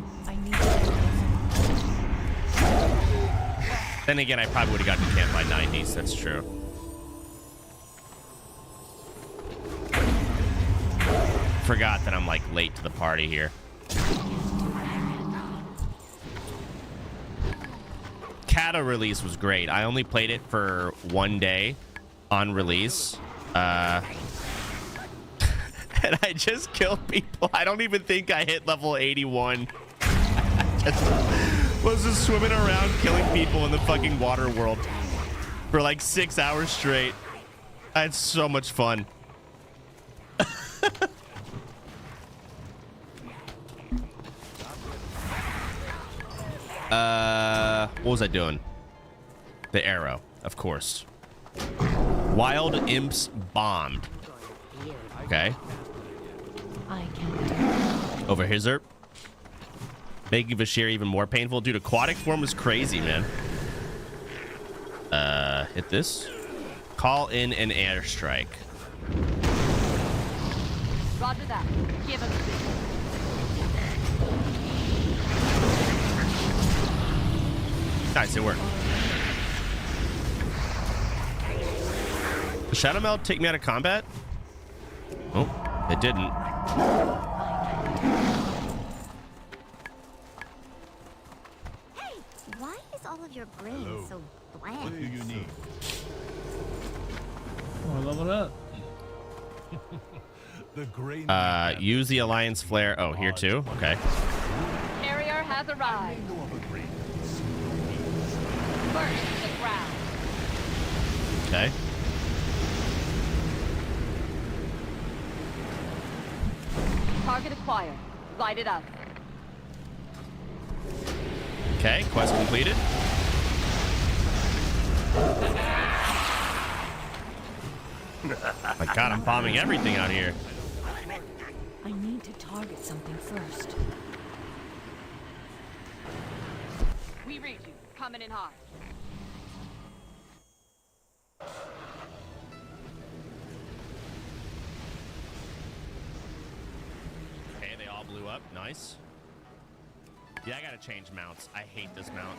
Then again, I probably would have gotten camped by 90s. That's true. Forgot that I'm like late to the party here. Kata release was great. I only played it for one day, on release. And I just killed people. I don't even think I hit level 81. I was just swimming around killing people in the fucking water world for like 6 hours straight. I had so much fun. What was I doing? The arrow, of course. Wild imps bombed. Okay. I can't. Over here, Zerp. Making Vashir even more painful. Dude, aquatic form was crazy, man. Hit this. Call in an airstrike. Roger that. Give him Nice, it worked. Did Shadow Meld take me out of combat? Oh, it didn't. Hey, why is all of your brain so bland? What do you need? Oh, level it up. The grain. Use the Alliance Flare. Oh, here too? Okay. Carrier has arrived. First to the ground. Okay. Target acquired. Light it up. Okay, quest completed. My God, I'm bombing everything out here. I need to target something first. We read you. Coming in hot. Okay, they all blew up. Nice. Yeah, I gotta change mounts. I hate this mount.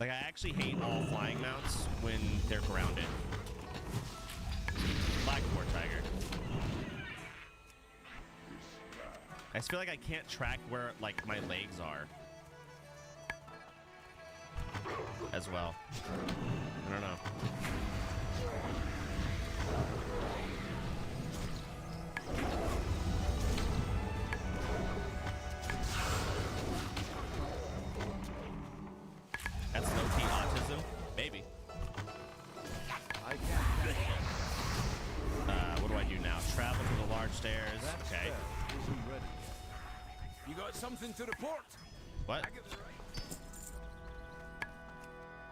Like, I actually hate all flying mounts when they're grounded. Black War Tiger. I just feel like I can't track where, like, my legs are. As well. I don't know. That's low-key autism? Maybe. I can't. What do I do now? Travel to the large stairs. Okay. Isn't ready. You got something to report? What?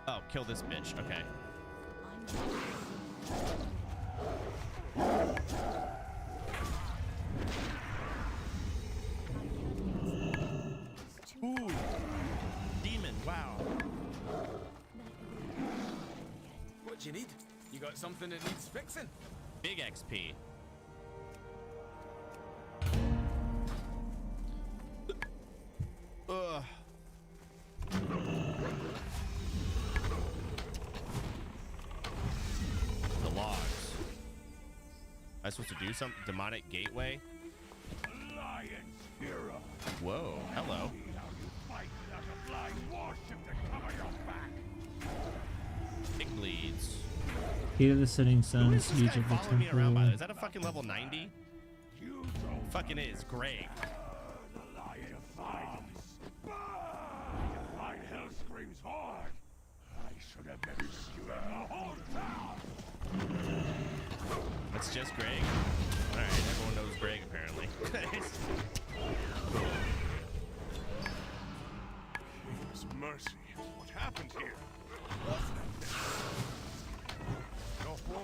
Oh, kill this bitch. Okay. Ooh. Demon, wow. What you need? You got something that needs fixing? Big XP. Ugh. The logs. Am I supposed to do something? Demonic gateway? Whoa, hello. It bleeds. Heat of the setting sun, siege of the Following me around, by the way. temple. Is that a fucking level 90? Fucking is, Greg. That's just Greg? Alright, everyone knows Greg apparently. Mercy. What happened here?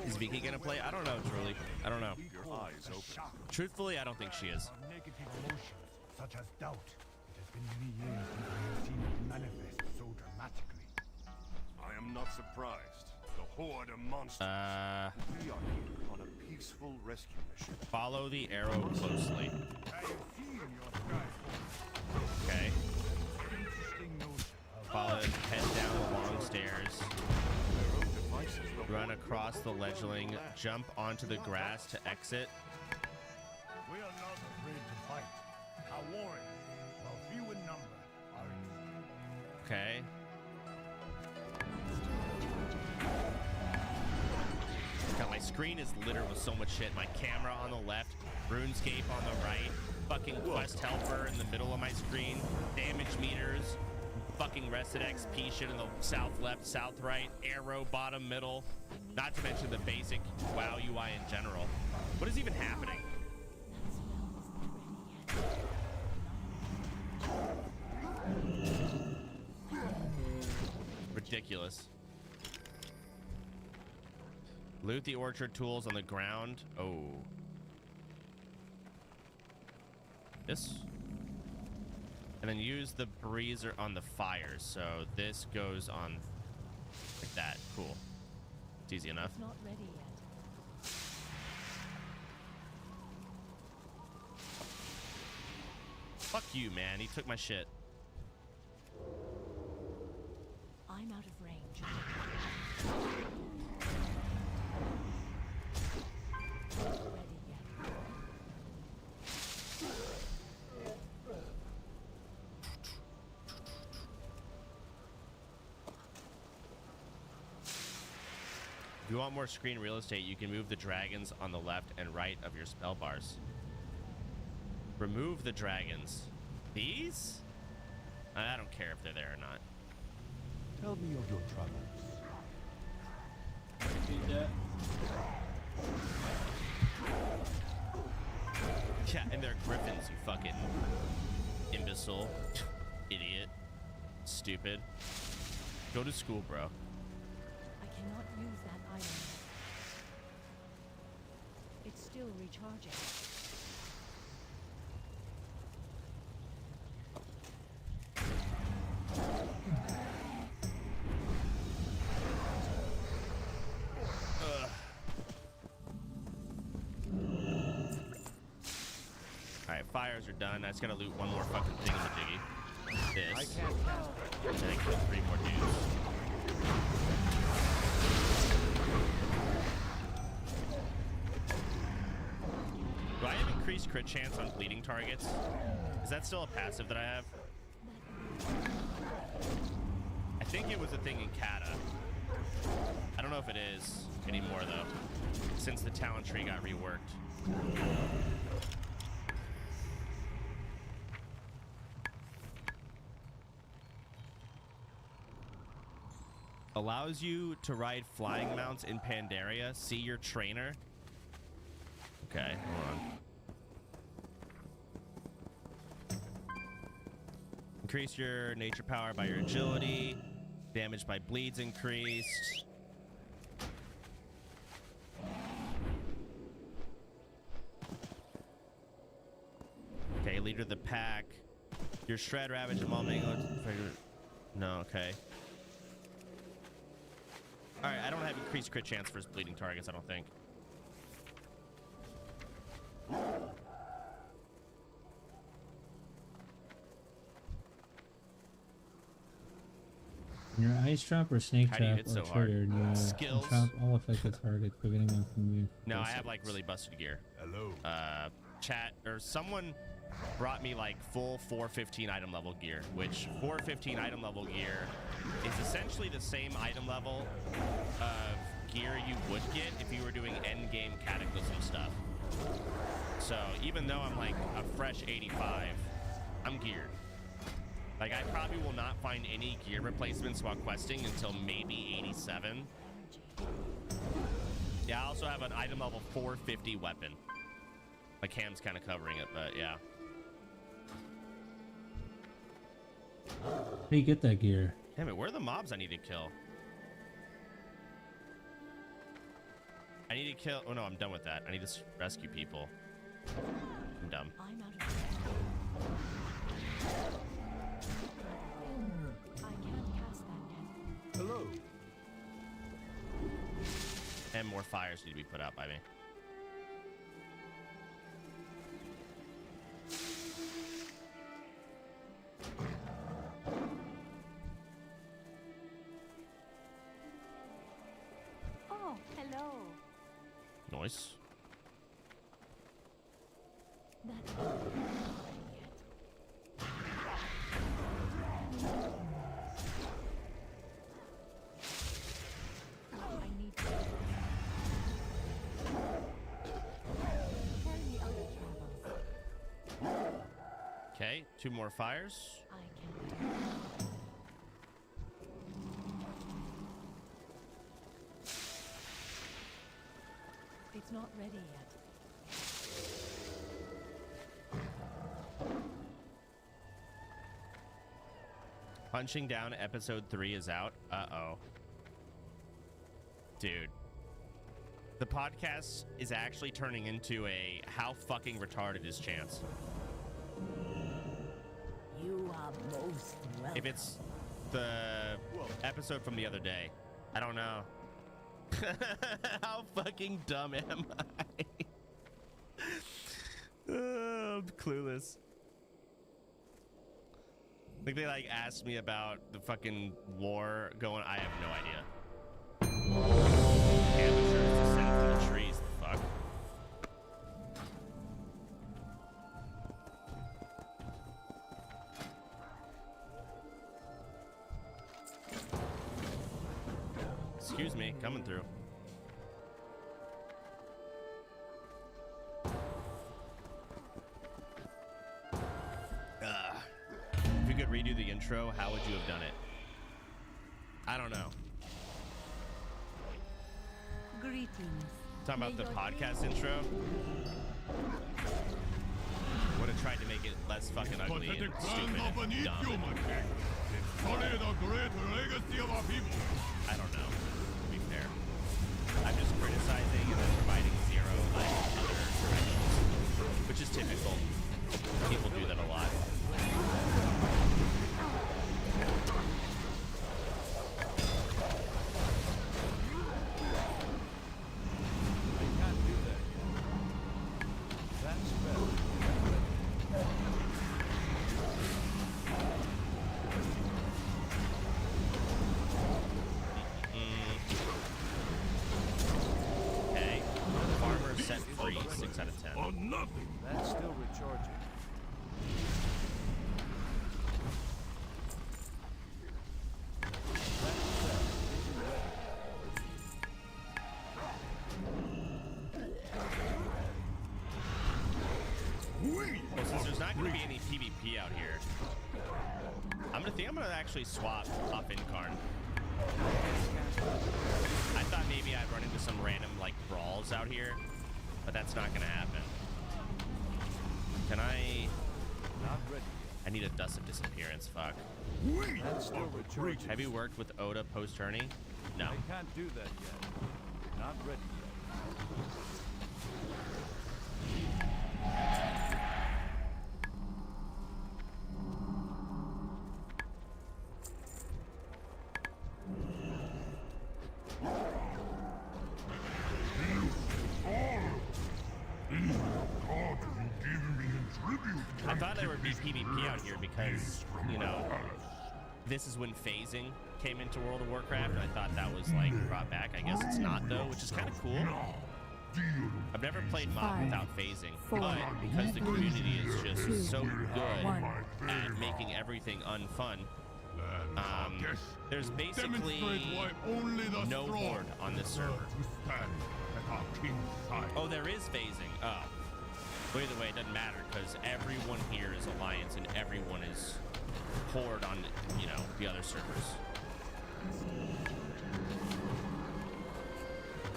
Is Vicky gonna play? I don't know, truly. I don't know. Truthfully, I don't think she is. Negative emotions, such as doubt. It has been many years since I have seen it manifest so dramatically. I am not surprised. The horde of monsters. We are here on a peaceful rescue mission. Follow the arrow closely. Okay. Follow it, head down the long stairs. Run across the ledgeling, jump onto the grass to exit. We are not afraid to fight. Our warriors, while few in number, are in. Okay. screen is littered with so much shit. My camera on the left, RuneScape on the right, fucking quest helper in the middle of my screen, damage meters, fucking rested XP shit in the south left, south right, arrow bottom middle, not to mention the basic WoW UI in general. What is even happening? Ridiculous. Loot the orchard tools on the ground. Oh. This. And then use the breezer on the fires. So this goes on like that. Cool. It's easy enough. It's not ready yet. Fuck you, man. He took my shit. I'm out of range. Ready yet. If you want more screen real estate, you can move the dragons on the left and right of your spell bars. Remove the dragons. These? I don't care if they're there or not. Tell me of your troubles. Yeah, and they're griffins, you fucking imbecile. Idiot. Stupid. Go to school, bro. I cannot use that item. It's still recharging. Alright, fires are done. I just gotta loot one more fucking thing in the diggy. This. I can't cast. And then kill 3 more dudes. Do I have increased crit chance on bleeding targets? Is that still a passive that I have? I think it was a thing in Kata. I don't know if it is anymore though, since the talent tree got reworked. Allows you to ride flying mounts in Pandaria. See your trainer. Okay, hold on. Increase your nature power by your agility. Damage by bleeds increased. Okay, leader of the pack. Your shred, ravage, and maul. No, okay. Alright, I don't have increased crit chance for his bleeding targets, I don't think. When your ice trap or snake How do you trap hit are so hard? triggered, you Skills? trap all affected targets, preventing them from you. No, I have like really busted gear. Hello. Chat or someone brought me like full 415 item level gear, which 415 item level gear is essentially the same item level of gear you would get if you were doing end game cataclysm stuff. So even though I'm like a fresh 85, I'm geared. Like I probably will not find any gear replacements while questing until maybe 87. Yeah, I also have an item level 450 weapon. My cam's kind of covering it, but yeah. How do you get that gear? Damn it, where are the mobs I need to kill? I need to kill... Oh no, I'm done with that. I need to rescue people. I'm dumb. I'm out of I can't cast that yet. Hello. And more fires need to be put out by me. Oh, hello. Nice. I need to. Okay, 2 more fires. I can't. It's not ready yet. Punching Down episode 3 is out. Uh-oh. Dude. The podcast is actually turning into a how fucking retarded is Chance. You are most welcome. If it's the episode from the other day, I don't know. How fucking dumb am I? I'm clueless. Like they like asked me about the fucking war going. I have no idea. Amateurs descend to the trees. The fuck. Excuse me, coming through. If you could redo the intro, how would you have done it? I don't know. Greetings. Talking about the podcast intro. Would have tried to make it less fucking ugly and stupid and dumb. The great legacy of our people. I don't know, to be fair. I'm just criticizing and then providing zero like other directions, which is typical. People do that a lot. I can't do that yet. That's better. Okay. Farmer set free, 6 out of 10. Oh, nothing. That's still recharging. Well, since there's not going to be any PvP out here, I'm gonna actually swap off Incarn. I thought maybe I'd run into some random like brawls out here, but that's not gonna happen. Can I? Not ready. I need a Dust of Disappearance. Fuck. That's still recharging. Have you worked with Oda post tourney? No. I can't do that yet. Not ready yet. I thought there would be PvP out here because, you know, this is when phasing came into World of Warcraft, and I thought that was, like, brought back. I guess it's not, though, which is kind of cool. I've never played MoP without phasing, but because the community is just so good at making everything unfun, there's basically no horde on this server. Oh, there is phasing. Oh. But either way, it doesn't matter because everyone here is Alliance and everyone is horde on, you know, the other servers.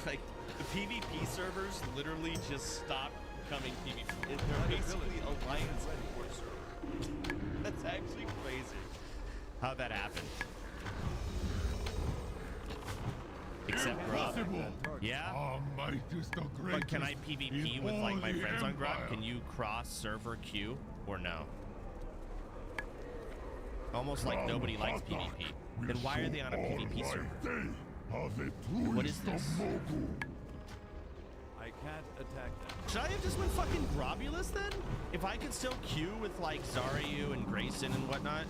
Like, the PvP servers literally just stopped becoming PvP. They're basically Alliance horde servers. That's actually crazy. How'd that happen? Except Grub. Yeah? But can I PvP with like my friends on Grub? Can you cross server queue or no? Almost like nobody likes PvP. Then why are they on a PvP server? What is this? I can't attack them. Should I have just been fucking Grobulus then? If I could still queue with like Zaryu and Grayson and whatnot?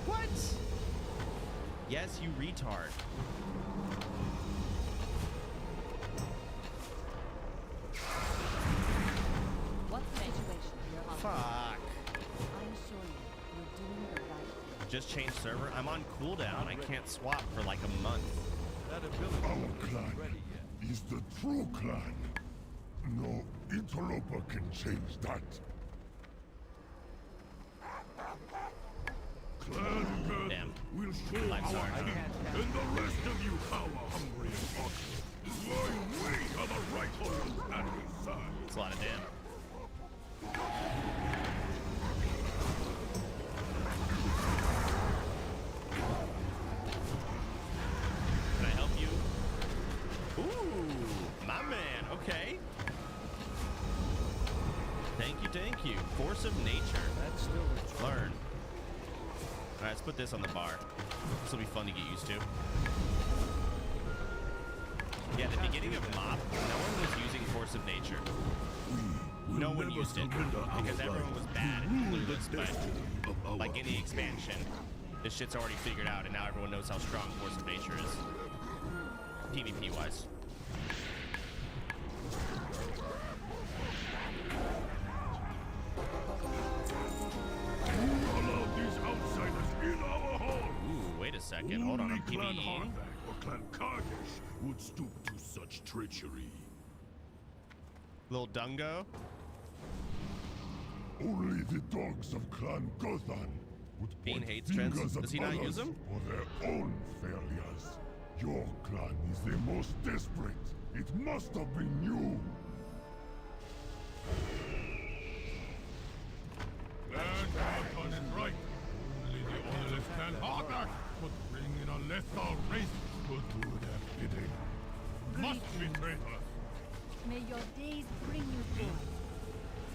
What? Yes, you retard. What's the situation? Fuck. I assure you, you're doing the right thing. Just change server. I'm on cooldown. I can't swap for like a month. That ability Our clan is the true clan. No interloper can change that. Clan Girl will show our king and the rest of you how hungry and hot. Why we are the right ones at his side. It's a lot of damn. Can I help you? Ooh, my man. Okay. Thank you. Force of nature. That's still learn. All right, let's put this on the bar. This will be fun to get used to. Yeah, at the beginning of MoP, no one was using Force of Nature. No one used it because everyone was bad and clueless. But like any expansion, this shit's already figured out, and now everyone knows how strong Force of Nature is, PvP wise. Ooh, wait a second. Hold on, I'm PvEing. Clan Kardash would stoop to such treachery. Little Dungo. Only the dogs of Clan Gothan would Bean point hates trends. fingers at Does he not others use them? for their own failures. Your clan is the most desperate. It must have been you. Clan Gothan is right. Only the ownerless Clan Kardash could bring in a lethal race to do their bidding. Must be traitors. May your days bring you forth.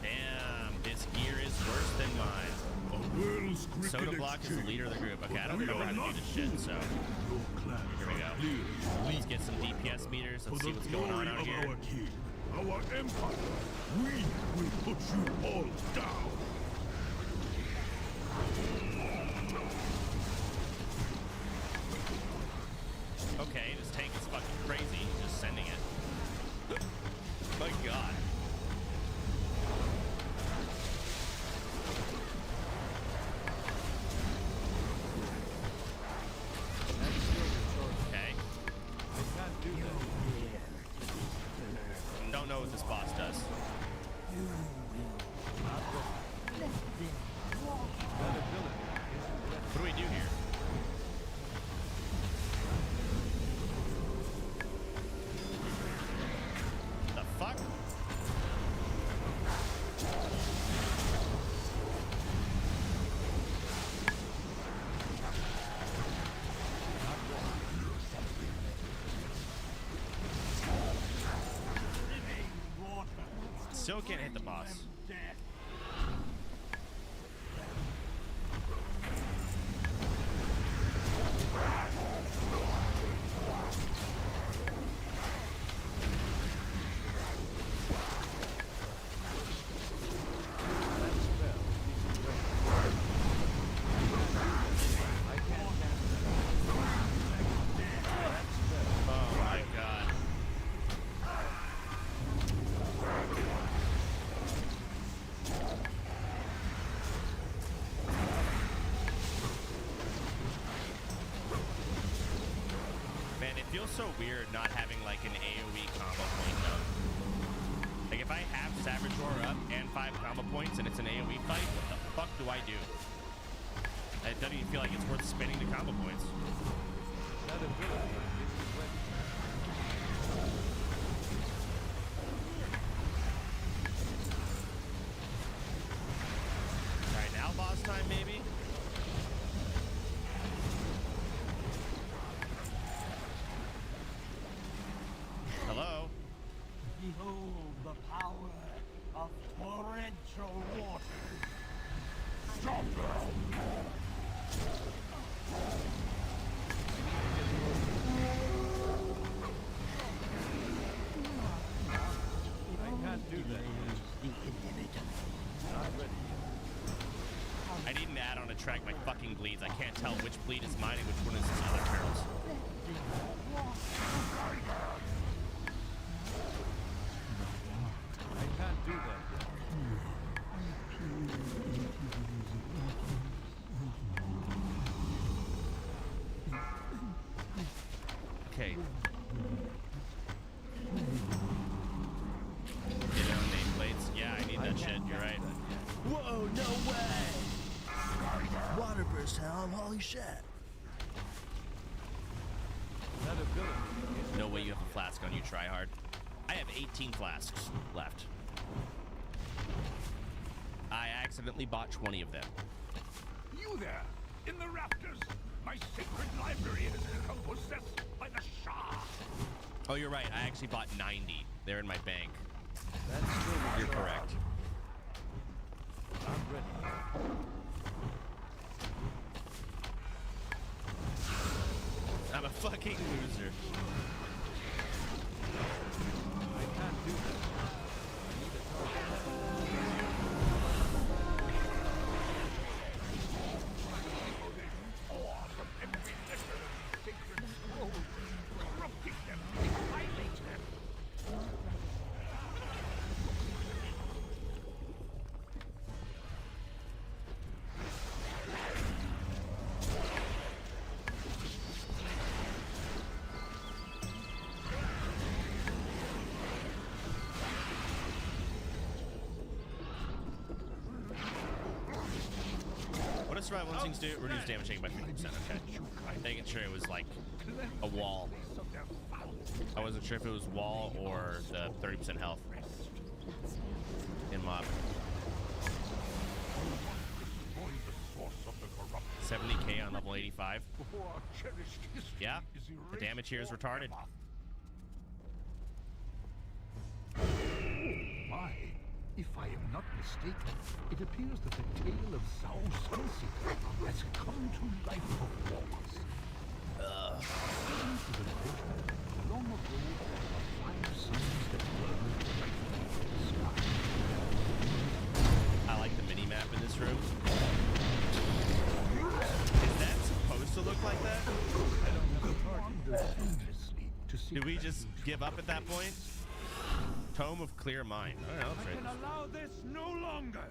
Damn, this gear is worse than mine. Soda Block is the leader of the group. Okay, I don't remember how to do this shit, so here we go. Let's get some DPS meters. Let's see what's going on out here. Our king, our empire, we will put you all down. Okay, this tank is fucking crazy. He's just sending it. My god. Okay. Don't know what this boss does. What do we do here? The fuck? Still can't hit the boss. Oh my god. Man, it feels so weird not having like an AoE combo point though. Like if I have Savage Roar up and 5 combo points and it's an AoE fight, what the fuck do I do? It doesn't even feel like it's worth spending the combo points. Alright, now boss time maybe? Hello? Behold the power of torrential water. Stop I can't do that. Not ready yet. I need an add-on to track my fucking bleeds. I can't tell which bleed is mine and which one is this other Carol's. I can't do that yet. Okay. Get on name first time. Holy shit. No way you have a flask on you, tryhard. I have 18 flasks left. I accidentally bought 20 of them. You there, in the rafters. My sacred library has become possessed by the Shah. Oh, you're right. I actually bought 90. They're in my bank. You're correct. I'm ready. I'm a fucking loser. I can't do that. I need a What does survival instincts do? Reduce damage taken by 50%. Okay. Making sure it was like a wall. I wasn't sure if it was wall or the 30% health in MoP. 70k on level 85. Yeah, the damage here is retarded. My, if I am not mistaken, it appears that the tale of Zhao Sunseeker has come to life of wars. According to the legend, long ago there were 5 suns that burned brightly in the sky. I like the mini-map in this room. Is that supposed to look like that? Did we just give up at that point? Tome of Clear Mind. I don't know. I can allow this no longer.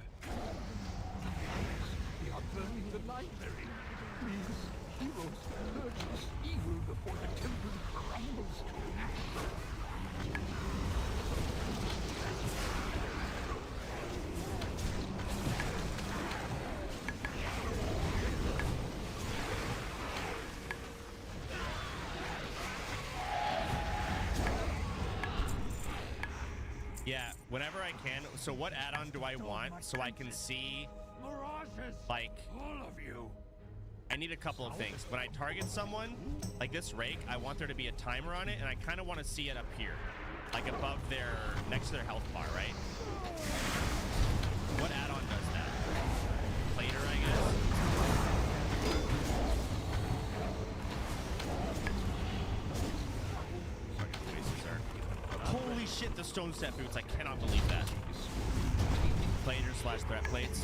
They are burning the library. Please, heroes, purge this evil before the temple crumbles to ash. Yeah, whenever I can. So what add-on do I want so I can see, like, all of you. I need a couple of things. When I target someone, like this rake, I want there to be a timer on it, and I kind of want to see it up here, like above their, next to their health bar, right? What add-on does that? Plater, I guess. Holy shit, the stone step boots. I cannot believe that. Plater / threat plates.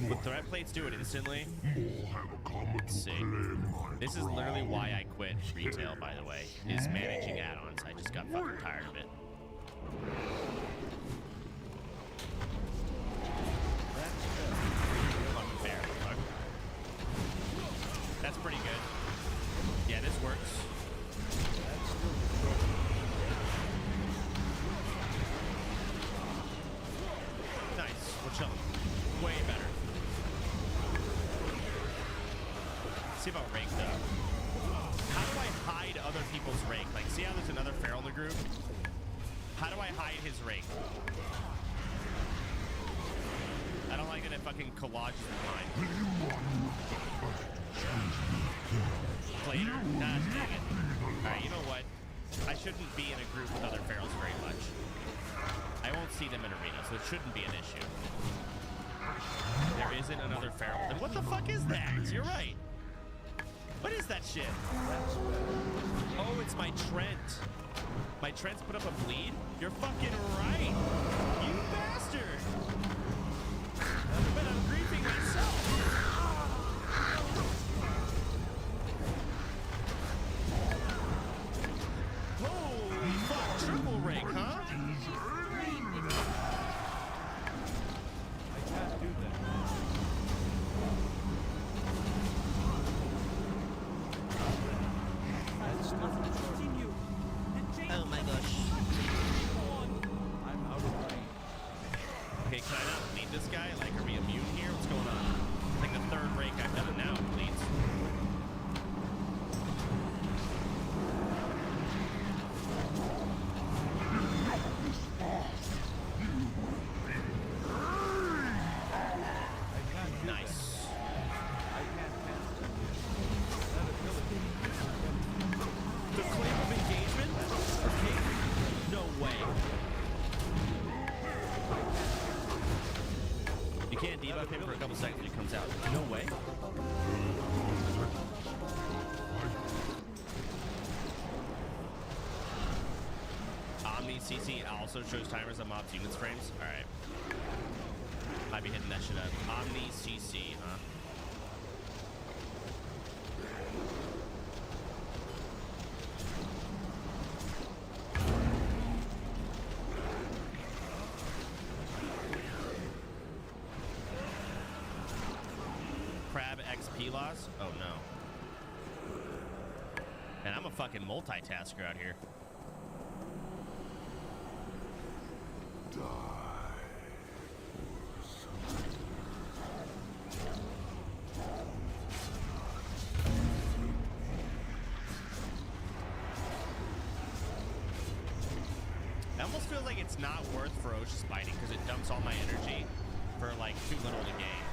Would threat plates do it instantly? Let's see. This is literally why I quit retail, by the way, is managing add-ons. I just got fucking tired of it. Unfair. That's pretty good. Yeah, this works. Nice. We're chilling. Way better. See about rake though. How do I hide other people's rake? Like, see how there's another feral in the group? How do I hide his rake? I don't like that it fucking collages with mine. Plater? Nah, dang it. Alright, you know what? I shouldn't be in a group with other ferals very much. I won't see them in arena, so it shouldn't be an issue. There isn't another feral. Then what the fuck is that? You're right. What is that shit? Oh, it's my Trent. My Trent's put up a bleed? You're fucking right. You bastard. But I'm griefing myself. Holy fuck, triple rake, huh? I can't do that. Oh my gosh. I'm out of range. this guy? Like, are we immune here? What's going on? I think the third rake I've done it now, please. Nice. The claim of engagement? Okay. No way. You can't debuff him for a couple seconds when he comes out. No way. Omni CC also shows timers on mobs units frames. Alright. Might be hitting that shit up. Omni CC, huh? Crab XP loss? Oh no. Man, I'm a fucking multitasker out here. It almost feels like it's not worth ferocious biting because it dumps all my energy for like too little to gain.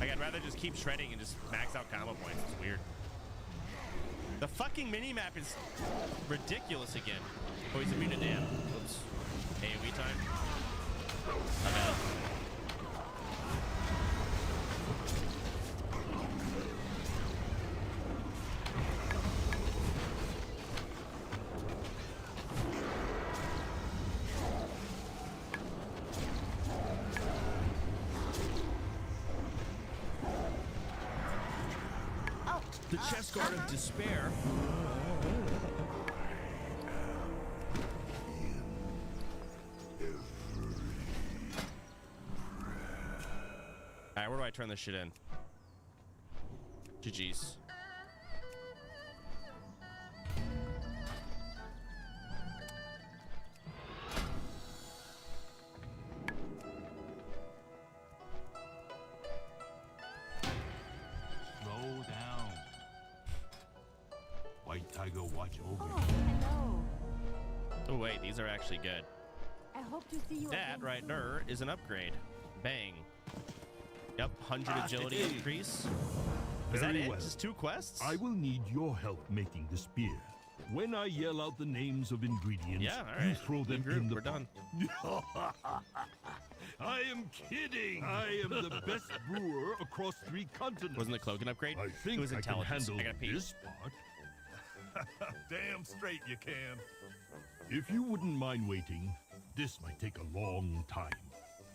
Like, I'd rather just keep shredding and just max out combo points. It's weird. The fucking mini-map is ridiculous again. Oh, he's immune to Dan. Oops. AoE time. My bad. The chest guard of despair. Alright, where do I turn this shit in? GG's. Slow down. White Tiger, watch over you. Hello. Oh wait, these are actually good. I hope to see you That again right soon. there is an upgrade. Bang. Yep, 100 agility increase. Is that Very it? well. Just 2 quests? I will need your help making the spear. When I yell out the names of ingredients, Yeah, all you right. throw them Regroup, in the we're done. I am kidding. I am the best brewer across 3 continents. Wasn't the cloak an upgrade? I think It was I can intelligence. handle I gotta pee. this part. Damn straight you can. If you wouldn't mind waiting, this might take a long time.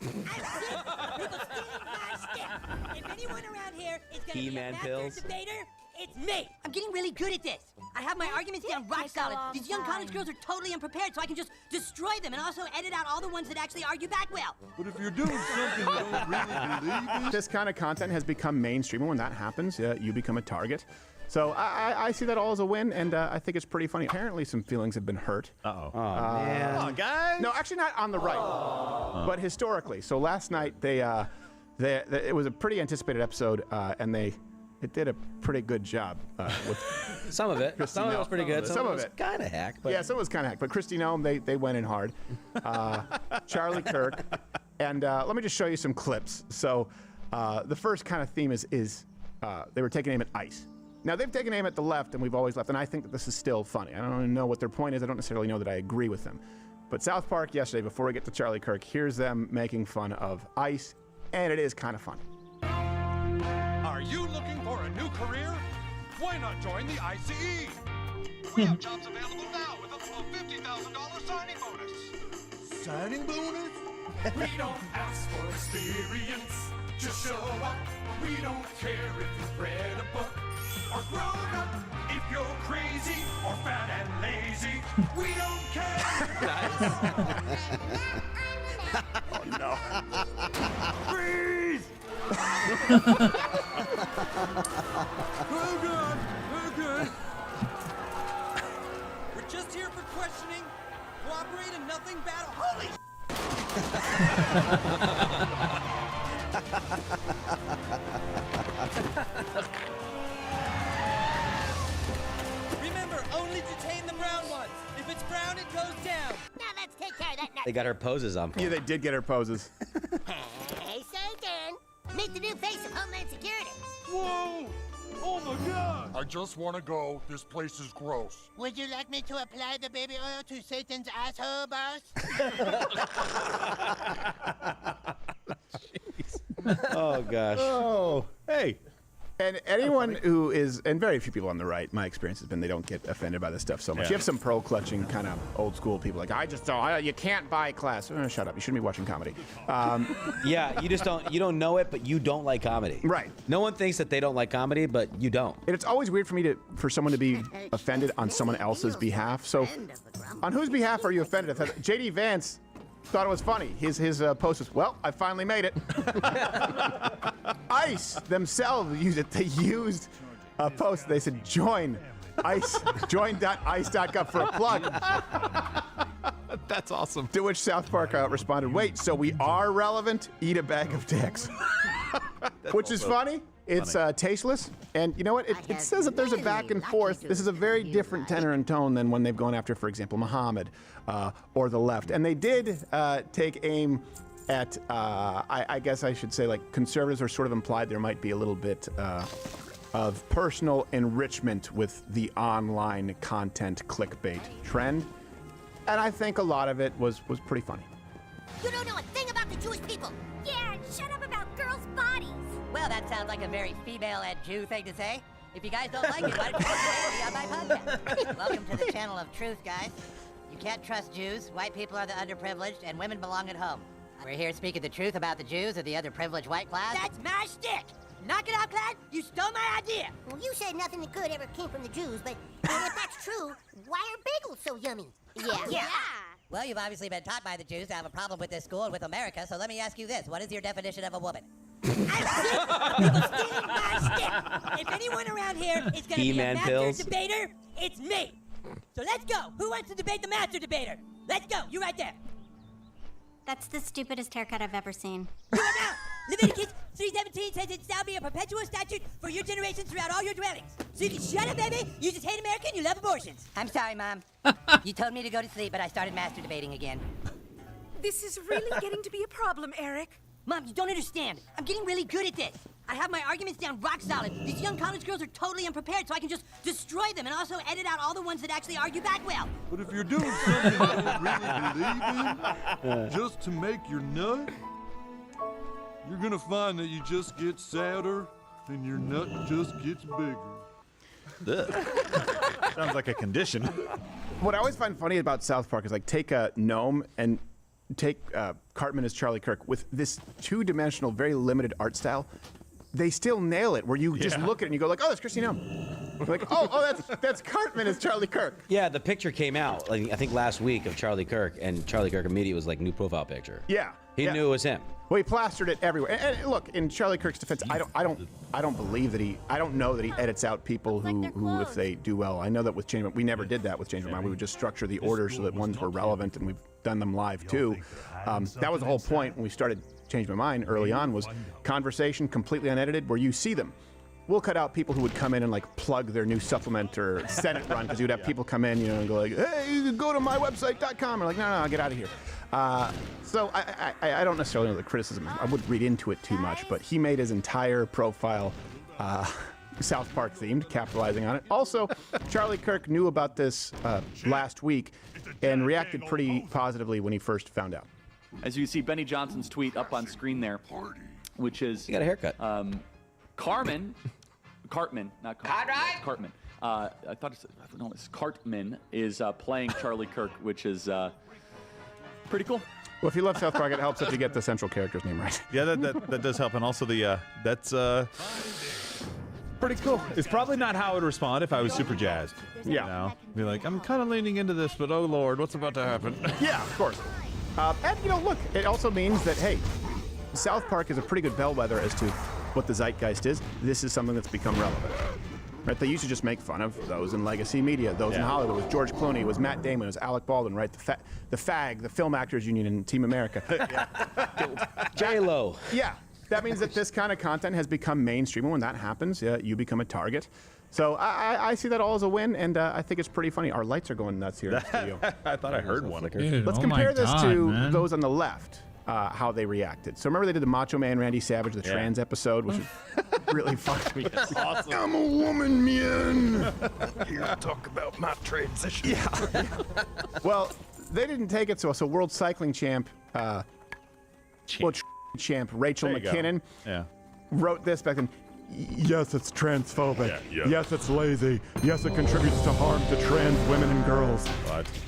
People stealing my stick. If anyone around here is gonna be a He-Man master pills. debater, it's me. I'm getting really good at this. I have my arguments down rock solid. These young college girls are totally unprepared, so I can just destroy them and also edit out all the ones that actually argue back well. But if you're doing something you don't really believe in... This kind of content has become mainstream, and when that happens, you become a target. So I see that all as a win, and I think it's pretty funny. Apparently, some feelings have been hurt. Oh, man. Come on, guys. No, actually not on the right, but historically. So last night, it was a pretty anticipated episode, and it did a pretty good job with some of it. Some of it was pretty good. Some of it was kind of hack. But... Yeah, some of it was kind of hack. But Christy Nome, they went in hard. Charlie Kirk, and let me just show you some clips. So the first kind of theme is they were taking aim at ice. Now, they've taken aim at the left, and we've always left, and I think that this is still funny. I don't even know what their point is. I don't necessarily know that I agree with them. But South Park yesterday, before we get to Charlie Kirk, here's them making fun of ice, and it is kind of funny. Are you looking for a new career? Why not join the ICE? We have jobs available now with up to a $50,000 signing bonus. Signing bonus? We don't ask for experience, just show up. We don't care if you've read a book or grown up. If you're crazy or fat and lazy, we don't care. Oh no. Freeze! Oh god. Oh god. great and nothing bad. Holy Remember, only detain the brown ones. If it's brown, it goes down. Now let's take care of that. They got her poses on. Yeah, they did get her poses. Hey, Satan! Meet the new face of Homeland Security. Whoa! Oh my God! I just want to go. This place is gross. Would you like me to apply the baby oil to Satan's asshole, boss? Oh gosh. Oh, hey. And anyone who is, and very few people on the right, my experience has been they don't get offended by this stuff so much. Yeah. You have some pro-clutching kind of old school people like, I just don't, you can't buy class. Oh, shut up. You shouldn't be watching comedy. Yeah, you don't know it, but you don't like comedy. Right. No one thinks that they don't like comedy, but you don't. And it's always weird for someone to be offended on someone else's behalf. So on whose behalf are you offended? If JD Vance thought it was funny. His post was, well, I finally made it. ICE themselves used it. They used a post. They said, join ICE, join.ice.gov for a plug. That's awesome. To which South Park responded, wait, so we are relevant? Eat a bag of dicks. Which is funny. It's tasteless. And you know what? It says that there's a back and forth. This is a very different tenor and tone than when they've gone after, for example, Muhammad or the left. And they did take aim at, I guess I should say, like, conservatives are sort of implied there might be a little bit of personal enrichment with the online content clickbait trend. And I think a lot of it was pretty funny. You don't know a thing about the Jewish people. Yeah, shut up about girls' bodies. Well, that sounds like a very female-led Jew thing to say. If you guys don't like it, why don't you come me on my podcast? Welcome to the channel of truth, guys. You can't trust Jews. White people are the underprivileged, and women belong at home. We're here speaking the truth about the Jews or the underprivileged white class. That's my shtick! Knock it out, Clyde! You stole my idea! Well, you said nothing that good ever came from the Jews, but if that's true, why are bagels so yummy? Yeah. Well, you've obviously been taught by the Jews to have a problem with this school and with America, so let me ask you this. What is your definition of a woman? I'm sick of people stealing my shtick! If anyone around here is gonna be a master debater, it's me! So let's go! Who wants to debate the master debater? Let's go! You right there! That's the stupidest haircut I've ever seen. Do it now! Leviticus 3:17 says it shall be a perpetual statute for your generations throughout all your dwellings. So you can shut up, baby! You just hate America and you love abortions. I'm sorry, Mom. You told me to go to sleep, but I started master debating again. This is really getting to be a problem, Eric. Mom, you don't understand. I'm getting really good at this. I have my arguments down rock solid. These young college girls are totally unprepared, so I can just destroy them and also edit out all the ones that actually argue back well. But if you're doing something you don't really believe in, just to make your nut, you're gonna find that you just get sadder and your nut just gets bigger. Sounds like a condition. What I always find funny about South Park is, like, take a gnome and take Cartman as Charlie Kirk with this two-dimensional, very limited art style. They still nail it, where you just look at it and you go like, oh, that's Christy Gnome. Like, oh, that's Cartman as Charlie Kirk. Yeah, the picture came out, like, I think last week, of Charlie Kirk, and Charlie Kirk immediately was like, new profile picture. Yeah. He knew it was him. Well, he plastered it everywhere. And look, in Charlie Kirk's defense, I don't believe that I don't know that he edits out people who if they do well. I know that with Change, we never did that with Change My Mind. We would just structure the order so that ones were relevant, and we've done them live too. That was the whole point when we started Change My Mind early on, was conversation completely unedited where you see them. We'll cut out people who would come in and, like, plug their new supplement or Senate run, because you'd have people come in, and go like, hey, go to mywebsite.com. We're like, no, get out of here. So I don't necessarily know the criticism. I wouldn't read into it too much, but he made his entire profile South Park themed, capitalizing on it. Also, Charlie Kirk knew about this last week and reacted pretty positively when he first found out. As you see, Benny Johnson's tweet up on screen there, which is... He got a haircut. Cartman, not Cartman. Cartman. I thought it's Cartman is playing Charlie Kirk, which is pretty cool. Well, if you love South Park, it helps if you get the central character's name right. Yeah, that does help, and also that's pretty cool. It's probably not how I would respond if I was super jazzed. Yeah. You know? Be like, I'm kind of leaning into this, but oh Lord, what's about to happen? Yeah, of course. And look, it also means that, hey, South Park is a pretty good bellwether as to what the zeitgeist is. This is something that's become relevant. right? They used to just make fun of those in legacy media, those in Hollywood. It was George Clooney, it was Matt Damon, it was Alec Baldwin, right? The FAG, the Film Actors Union in Team America. J-Lo. Yeah, that means that this kind of content has become mainstream, and when that happens, you become a target. So I see that all as a win, and I think it's pretty funny. Our lights are going nuts here in the studio. I thought I heard one. Dude, Let's compare this to those on the left, how they reacted. So remember they did the Macho Man Randy Savage, the trans episode, which was really fucking awesome. I'm a woman, man. Here to talk about my transition. Yeah. Well, they didn't take it so well. So World Cycling champ, champ Rachel McKinnon wrote this back then. Yes, it's transphobic. Yes, it's lazy. Yes, it contributes to harm to trans women and girls.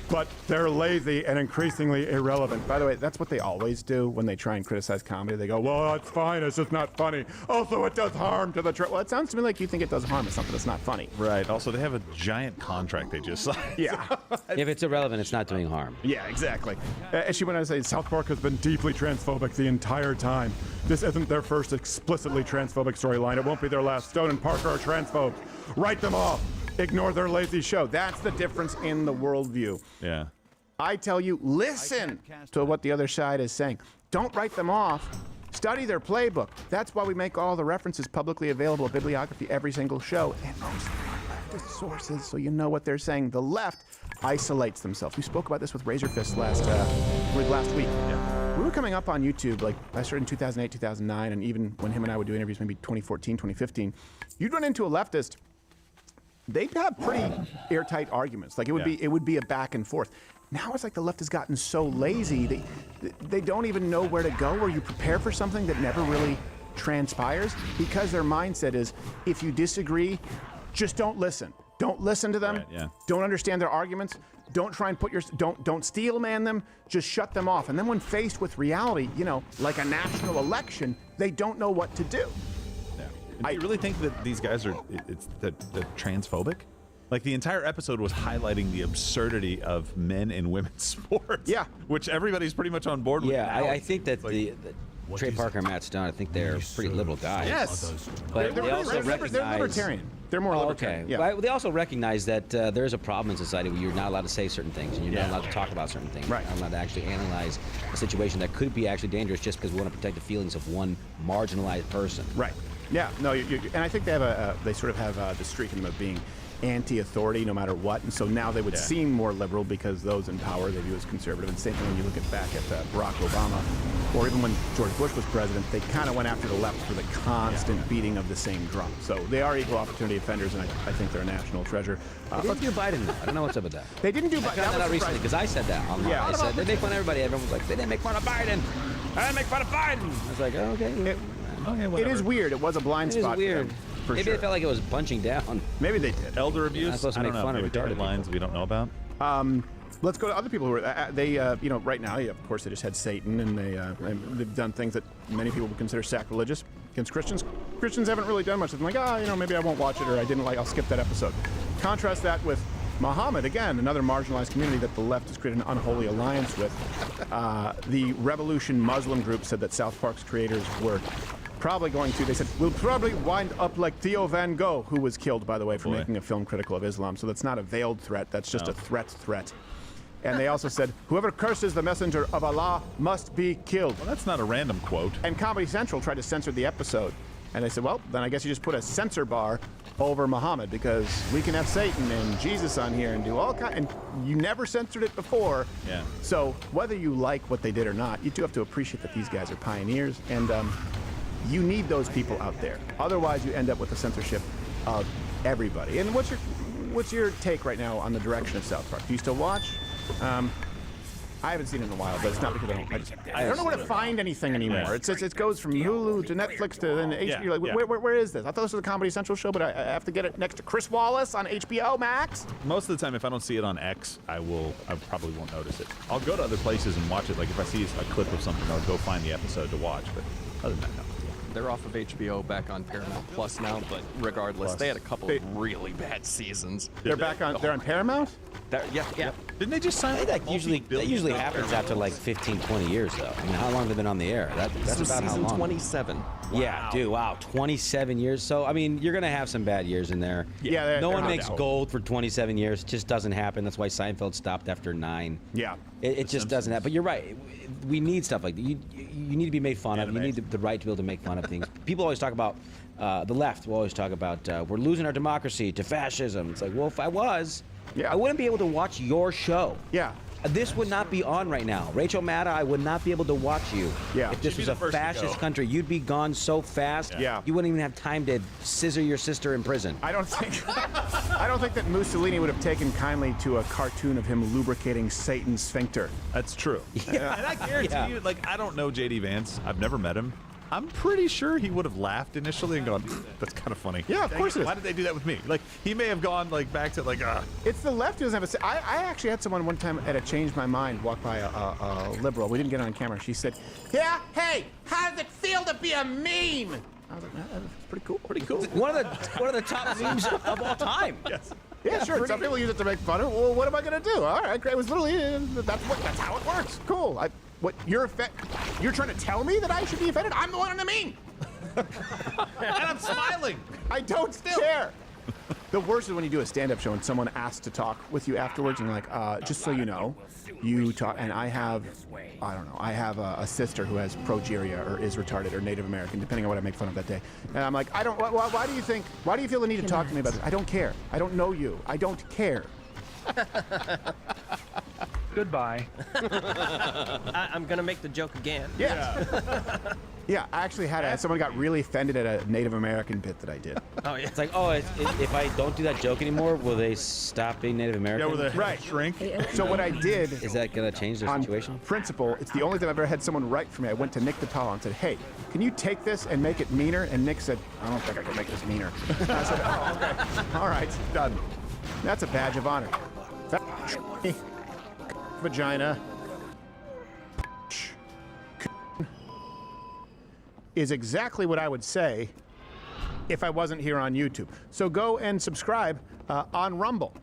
But they're lazy and increasingly irrelevant. By the way, that's what they always do when they try and criticize comedy. They go, well, it's fine. It's just not funny. Also, it does harm to the Well, it sounds to me like you think it does harm to something that's not funny. Right. Also, they have a giant contract they just signed. Yeah. If it's irrelevant, it's not doing harm. Yeah, exactly. And she went on to say, South Park has been deeply transphobic the entire time. This isn't their first explicitly transphobic storyline. It won't be their last. Stone and Parker are transphobes. Write them off. Ignore their lazy show. That's the difference in the worldview. Yeah. I tell you, listen to what the other side is saying. Don't write them off. Study their playbook. That's why we make all the references publicly available, bibliography, every single show, and most leftist sources, so you know what they're saying. The left isolates themselves. We spoke about this with Razor Fist last week. We were coming up on YouTube, like I started in 2008, 2009, and even when him and I would do interviews, maybe 2014, 2015, you'd run into a leftist. They'd have pretty airtight arguments. Like it would be a back and forth. Now it's like the left has gotten so lazy, they don't even know where to go, or you prepare for something that never really transpires, because their mindset is, if you disagree, just don't listen. Don't listen to them. Right, Don't understand their arguments. Don't try and don't steel man them. Just shut them off. And then when faced with reality, like a national election, they don't know what to do. Do you really think that these guys are that transphobic? Like the entire episode was highlighting the absurdity of men in women's sports. Yeah, which everybody's pretty much on board with. Yeah, I think that Trey Parker and Matt Stone, I think they're pretty liberal guys. Yes, but they also recognize they're libertarian. They're more libertarian. Okay, Yeah. but they also recognize that there's a problem in society where you're not allowed to say certain things, and you're not allowed to talk about certain things. Right. You're not allowed to actually analyze a situation that could be actually dangerous just because we want to protect the feelings of one marginalized person. Right. Yeah. No. And I think they have they sort of have the streak in them of being anti-authority no matter what, and so now they would seem more liberal because those in power they view as conservative. And same thing when you look back at Barack Obama, or even when George Bush was president, they kind of went after the left for the constant beating of the same drum. So they are equal opportunity offenders, and I think they're a national treasure. They didn't do Biden though. I don't know what's up with that. They didn't do Biden. I Biden. found that out recently because I said that online. Yeah. I said they make fun of everybody. Everyone was like, they didn't make fun of Biden. I didn't make fun of Biden. I was like, oh, okay. It is weird. It was a blind It is spot. weird. For Maybe sure. it felt like it was punching down. Maybe they did. Elder abuse. Not supposed to I make don't know. fun of Maybe retarded lines we don't know about. Let's go to other people who are right now. Of course, they just had Satan, and they've done things that many people would consider sacrilegious against Christians. Christians haven't really done much. They're like, maybe I won't watch it, or I didn't like. I'll skip that episode. Contrast that with Muhammad, again, another marginalized community that the left has created an unholy alliance with. The Revolution Muslim group said that South Park's creators were probably going to, they said, we'll probably wind up like Theo Van Gogh, who was killed, by the way, for making a film critical of Islam. So that's not a veiled threat. That's just a threat. And they also said, whoever curses the messenger of Allah must be killed. Well, that's not a random quote. And Comedy Central tried to censor the episode. And they said, well, then I guess you just put a censor bar over Muhammad, because we can have Satan and Jesus on here and do all kinds, and you never censored it before. Yeah. So whether you like what they did or not, you do have to appreciate that these guys are pioneers, and you need those people out there. Otherwise, you end up with the censorship of everybody. And what's your take right now on the direction of South Park? Do you still watch? I haven't seen it in a while, but it's not because I don't know where to find anything anymore. It goes from Hulu to Netflix to then HBO. Yeah, like, where is this? I thought this was a Comedy Central show, but I have to get it next to Chris Wallace on HBO Max. Most of the time, if I don't see it on X, I probably won't notice it. I'll go to other places and watch it. Like if I see a clip of something, I'll go find the episode to watch. But other than that, no. They're off of HBO back on Paramount Plus now, but regardless, they had a couple of really bad seasons. They're on Paramount? Yeah. Didn't they just sign? That usually happens after like 15, 20 years, though. I mean, how long have they been on the air? That's about how long. 27. Yeah, dude. Wow, 27 years. So I mean, you're gonna have some bad years in there. Yeah. No one makes gold for 27 years. It just doesn't happen. That's why Seinfeld stopped after 9. Yeah. It just doesn't happen. But you're right. We need stuff like that. You need to be made fun of. You need the right to be able to make fun of things. People always talk about the left. Will always talk about we're losing our democracy to fascism. It's like, well, if I was, I wouldn't be able to watch your show. Yeah. This would not be on right now. Rachel Maddow, I would not be able to watch you. Yeah. If this was a fascist country, you'd be gone so fast. Yeah. You wouldn't even have time to scissor your sister in prison. I don't think that Mussolini would have taken kindly to a cartoon of him lubricating Satan's sphincter. That's true. Yeah. And I guarantee you, like, I don't know J.D. Vance. I've never met him. I'm pretty sure he would have laughed initially and gone, that's kind of funny. Yeah, of course it is. Why did they do that with me? Like, he may have gone, like, back to, like, It's the left who doesn't have a... I actually had someone one time at a Change My Mind walk by a liberal. We didn't get it on camera. She said, yeah, hey, how does it feel to be a meme? I was like, that's pretty cool. Pretty cool. One of the top memes of all time. Yes. Yeah, sure. Some people use it to make fun of. Well, what am I gonna do? All right, great. It was literally that's how it works. Cool. You're trying to tell me that I should be offended? I'm the one on the meme. and I'm smiling. I don't care. The worst is when you do a stand-up show and someone asks to talk with you afterwards, and you're like, just so you know, you talk, and I have a sister who has progeria or is retarded or Native American, depending on what I make fun of that day. And I'm like, why do you feel the need to talk to me about this? I don't care. I don't know you. I don't care. Goodbye. I'm gonna make the joke again. Yeah. Yeah, I actually had someone got really offended at a Native American bit that I did. Oh yeah. It's like, if I don't do that joke anymore, will they stop being Native American? Yeah, will they right. shrink? So what I did is that gonna change their situation? On principle, it's the only time I've ever had someone write for me. I went to Nick Tatala and said, "Hey, can you take this and make it meaner?" And Nick said, "I don't think I can make this meaner." And I said, "Oh, okay. All right, done." That's a badge of honor. Vagina is exactly what I would say if I wasn't here on YouTube. So go and subscribe on Rumble.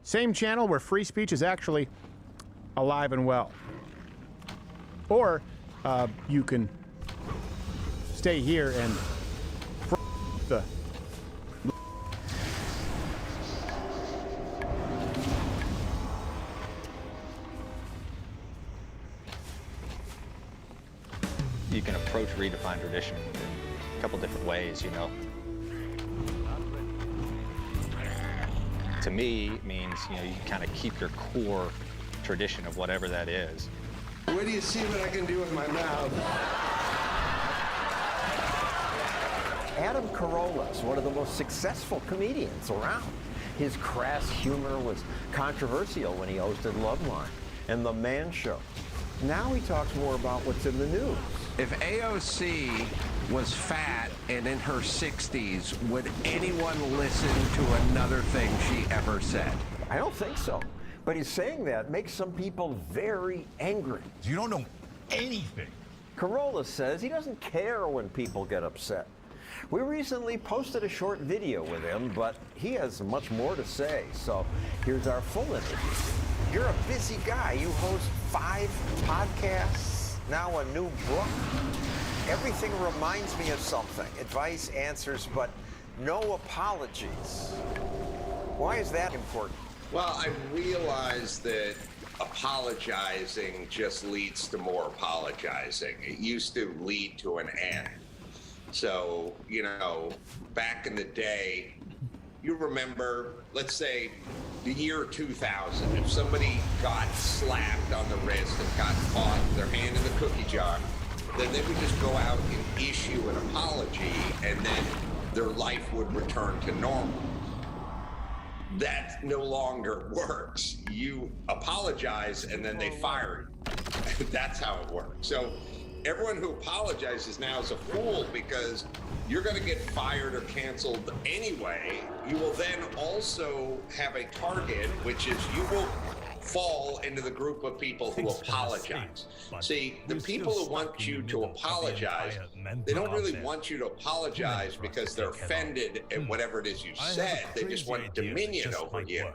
Same channel where free speech is actually alive and well. Or you can stay here and the you can approach redefined tradition in a couple different ways, you know. To me, it means, you know, you kind of keep your core tradition of whatever that is. Where do you see what I can do with my mouth? Adam Carolla is one of the most successful comedians around. His crass humor was controversial when he hosted Loveline and The Man Show. Now he talks more about what's in the news. If AOC was fat and in her 60s, would anyone listen to another thing she ever said? I don't think so. But he's saying that makes some people very angry. You don't know anything. Carolla says he doesn't care when people get upset. We recently posted a short video with him, but he has much more to say. So here's our full interview. You're a busy guy. You host 5 podcasts, now a new book. Everything reminds me of something. Advice, answers, but no apologies. Why is that important? Well, I realize that apologizing just leads to more apologizing. It used to lead to an end. So, you know, back in the day, you remember, let's say, the year 2000, if somebody got slapped on the wrist and got caught their hand in the cookie jar, then they would just go out and issue an apology, and then their life would return to normal. That no longer works. You apologize, and then they fire you. That's how it works. So everyone who apologizes now is a fool, because you're going to get fired or canceled anyway. You will then also have a target, which is you will fall into the group of people who apologize. See, the people who want you to apologize, they don't really want you to apologize because they're offended at whatever it is you said. They just want dominion over you.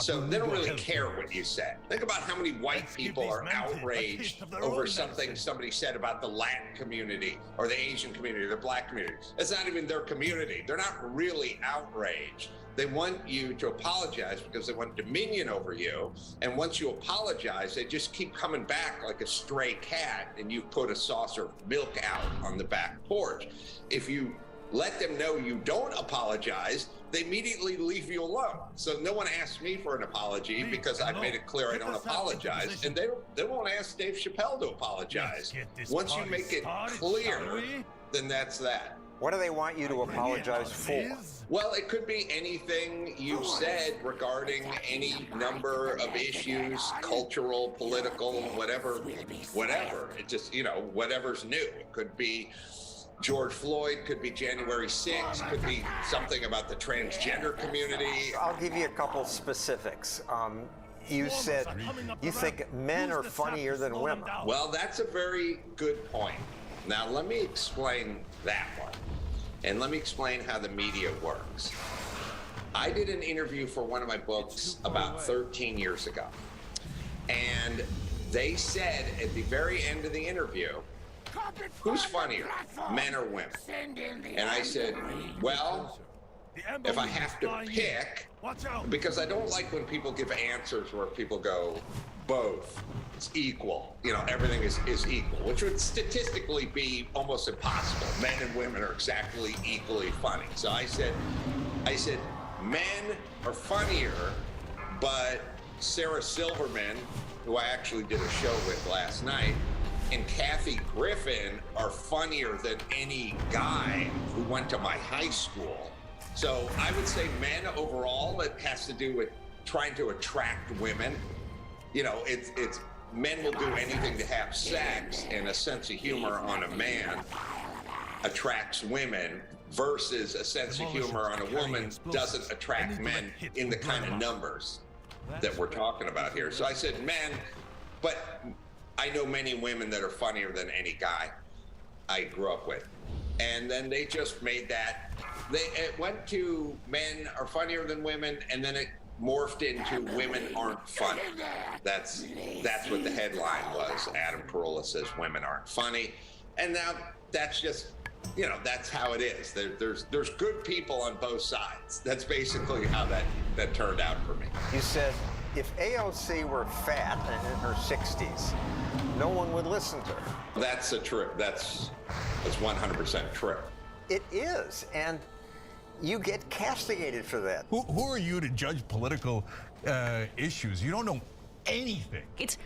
So they don't really care what you said. Think about how many white people are outraged over something somebody said about the Latin community or the Asian community, the black community. It's not even their community. They're not really outraged. They want you to apologize because they want dominion over you. And once you apologize, they just keep coming back like a stray cat, and you put a saucer of milk out on the back porch. If you let them know you don't apologize, they immediately leave you alone. So no one asks me for an apology because I've made it clear I don't apologize, and they won't ask Dave Chappelle to apologize. Once you make it clear, then that's that. What do they want you to apologize for? Well, it could be anything you said regarding any number of issues, cultural, political, whatever. It just, whatever's new. It could be George Floyd, could be January 6th, could be something about the transgender community. I'll give you a couple specifics. You said you think men are funnier than women. Well, that's a very good point. Now, let me explain that one. And let me explain how the media works. I did an interview for one of my books about 13 years ago. And they said at the very end of the interview, who's funnier, men or women? And I said, well, if I have to pick, because I don't like when people give answers where people go, both, it's equal, everything is equal, which would statistically be almost impossible. Men and women are exactly equally funny. So I said, men are funnier, but Sarah Silverman, who I actually did a show with last night, and Kathy Griffin are funnier than any guy who went to my high school. So I would say men overall, it has to do with trying to attract women. It's men will do anything to have sex, and a sense of humor on a man attracts women versus a sense of humor on a woman doesn't attract men in the kind of numbers that we're talking about here. So I said men, but I know many women that are funnier than any guy I grew up with. And then they just made that, it went to men are funnier than women, and then it morphed into women aren't funny. That's what the headline was. Adam Carolla says women aren't funny. And now that's just, that's how it is. There's good people on both sides. That's basically how that turned out for me. You said if AOC were fat and in her 60s, no one would listen to her. That's true. That's 100% true. It is, and you get castigated for that. Who are you to judge political issues? You don't know anything. It's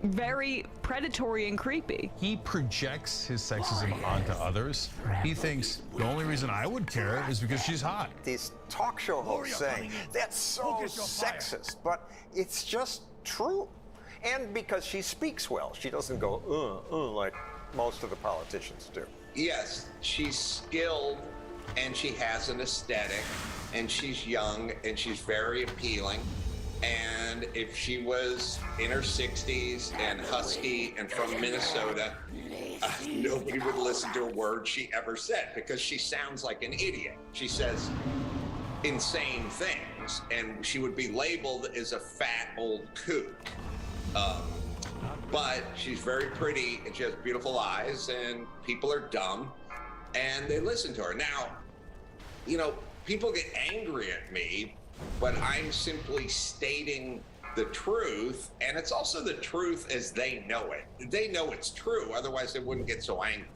very predatory and creepy. He projects his sexism onto others. He thinks the only reason I would care is because she's hot. These talk show hosts saying, that's so sexist, but it's just true. And because she speaks well, she doesn't go, like most of the politicians do. Yes, she's skilled, and she has an aesthetic, and she's young, and she's very appealing. And if she was in her 60s and husky and from Minnesota, nobody would listen to a word she ever said because she sounds like an idiot. She says insane things, and she would be labeled as a fat old kook. But she's very pretty, and she has beautiful eyes, and people are dumb, and they listen to her. Now, people get angry at me, but I'm simply stating the truth, and it's also the truth as they know it. They know it's true, otherwise they wouldn't get so angry.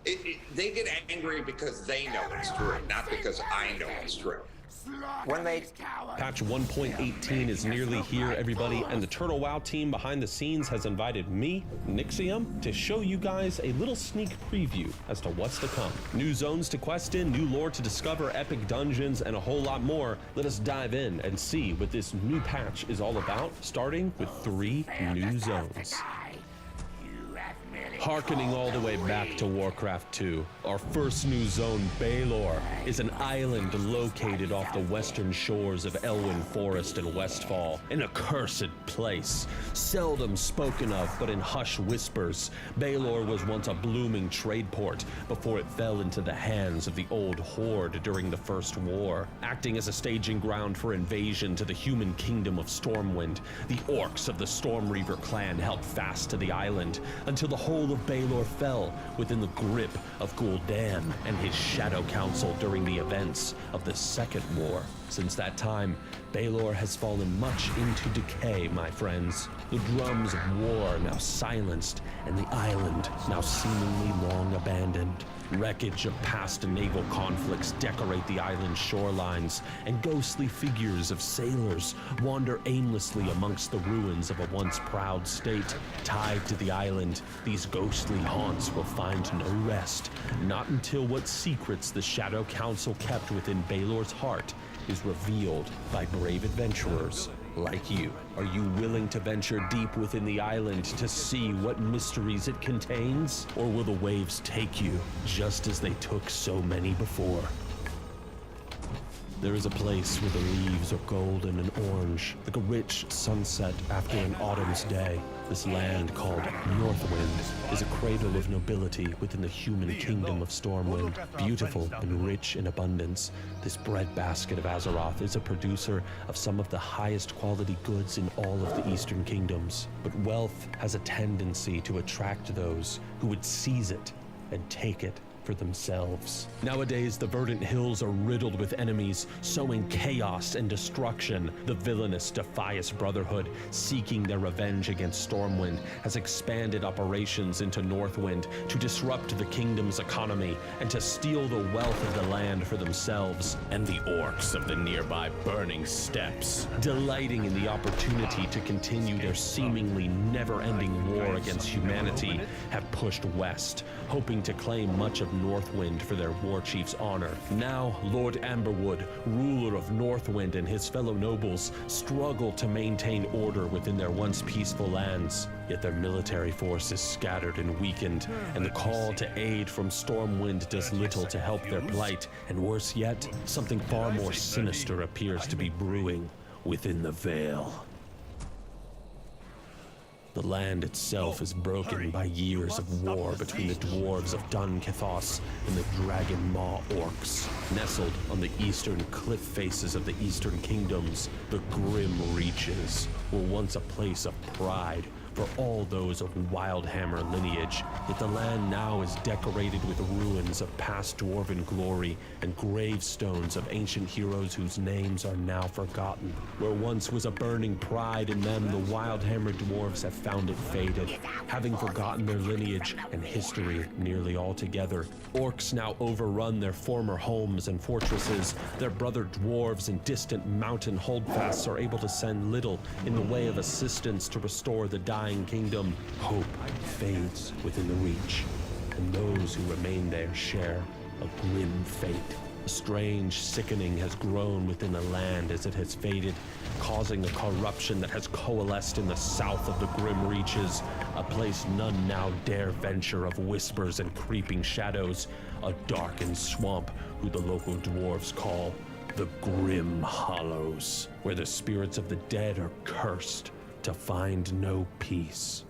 They get angry because they know it's true, not because I know it's true. When they Patch 1.18 is nearly here, everybody, and the Turtle WoW team behind the scenes has invited me, Nixium, to show you guys a little sneak preview as to what's to come. New zones to quest in, new lore to discover, epic dungeons, and a whole lot more. Let us dive in and see what this new patch is all about, starting with 3 new zones. You have merely Harkening all the way back to Warcraft 2, our first new zone, Baelor, is an island located off the western shores of Elwyn Forest and Westfall, an accursed place, seldom spoken of but in hushed whispers. Baelor was once a blooming trade port before it fell into the hands of the old Horde during the First War, acting as a staging ground for invasion to the human kingdom of Stormwind. The orcs of the Stormreaver clan held fast to the island until the whole of Baelor fell within the grip of Gul'dan and his Shadow Council during the events of the Second War. Since that time, Baelor has fallen much into decay, my friends. The drums of war are now silenced, and the island now seemingly long abandoned. Wreckage of past naval conflicts decorate the island's shorelines, and ghostly figures of sailors wander aimlessly amongst the ruins of a once proud state. Tied to the island, these ghostly haunts will find no rest, not until what secrets the Shadow Council kept within Baelor's heart is revealed by brave adventurers like you. Are you willing to venture deep within the island to see what mysteries it contains? Or will the waves take you, just as they took so many before? There is a place where the leaves are golden and orange, like a rich sunset after an autumn's day. This land, called Northwind, is a cradle of nobility within the human kingdom of Stormwind. Beautiful and rich in abundance, this breadbasket of Azeroth is a producer of some of the highest quality goods in all of the Eastern Kingdoms. But wealth has a tendency to attract those who would seize it and take it for themselves. Nowadays, the verdant hills are riddled with enemies, sowing chaos and destruction. The villainous Defias Brotherhood, seeking their revenge against Stormwind, has expanded operations into Northwind to disrupt the kingdom's economy and to steal the wealth of the land for themselves. And the orcs of the nearby Burning Steppes, delighting in the opportunity to continue their seemingly never-ending war against humanity, have pushed west, hoping to claim much of Northwind for their war chief's honor. Now, Lord Amberwood, ruler of Northwind, and his fellow nobles struggle to maintain order within their once peaceful lands. Yet their military force is scattered and weakened, and the call to aid from Stormwind does little to help their plight. And worse yet, something far more sinister appears to be brewing within the Vale. The land itself is broken by years of war between the dwarves of Dun Cathos and the Dragon Maw orcs. Nestled on the eastern cliff faces of the Eastern Kingdoms, the Grim Reaches were once a place of pride for all those of Wildhammer lineage, yet the land now is decorated with ruins of past dwarven glory and gravestones of ancient heroes whose names are now forgotten. Where once was a burning pride in them, the Wildhammer dwarves have found it faded, having forgotten their lineage and history nearly altogether. Orcs now overrun their former homes and fortresses. Their brother dwarves and distant mountain holdfasts are able to send little in the way of assistance to restore the dying kingdom. Hope fades within the Reach, and those who remain there share a grim fate. A strange sickening has grown within the land as it has faded, causing a corruption that has coalesced in the south of the Grim Reaches, a place none now dare venture, of whispers and creeping shadows, a darkened swamp who the local dwarves call the Grim Hollows, where the spirits of the dead are cursed to find no peace.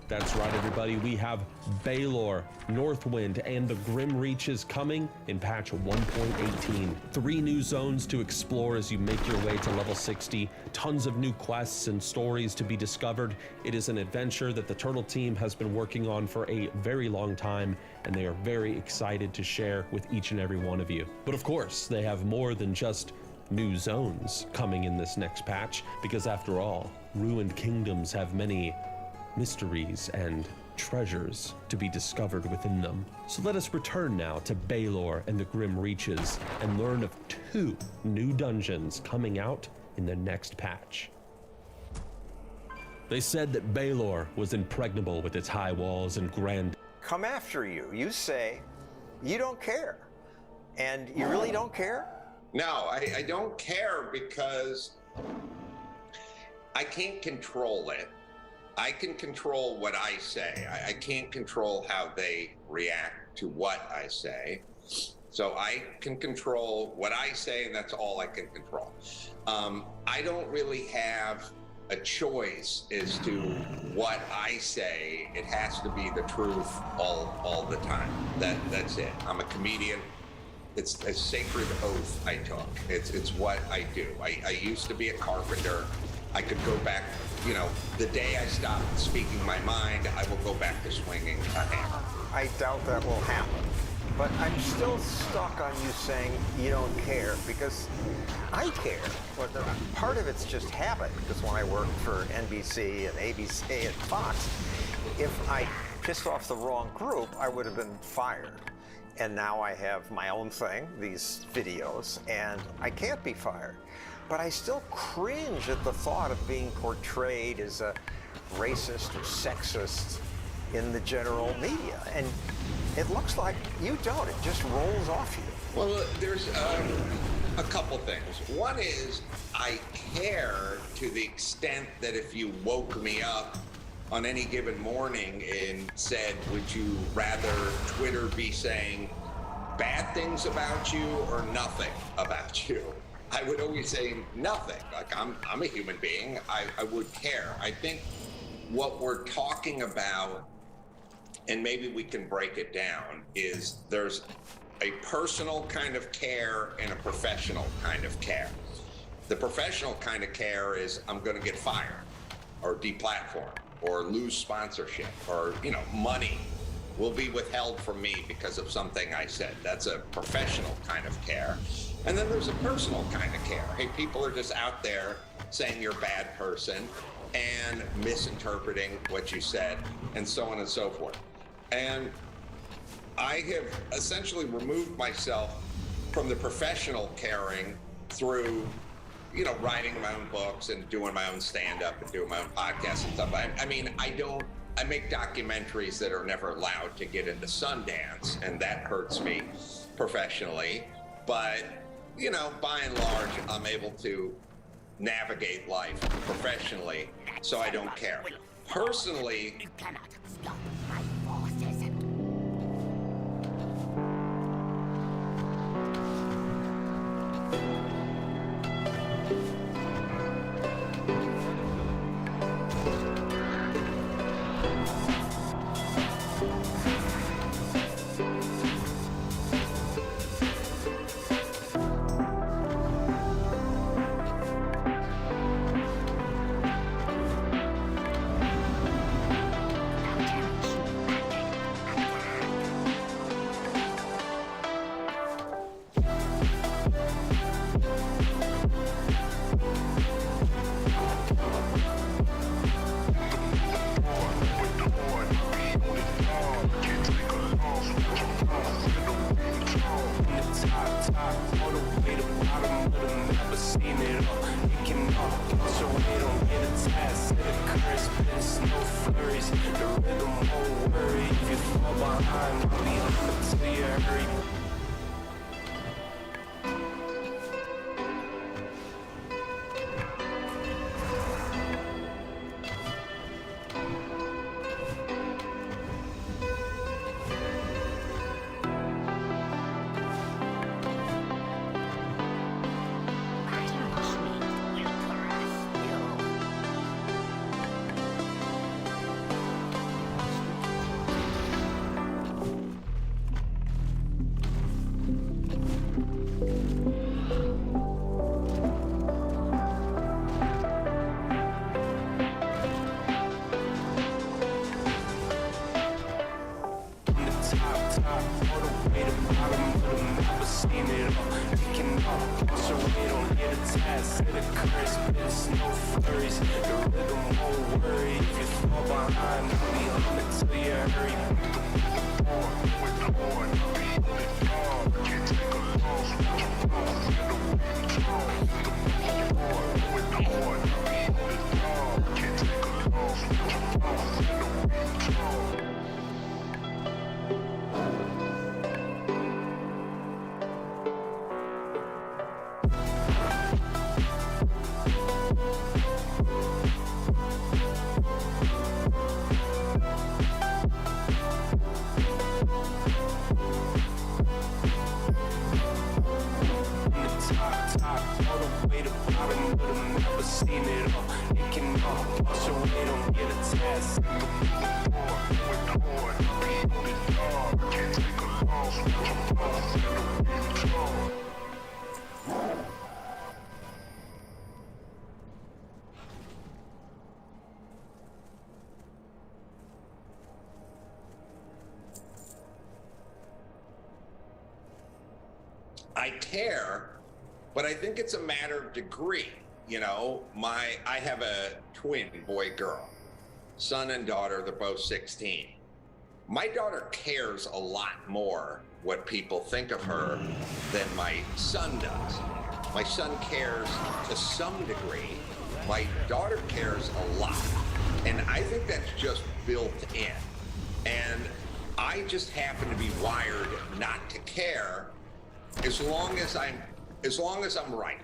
That's right, everybody. We have Baelor, Northwind, and the Grim Reaches coming in patch 1.18. 3 new zones to explore as you make your way to level 60. Tons of new quests and stories to be discovered. It is an adventure that the Turtle team has been working on for a very long time, and they are very excited to share with each and every one of you. But of course, they have more than just new zones coming in this next patch, because after all, ruined kingdoms have many mysteries and treasures to be discovered within them. So let us return now to Baelor and the Grim Reaches and learn of 2 new dungeons coming out in the next patch. They said that Baelor was impregnable with its high walls and grand... Come after you. You say you don't care. And you really don't care? No, I don't care because I can't control it. I can control what I say. I can't control how they react to what I say. So I can control what I say, and that's all I can control. I don't really have a choice as to what I say. It has to be the truth all the time. That's it. I'm a comedian. It's a sacred oath I took. It's what I do. I used to be a carpenter. I could go back, you know, the day I stopped speaking my mind, I will go back to swinging a hammer. I doubt that will happen. But I'm still stuck on you saying you don't care, because I care. But part of it's just habit, because when I worked for NBC and ABC and Fox, if I pissed off the wrong group, I would have been fired. And now I have my own thing, these videos, and I can't be fired. But I still cringe at the thought of being portrayed as a racist or sexist in the general media. And it looks like you don't. It just rolls off you. Well, there's a couple things. One is I care to the extent that if you woke me up on any given morning and said, would you rather Twitter be saying bad things about you or nothing about you? I would always say nothing. Like, I'm a human being. I would care. I think what we're talking about, and maybe we can break it down, is there's a personal kind of care and a professional kind of care. The professional kind of care is I'm going to get fired or deplatformed or lose sponsorship, or, you know, money will be withheld from me because of something I said. That's a professional kind of care. And then there's a personal kind of care. Hey, people are just out there saying you're a bad person and misinterpreting what you said, and so on and so forth. And I have essentially removed myself from the professional caring through, you know, writing my own books and doing my own stand-up and doing my own podcasts and stuff. I mean, I make documentaries that are never allowed to get into Sundance, and that hurts me professionally. But, you know, by and large, I'm able to navigate life professionally, so I don't care. Personally, You cannot stop my forces. never seen it all. It can all wash away, don't get attached. With the boy, it's hard. Can't take a loss. I care, but I think it's a matter of degree. You know, I have a twin boy-girl, son and daughter. They're both 16. My daughter cares a lot more what people think of her than my son does. My son cares to some degree. My daughter cares a lot. And I think that's just built in. And I just happen to be wired not to care as long as I'm right.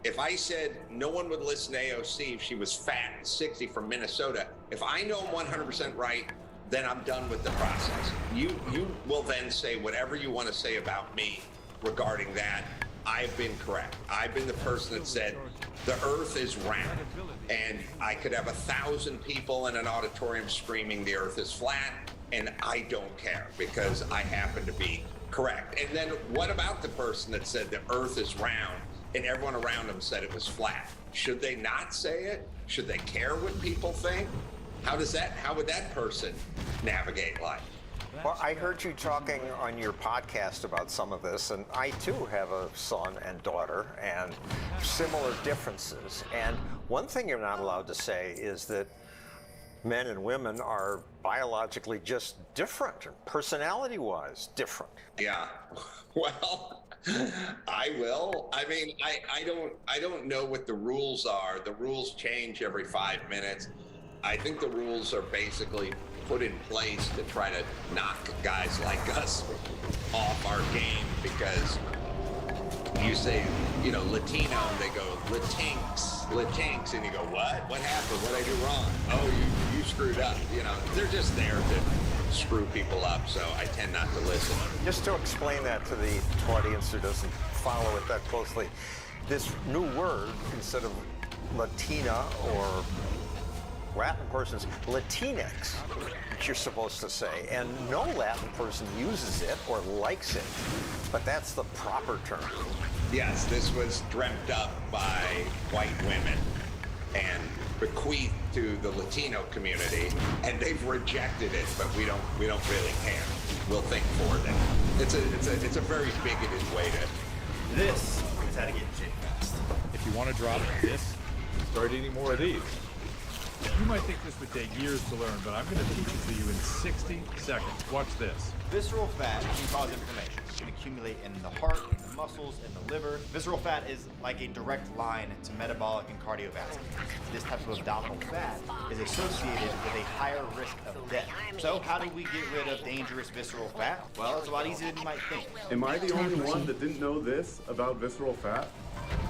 If I said no one would listen to AOC if she was fat and 60 from Minnesota, if I know I'm 100% right, then I'm done with the process. You will then say whatever you want to say about me regarding that. I've been correct. I've been the person that said the earth is round, and I could have 1,000 people in an auditorium screaming the earth is flat, and I don't care because I happen to be correct. And then what about the person that said the earth is round and everyone around them said it was flat? Should they not say it? Should they care what people think? How would that person navigate life? Well, I heard you talking on your podcast about some of this, and I too have a son and daughter and similar differences. And one thing you're not allowed to say is that men and women are biologically just different, personality-wise different. Yeah, well, I will. I mean, I don't know what the rules are. The rules change every 5 minutes. I think the rules are basically put in place to try to knock guys like us off our game, because you say, you know, Latino, and they go, Latinx, and you go, what happened? What did I do wrong? Oh, you screwed up. You know, they're just there to screw people up, so I tend not to listen. Just to explain that to the audience who doesn't follow it that closely, this new word, instead of Latina or Latin person's Latinx, which you're supposed to say, and no Latin person uses it or likes it, but that's the proper term. Yes, this was dreamt up by white women and bequeathed to the Latino community, and they've rejected it, but we don't really care. We'll think for them. It's a very bigoted way to. This is how to get Jake fast. If you want to drop this, start eating more of these. You might think this would take years to learn, but I'm going to teach it to you in 60 seconds. Watch this. Visceral fat can cause inflammation. It can accumulate in the heart, in the muscles, in the liver. Visceral fat is like a direct line to metabolic and cardiovascular. This type of abdominal fat is associated with a higher risk of death. So how do we get rid of dangerous visceral fat? Well, it's a lot easier than you might think. Am I the only one that didn't know this about visceral fat?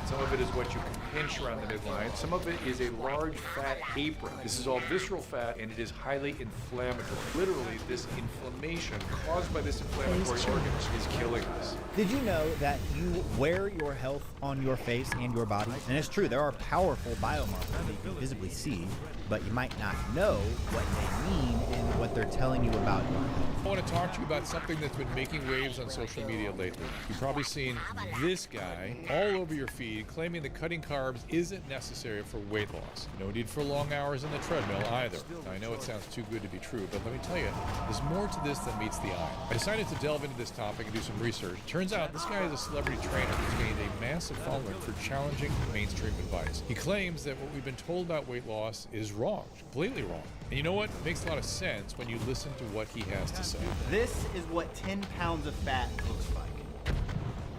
Some of it is what you can pinch around the midline. Some of it is a large fat apron. This is all visceral fat, and it is highly inflammatory. Literally, this inflammation caused by this inflammatory organ is killing us. Did you know that you wear your health on your face and your body? And it's true, there are powerful biomarkers that you can visibly see, but you might not know what they mean and what they're telling you about your health. I want to talk to you about something that's been making waves on social media lately. You've probably seen this guy all over your feed claiming that cutting carbs isn't necessary for weight loss. No need for long hours in the treadmill either. Now, I know it sounds too good to be true, but let me tell you, there's more to this than meets the eye. I decided to delve into this topic and do some research. Turns out this guy is a celebrity trainer who's gained a massive following for challenging mainstream advice. He claims that what we've been told about weight loss is wrong, completely wrong. And you know what? It makes a lot of sense when you listen to what he has to say. This is what 10 pounds of fat looks like.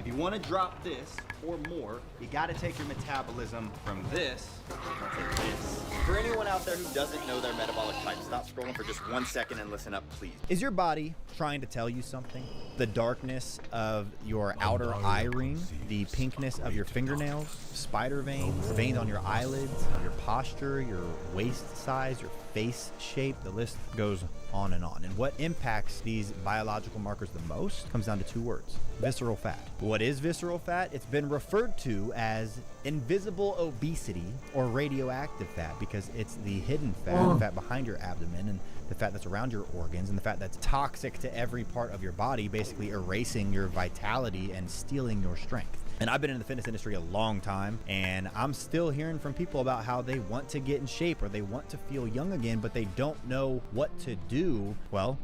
If you want to drop this or more, you got to take your metabolism from this to this. For anyone out there who doesn't know their metabolic type, stop scrolling for just 1 second and listen up, please. Is your body trying to tell you something? The darkness of your outer eye ring, the pinkness of your fingernails, spider veins, veins on your eyelids, your posture, your waist size, your face shape, the list goes on and on. And what impacts these biological markers the most comes down to 2 words: visceral fat. What is visceral fat? It's been referred to as invisible obesity or radioactive fat because it's the hidden fat, fat behind your abdomen, and the fat that's around your organs, and the fat that's toxic to every part of your body, basically erasing your vitality and stealing your strength. And I've been in the fitness industry a long time, and I'm still hearing from people about how they want to get in shape or they want to feel young again, but they don't know what to do. Well,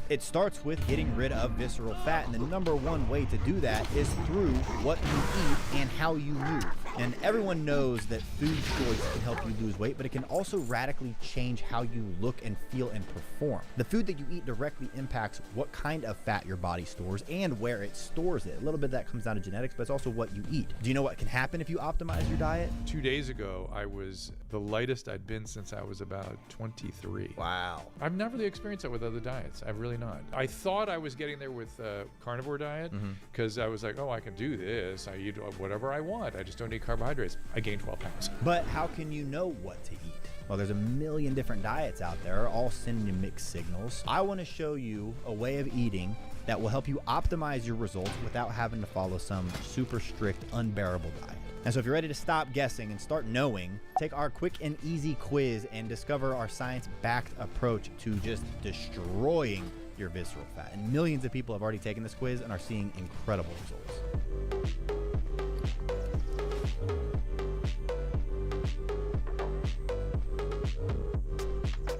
it starts with getting rid of visceral fat, and the #1 way to do that is through what you eat and how you move. And everyone knows that food choice can help you lose weight, but it can also radically change how you look and feel and perform. The food that you eat directly impacts what kind of fat your body stores and where it stores it. A little bit of that comes down to genetics, but it's also what you eat. Do you know what can happen if you optimize your diet? 2 days ago, I was the lightest I'd been since I was about 23. Wow. I've never really experienced that with other diets. I've really not. I thought I was getting there with a carnivore diet because I was like, oh, I can do this. I eat whatever I want. I just don't need carbohydrates. I gained 12 pounds. But how can you know what to eat? Well, there's a million different diets out there, all sending you mixed signals. I want to show you a way of eating that will help you optimize your results without having to follow some super strict, unbearable diet. And so if you're ready to stop guessing and start knowing, take our quick and easy quiz and discover our science-backed approach to just destroying your visceral fat. And millions of people have already taken this quiz and are seeing incredible results.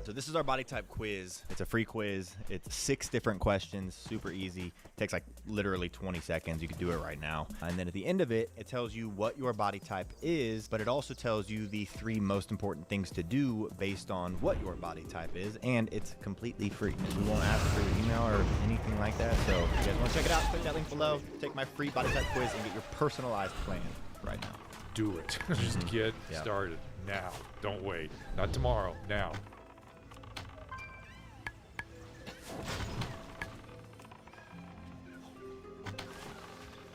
So this is our body type quiz. It's a free quiz. It's 6 different questions, super easy. Takes like literally 20 seconds. You can do it right now. And then at the end of it, it tells you what your body type is, but it also tells you the 3 most important things to do based on what your body type is, and it's completely free. We won't ask for your email or anything like that. So if you guys want to check it out, click that link below. Take my free body type quiz and get your personalized plan right now. Do it. Just get started now. Don't wait. Not tomorrow. Now.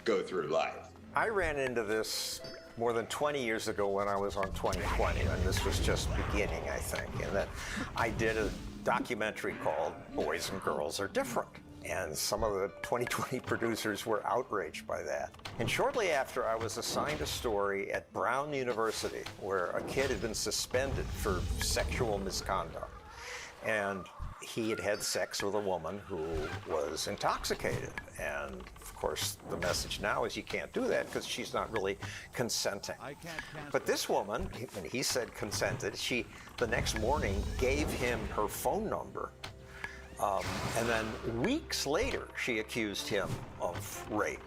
Go through life. I ran into this more than 20 years ago when I was on 2020, and this was just beginning, I think. And that I did a documentary called Boys and Girls Are Different. And some of the 2020 producers were outraged by that. And shortly after, I was assigned a story at Brown University where a kid had been suspended for sexual misconduct. And he had had sex with a woman who was intoxicated. And of course, the message now is you can't do that because she's not really consenting. But this woman, when he said consented, she, the next morning, gave him her phone number. And then weeks later, she accused him of rape.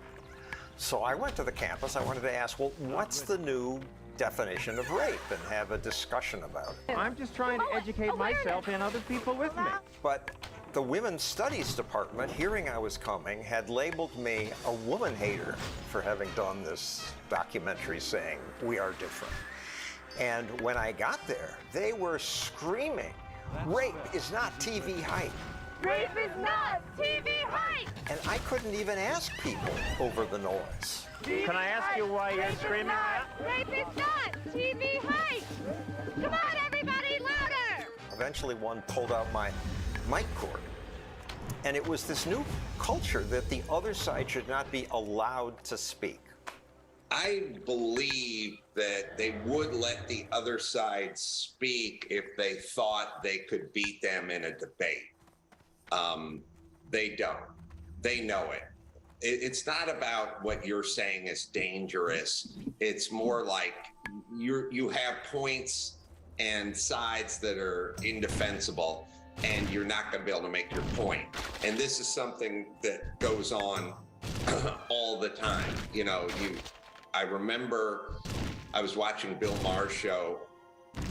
So I went to the campus. I wanted to ask, well, what's the new definition of rape, and have a discussion about it. I'm just trying to educate myself and other people with me. But the Women's Studies Department, hearing I was coming, had labeled me a woman hater for having done this documentary saying, we are different. And when I got there, they were screaming, rape is not TV hype. Rape is not TV hype! And I couldn't even ask people over the noise. Can I ask you why you're screaming that? Rape is not TV hype! Come on, everybody, louder! Eventually, one pulled out my mic cord. And it was this new culture that the other side should not be allowed to speak. I believe that they would let the other side speak if they thought they could beat them in a debate. They don't. They know it. It's not about what you're saying is dangerous. It's more like you have points and sides that are indefensible, and you're not going to be able to make your point. And this is something that goes on all the time. You know, I remember I was watching Bill Maher's show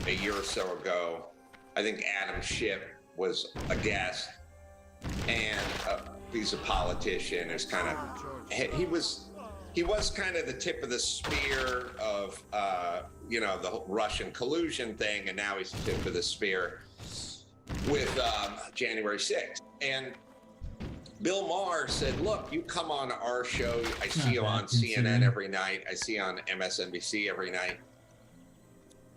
a year or so ago. I think Adam Schiff was a guest, and he's a politician. It's kind of he he was kind of the tip of the spear of, you know, the whole Russian collusion thing, and now he's the tip of the spear with January 6th. And Bill Maher said, look, you come on our show. I see you on CNN every night. I see you on MSNBC every night.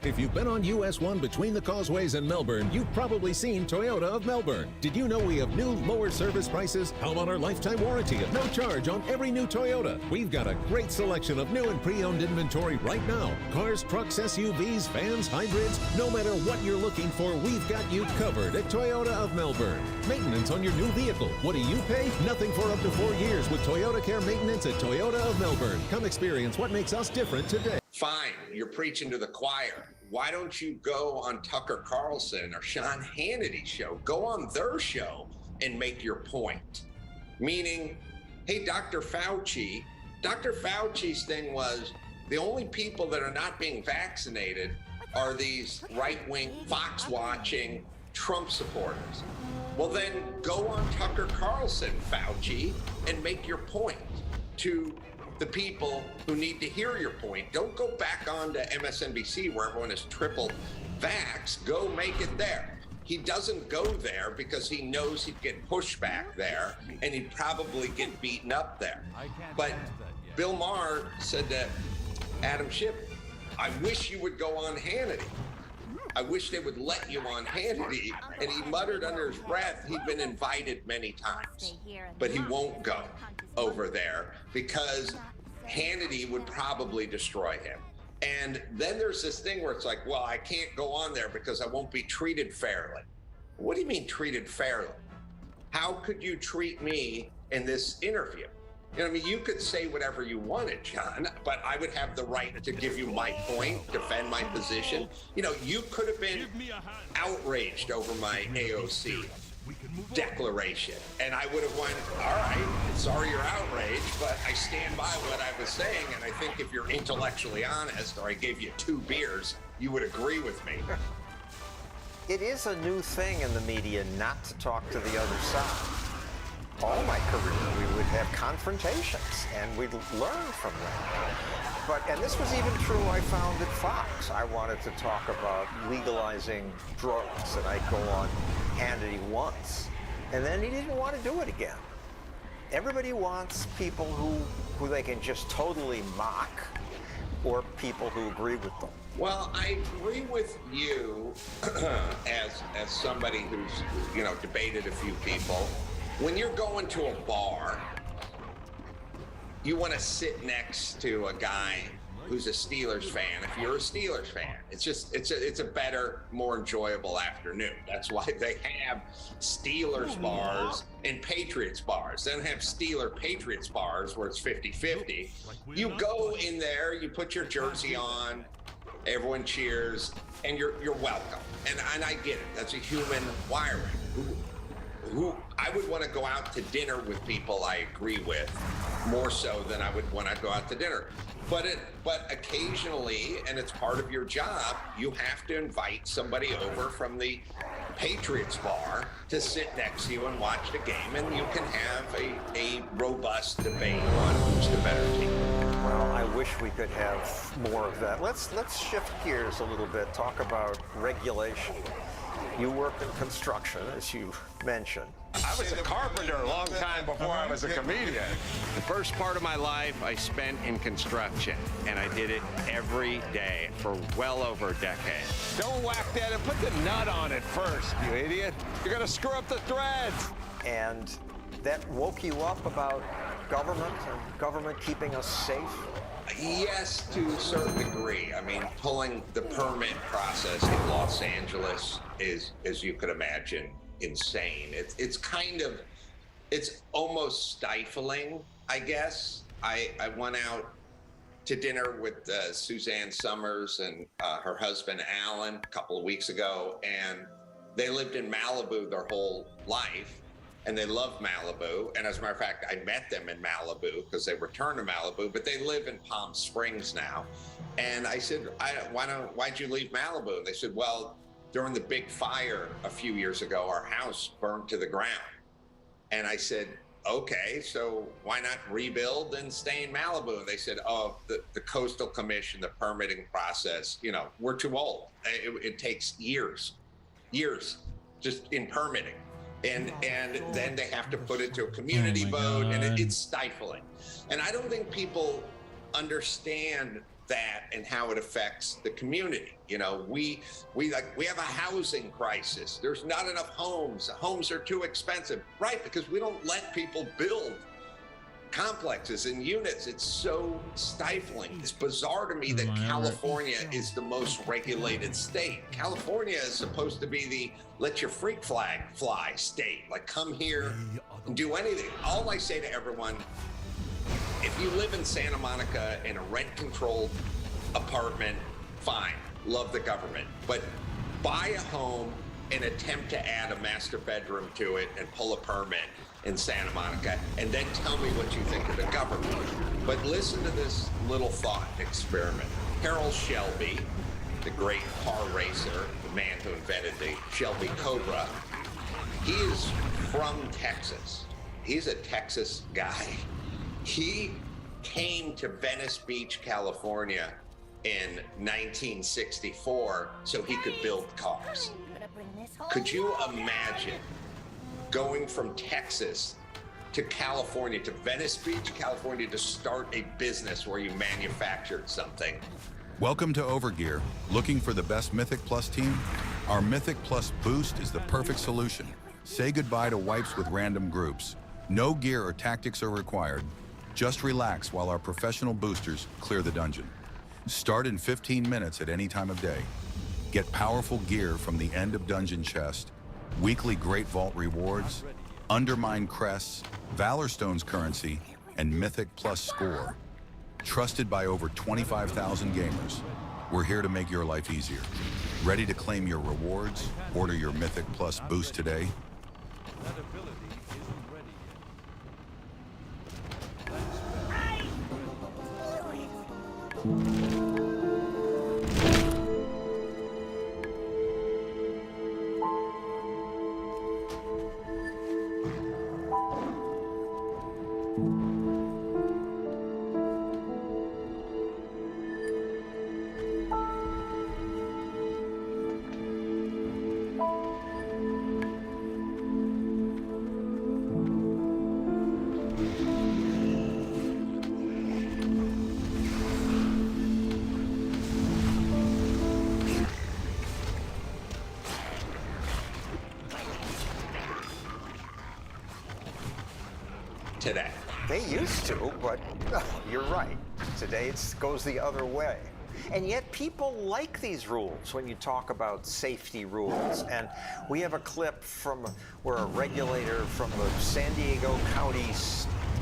If you've been on US 1 between the causeways and Melbourne, you've probably seen Toyota of Melbourne. Did you know we have new lower service prices? How about our lifetime warranty at no charge on every new Toyota? We've got a great selection of new and pre-owned inventory right now. Cars, trucks, SUVs, vans, hybrids. No matter what you're looking for, we've got you covered at Toyota of Melbourne. Maintenance on your new vehicle. What do you pay? Nothing for up to 4 years with Toyota Care Maintenance at Toyota of Melbourne. Come experience what makes us different today. Fine, you're preaching to the choir. Why don't you go on Tucker Carlson or Sean Hannity's show? Go on their show and make your point. Meaning, hey, Dr. Fauci's thing was the only people that are not being vaccinated are these right-wing, Fox-watching Trump supporters. Well, then go on Tucker Carlson, Fauci, and make your point to the people who need to hear your point. Don't go back on to MSNBC where everyone is triple vax. Go make it there. He doesn't go there because he knows he'd get pushback there and he'd probably get beaten up there. But Bill Maher said to Adam Schiff, I wish you would go on Hannity. I wish they would let you on Hannity. And he muttered under his breath, he'd been invited many times, but he won't go over there because Hannity would probably destroy him. And then there's this thing where it's like, well, I can't go on there because I won't be treated fairly. What do you mean treated fairly? How could you treat me in this interview? You know what I mean? You could say whatever you wanted, John, but I would have the right to give you my point, defend my position. You know, you could have been outraged over my AOC declaration, and I would have went, all right, sorry you're outraged, but I stand by what I was saying, and I think if you're intellectually honest, or I gave you 2 beers, you would agree with me. It is a new thing in the media not to talk to the other side. All my career, we would have confrontations, and we'd learn from them. And this was even true, I found, at Fox. I wanted to talk about legalizing drugs, and I'd go on Hannity once, and then he didn't want to do it again. Everybody wants people who they can just totally mock, or people who agree with them. Well, I agree with you as somebody who's, you know, debated a few people. When you're going to a bar, you want to sit next to a guy who's a Steelers fan. If you're a Steelers fan, it's a better, more enjoyable afternoon. That's why they have Steelers bars and Patriots bars. They don't have Steeler Patriots bars where it's 50-50. You go in there, you put your jersey on, everyone cheers, and you're welcome. And I get it. That's a human wiring. Who I would want to go out to dinner with people I agree with more so than I would when I go out to dinner. But occasionally, and it's part of your job, you have to invite somebody over from the Patriots bar to sit next to you and watch the game, and you can have a robust debate on who's the better team. Well, I wish we could have more of that. Let's shift gears a little bit, talk about regulation. You work in construction, as you mentioned. I was a carpenter a long time before I was a comedian. The first part of my life I spent in construction, and I did it every day for well over a decade. Don't whack that and put the nut on it first, you idiot. You're gonna screw up the threads. And that woke you up about government and government keeping us safe? Yes, to a certain degree. I mean, pulling the permit process in Los Angeles is, as you could imagine, insane. It's almost stifling, I guess. I went out to dinner with Suzanne Summers and her husband, Alan, a couple of weeks ago, and they lived in Malibu their whole life. And they love Malibu. And as a matter of fact, I met them in Malibu because they returned to Malibu, but they live in Palm Springs now. And I said, why'd you leave Malibu? And they said, well, during the big fire a few years ago, our house burned to the ground. And I said, okay, so why not rebuild and stay in Malibu? And they said, oh, the Coastal Commission, the permitting process, you know, we're too old. It takes years just in permitting. And then they have to put it to a community vote, and it's stifling. And I don't think people understand that and how it affects the community. You know, we have a housing crisis. There's not enough homes. Homes are too expensive, right? Because we don't let people build complexes and units. It's so stifling. It's bizarre to me that California is the most regulated state. California is supposed to be the let your freak flag fly state. Like, come here and do anything. All I say to everyone, if you live in Santa Monica in a rent-controlled apartment, fine, love the government. But buy a home and attempt to add a master bedroom to it and pull a permit in Santa Monica, and then tell me what you think of the government. But listen to this little thought experiment. Harold Shelby, the great car racer, the man who invented the Shelby Cobra, he is from Texas. He's a Texas guy. He came to Venice Beach, California in 1964 so he could build cars. Could you imagine going from Texas to California, to Venice Beach, California, to start a business where you manufactured something? Welcome to Overgear. Looking for the best Mythic Plus team? Our Mythic Plus Boost is the perfect solution. Say goodbye to wipes with random groups. No gear or tactics are required. Just relax while our professional boosters clear the dungeon. Start in 15 minutes at any time of day. Get powerful gear from the end of dungeon chest, weekly Great Vault rewards, Undermine crests, Valor Stones currency, and Mythic Plus score. Trusted by over 25,000 gamers, we're here to make your life easier. Ready to claim your rewards? Order your Mythic Plus boost today. That ability isn't ready yet. Today. They used to, but you're right. Today it goes the other way. And yet people like these rules when you talk about safety rules. And we have a clip from where a regulator from the San Diego County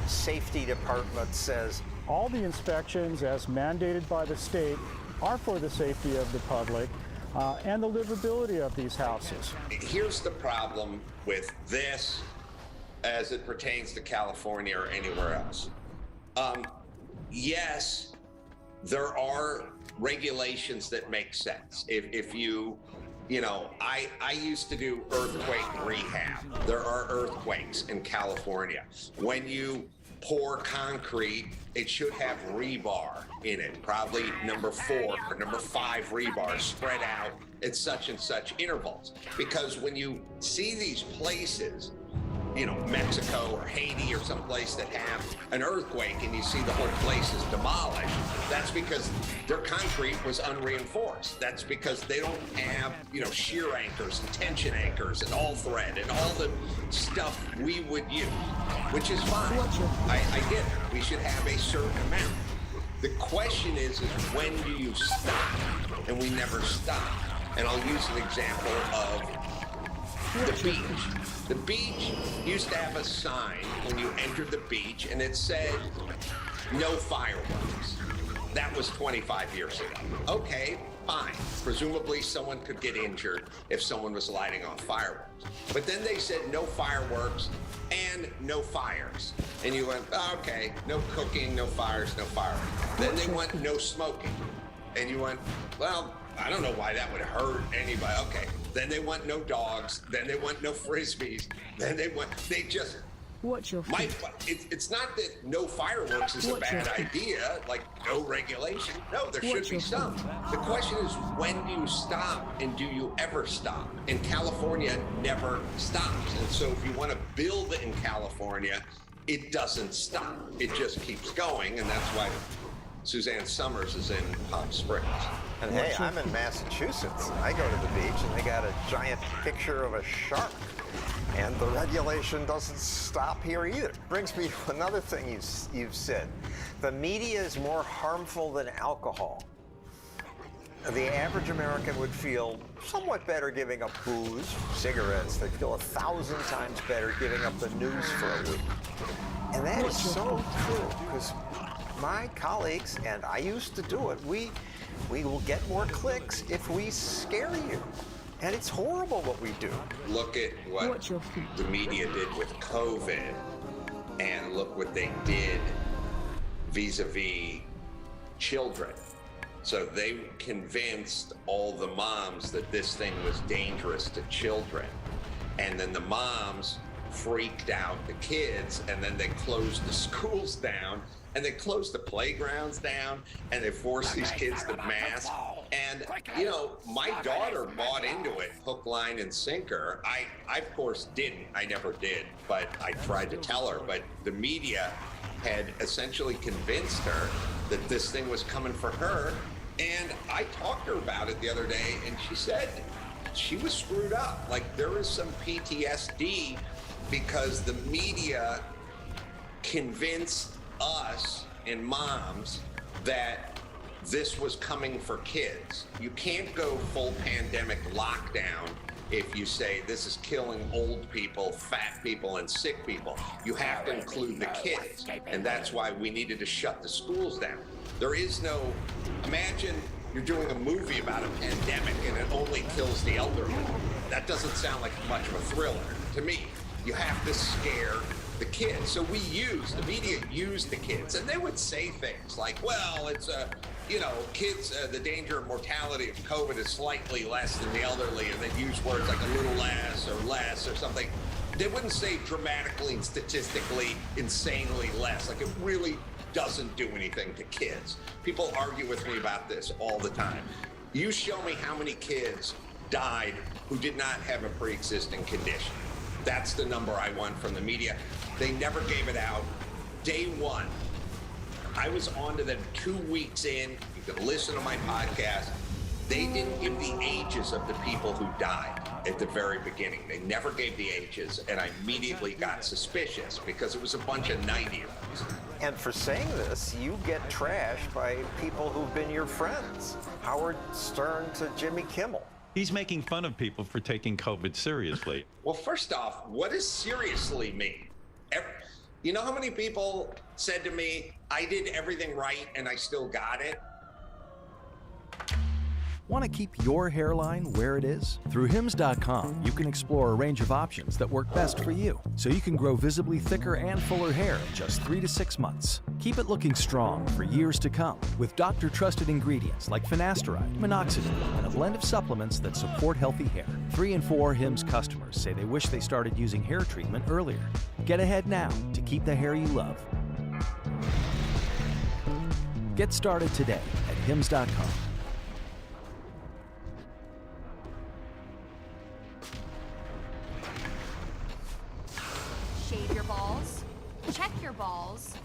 Safety Department says, all the inspections as mandated by the state are for the safety of the public and the livability of these houses. Here's the problem with this as it pertains to California or anywhere else. Yes, there are regulations that make sense. If you know, I used to do earthquake rehab. There are earthquakes in California. When you pour concrete, it should have rebar in it, probably number 4 or number 5 rebar spread out at such and such intervals. Because when you see these places, you know, Mexico or Haiti or someplace that have an earthquake and you see the whole place is demolished, that's because their concrete was unreinforced. That's because they don't have, you know, shear anchors and tension anchors and all thread and all the stuff we would use, which is fine. I get it. We should have a certain amount. The question is when do you stop? And we never stop. And I'll use an example of the beach. The beach used to have a sign when you entered the beach, and it said, no fireworks. That was 25 years ago. Okay, fine. Presumably someone could get injured if someone was lighting off fireworks. But then they said no fireworks and no fires. And you went, oh, okay, no cooking, no fires, no fireworks. Then they went no smoking. And you went, well, I don't know why that would hurt anybody. Okay. Then they want no dogs. Then they want no frisbees. Then they Watch your feet. It's not that no fireworks is a bad idea, like no regulation. No, there should be some. The question is, when do you stop, and do you ever stop? And California never stops. And so if you want to build in California, it doesn't stop. It just keeps going, and that's why Suzanne Summers is in Palm Springs. And hey, I'm in Massachusetts. I go to the beach, and they got a giant picture of a shark. And the regulation doesn't stop here either. Brings me to another thing you've said. The media is more harmful than alcohol. The average American would feel somewhat better giving up booze, cigarettes. They'd feel 1,000 times better giving up the news for a week. And that is so true, because my colleagues, and I used to do it, we will get more clicks if we scare you. And it's horrible what we do. Look at what the media did with COVID, and look what they did vis-a-vis children. So they convinced all the moms that this thing was dangerous to children. And then the moms freaked out the kids, and then they closed the schools down, and they closed the playgrounds down, and they forced these kids to mask. And, you know, my daughter bought into it, hook, line, and sinker. I of course, didn't. I never did, but I tried to tell her. But the media had essentially convinced her that this thing was coming for her. And I talked to her about it the other day, and she said she was screwed up. Like, there is some PTSD because the media convinced us and moms that this was coming for kids. You can't go full pandemic lockdown if you say this is killing old people, fat people, and sick people. You have to include the kids, and that's why we needed to shut the schools down. There is no, imagine you're doing a movie about a pandemic and it only kills the elderly. That doesn't sound like much of a thriller to me. You have to scare the kids. So the media used the kids, and they would say things like, well, it's kids, the danger of mortality of COVID is slightly less than the elderly, and they'd use words like a little less or something. They wouldn't say dramatically and statistically insanely less. Like, it really doesn't do anything to kids. People argue with me about this all the time. You show me how many kids died who did not have a pre-existing condition. That's the number I want from the media. They never gave it out. Day one, I was on to them 2 weeks in. You can listen to my podcast. They didn't give the ages of the people who died at the very beginning. They never gave the ages, and I immediately got suspicious because it was a bunch of 90-year-olds. And for saying this, you get trashed by people who've been your friends. Howard Stern to Jimmy Kimmel. He's making fun of people for taking COVID seriously. Well, first off, what does seriously mean? You know how many people said to me, I did everything right and I still got it? Want to keep your hairline where it is? Through Hims.com, you can explore a range of options that work best for you, so you can grow visibly thicker and fuller hair in just 3 to 6 months. Keep it looking strong for years to come with doctor-trusted ingredients like finasteride, minoxidil, and a blend of supplements that support healthy hair. 3 in 4 Hims customers say they wish they started using hair treatment earlier. Get ahead now to keep the hair you love. Get started today at Hims.com. Shave your balls, check your balls,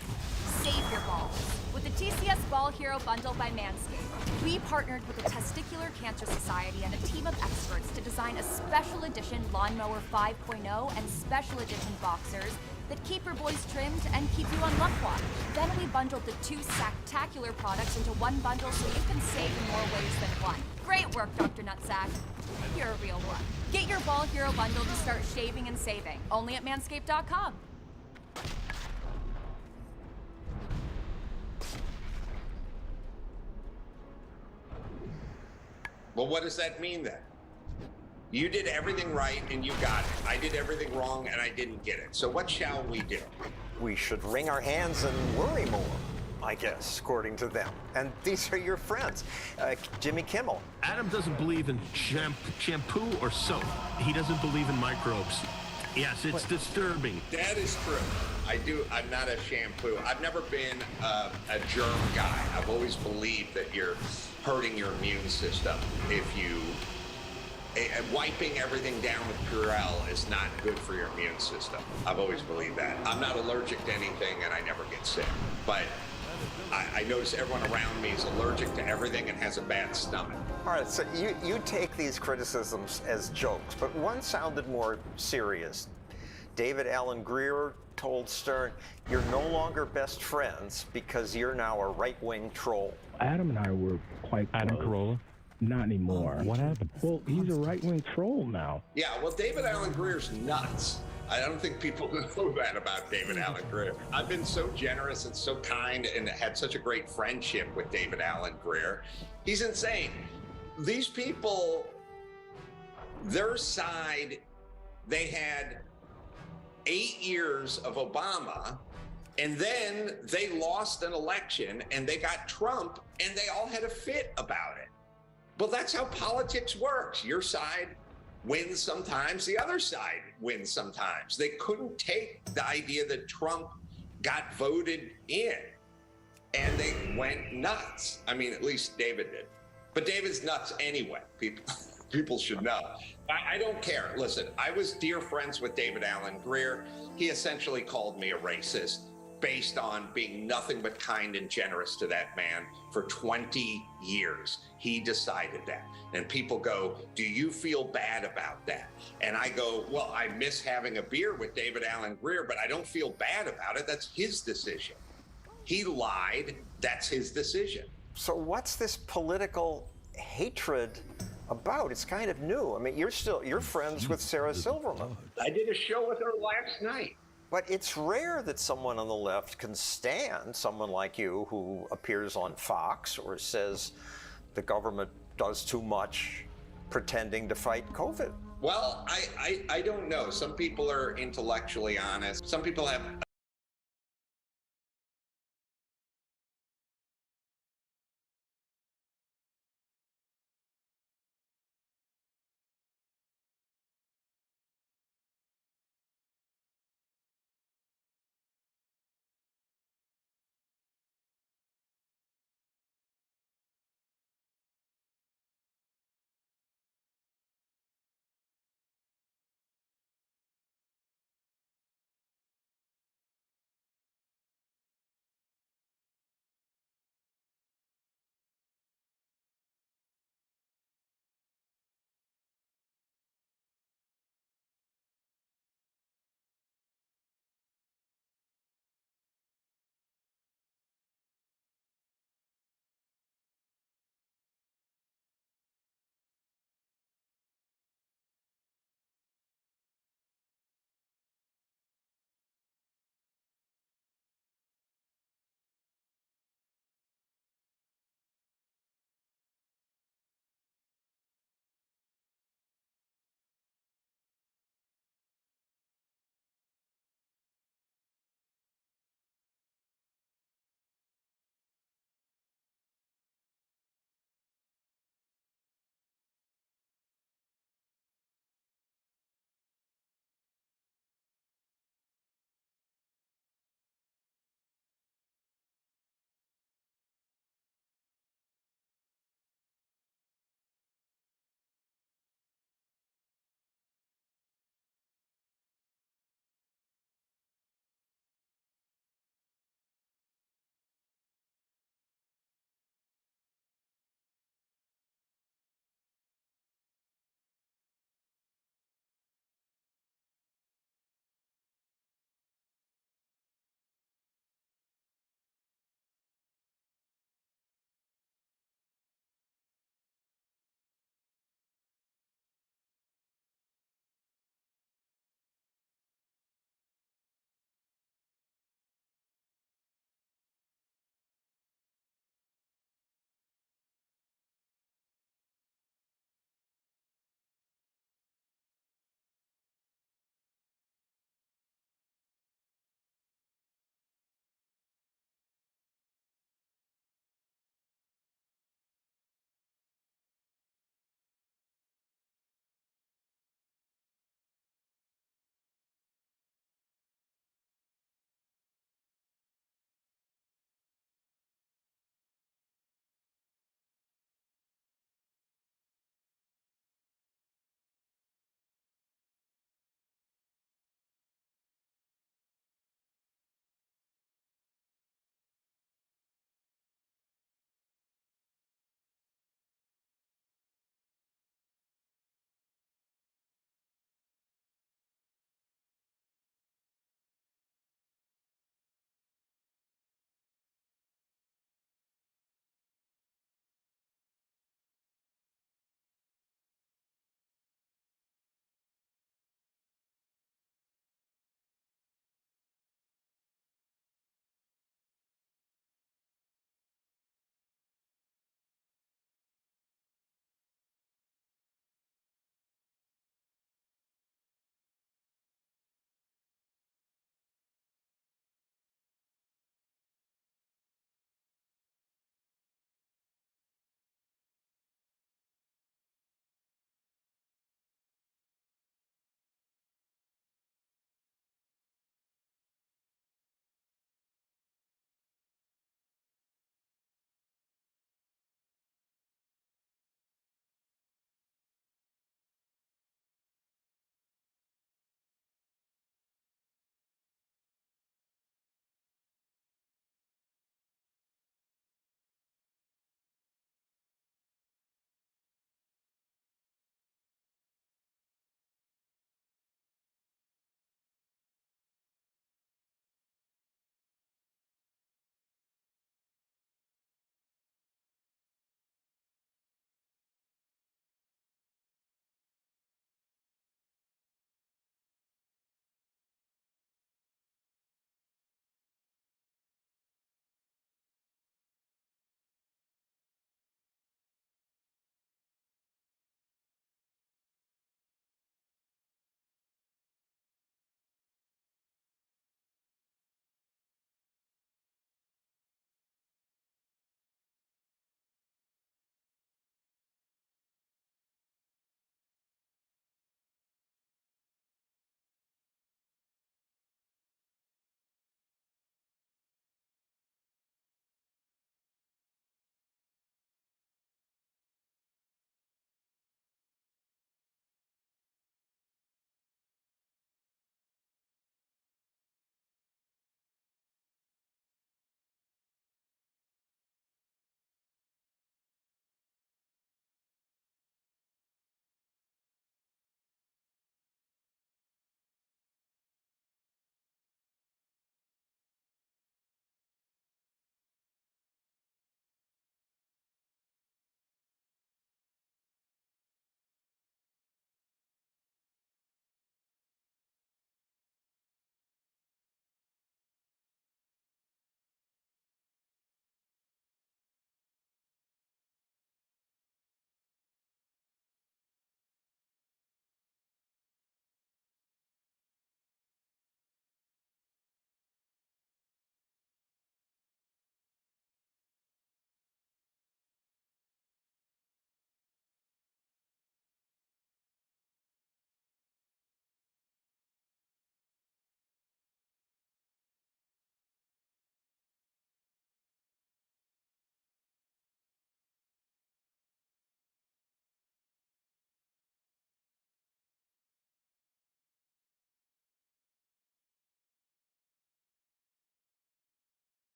save your balls. With the TCS Ball Hero Bundle by Manscaped, we partnered with the Testicular Cancer Society and a team of experts to design a special edition Lawnmower 5.0 and special edition boxers that keep your boys trimmed and keep you on luck watch. Then we bundled the 2 Sacktacular products into one bundle so you can save in more ways than one. Great work, Dr. Nutsack. You're a real one. Get your Ball Hero bundle to start shaving and saving. Only at manscaped.com. Well, what does that mean then? You did everything right and you got it. I did everything wrong and I didn't get it. So what shall we do? We should wring our hands and worry more, I guess, according to them. And these are your friends. Jimmy Kimmel. Adam doesn't believe in shampoo or soap. He doesn't believe in microbes. Yes, it's disturbing. That is true. I'm not a shampoo. I've never been a germ guy. I've always believed that you're hurting your immune system if you. Wiping everything down with Purell is not good for your immune system. I've always believed that. I'm not allergic to anything and I never get sick. But I notice everyone around me is allergic to everything and has a bad stomach. All right, so you take these criticisms as jokes, but one sounded more serious. David Alan Grier told Stern, "You're no longer best friends because you're now a right-wing troll." Adam and I were quite close. Adam Carolla? Not anymore. What happened? Well, he's a right-wing troll now. Yeah, well, David Alan Grier's nuts. I don't think people know that about David Alan Grier. I've been so generous and so kind and had such a great friendship with David Alan Grier. He's insane. These people, their side, they had 8 years of Obama, and then they lost an election and they got Trump and they all had a fit about it. Well, that's how politics works. Your side wins sometimes, the other side wins sometimes. They couldn't take the idea that Trump got voted in, and they went nuts. I mean, at least David did. But David's nuts anyway. People should know. I don't care. Listen, I was dear friends with David Alan Grier. He essentially called me a racist based on being nothing but kind and generous to that man for 20 years. He decided that. And people go, do you feel bad about that? And I go, well, I miss having a beer with David Alan Grier, but I don't feel bad about it. That's his decision. He lied. That's his decision. So what's this political hatred about? It's kind of new. I mean, you're friends with Sarah Silverman. I did a show with her last night. But it's rare that someone on the left can stand someone like you who appears on Fox or says the government does too much pretending to fight COVID. Well, I don't know. Some people are intellectually honest. Some people have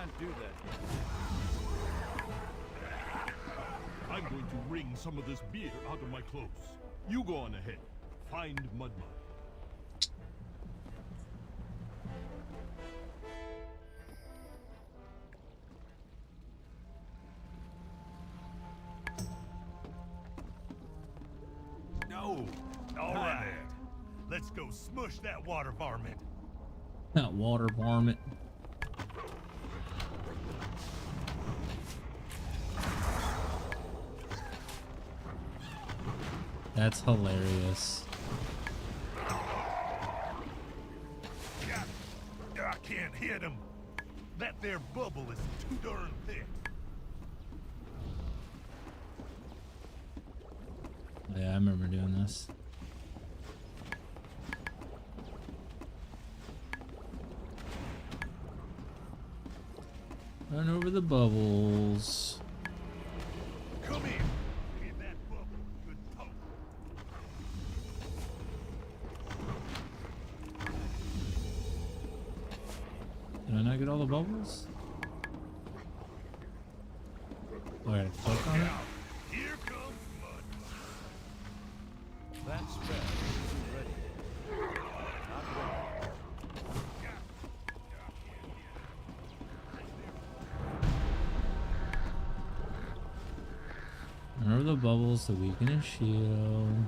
can't do that. I'm going to wring some of this beer out of my clothes. You go on ahead. Find Mud. No. All right. Let's go smush that water varmint. That water varmint. That's hilarious. I can't hit him. That there bubble is too darn thick. Yeah, I remember doing this. Run over the bubbles. Come in. Hit that bubble. Good poke. Did I not get all the bubbles? Oh, I gotta click on it? Here comes Mud. That's bad. Ready. Not ready. Run over the bubbles to weaken his shield.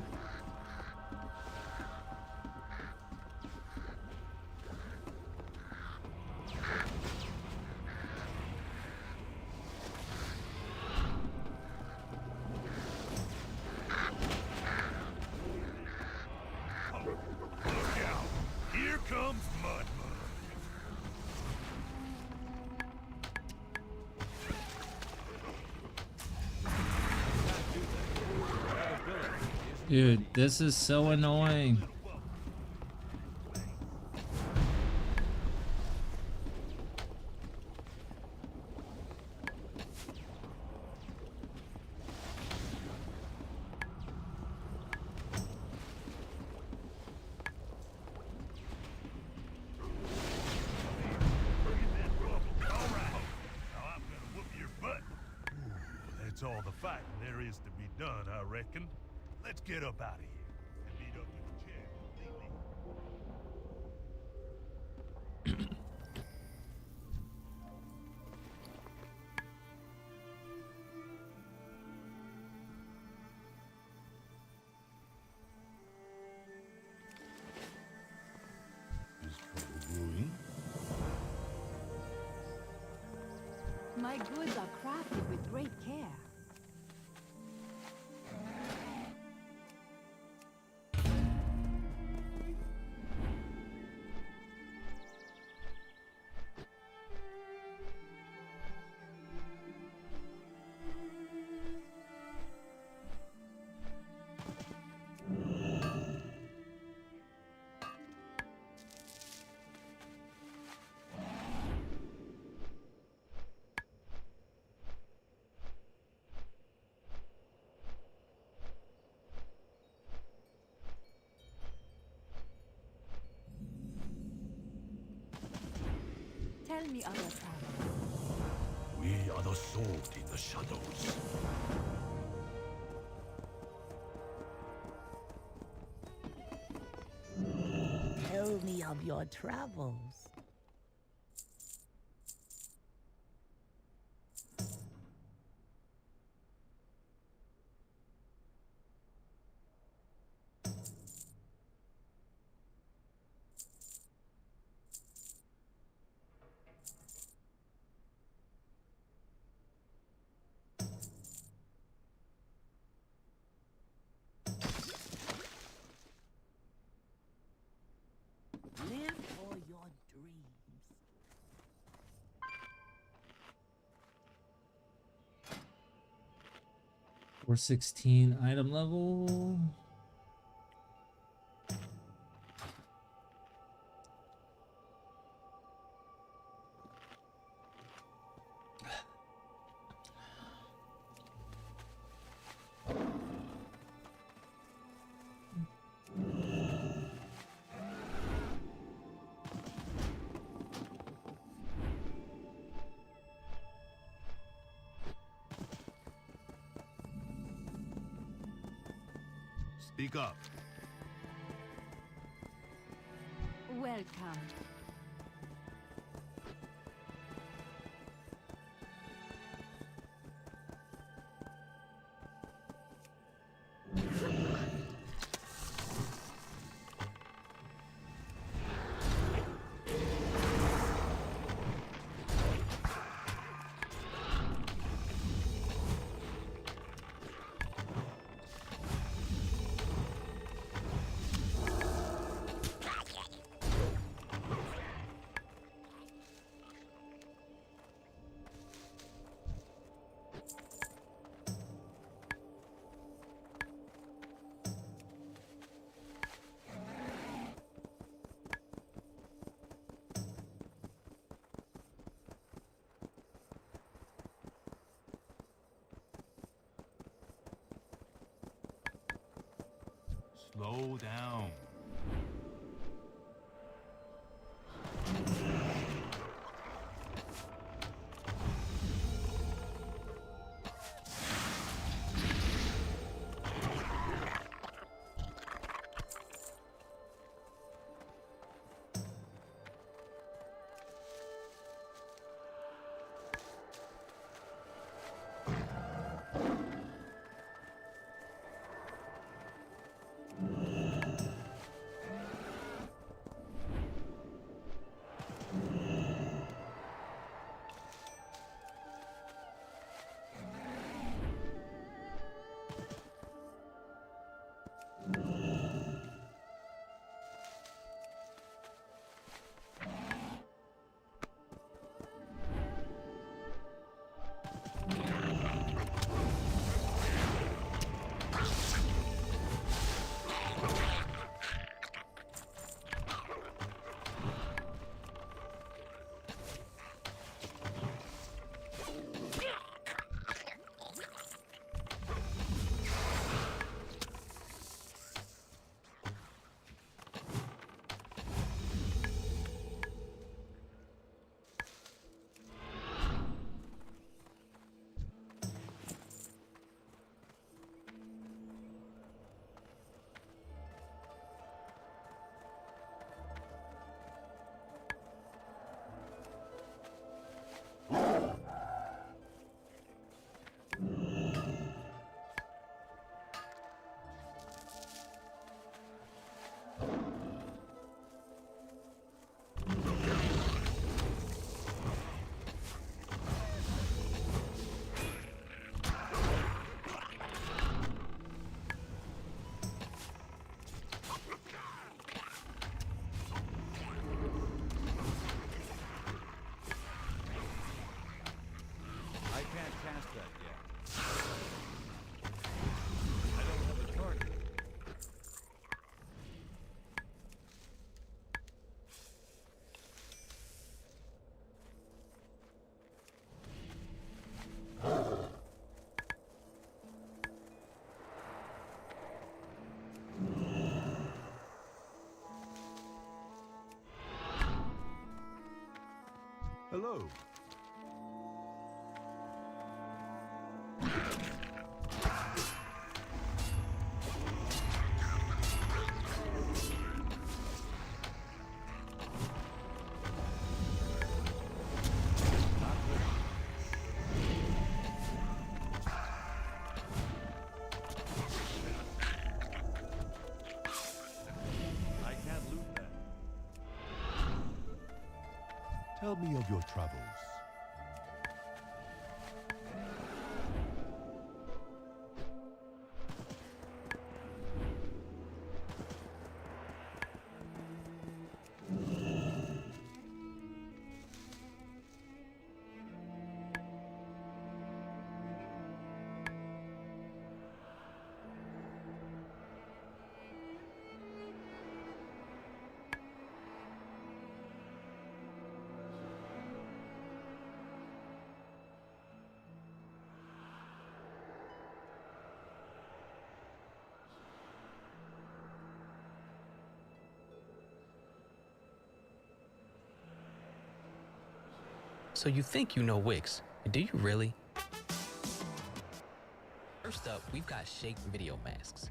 Look out. Here comes Mud. Dude, this is so annoying. That's all the fighting there is to be done, I reckon. Let's get up out of here and meet up with the champ completely. Is trouble brewing? My goods are crafted with great care. Tell me of your travels. We are the sword in the shadows. Tell me of your travels. Live for your dreams. 416 item level. Speak up. Welcome. Slow down. Hello. I can't loot that. Tell me of your travels. So you think you know Wix, do you really? First up, we've got Shape Video Masks.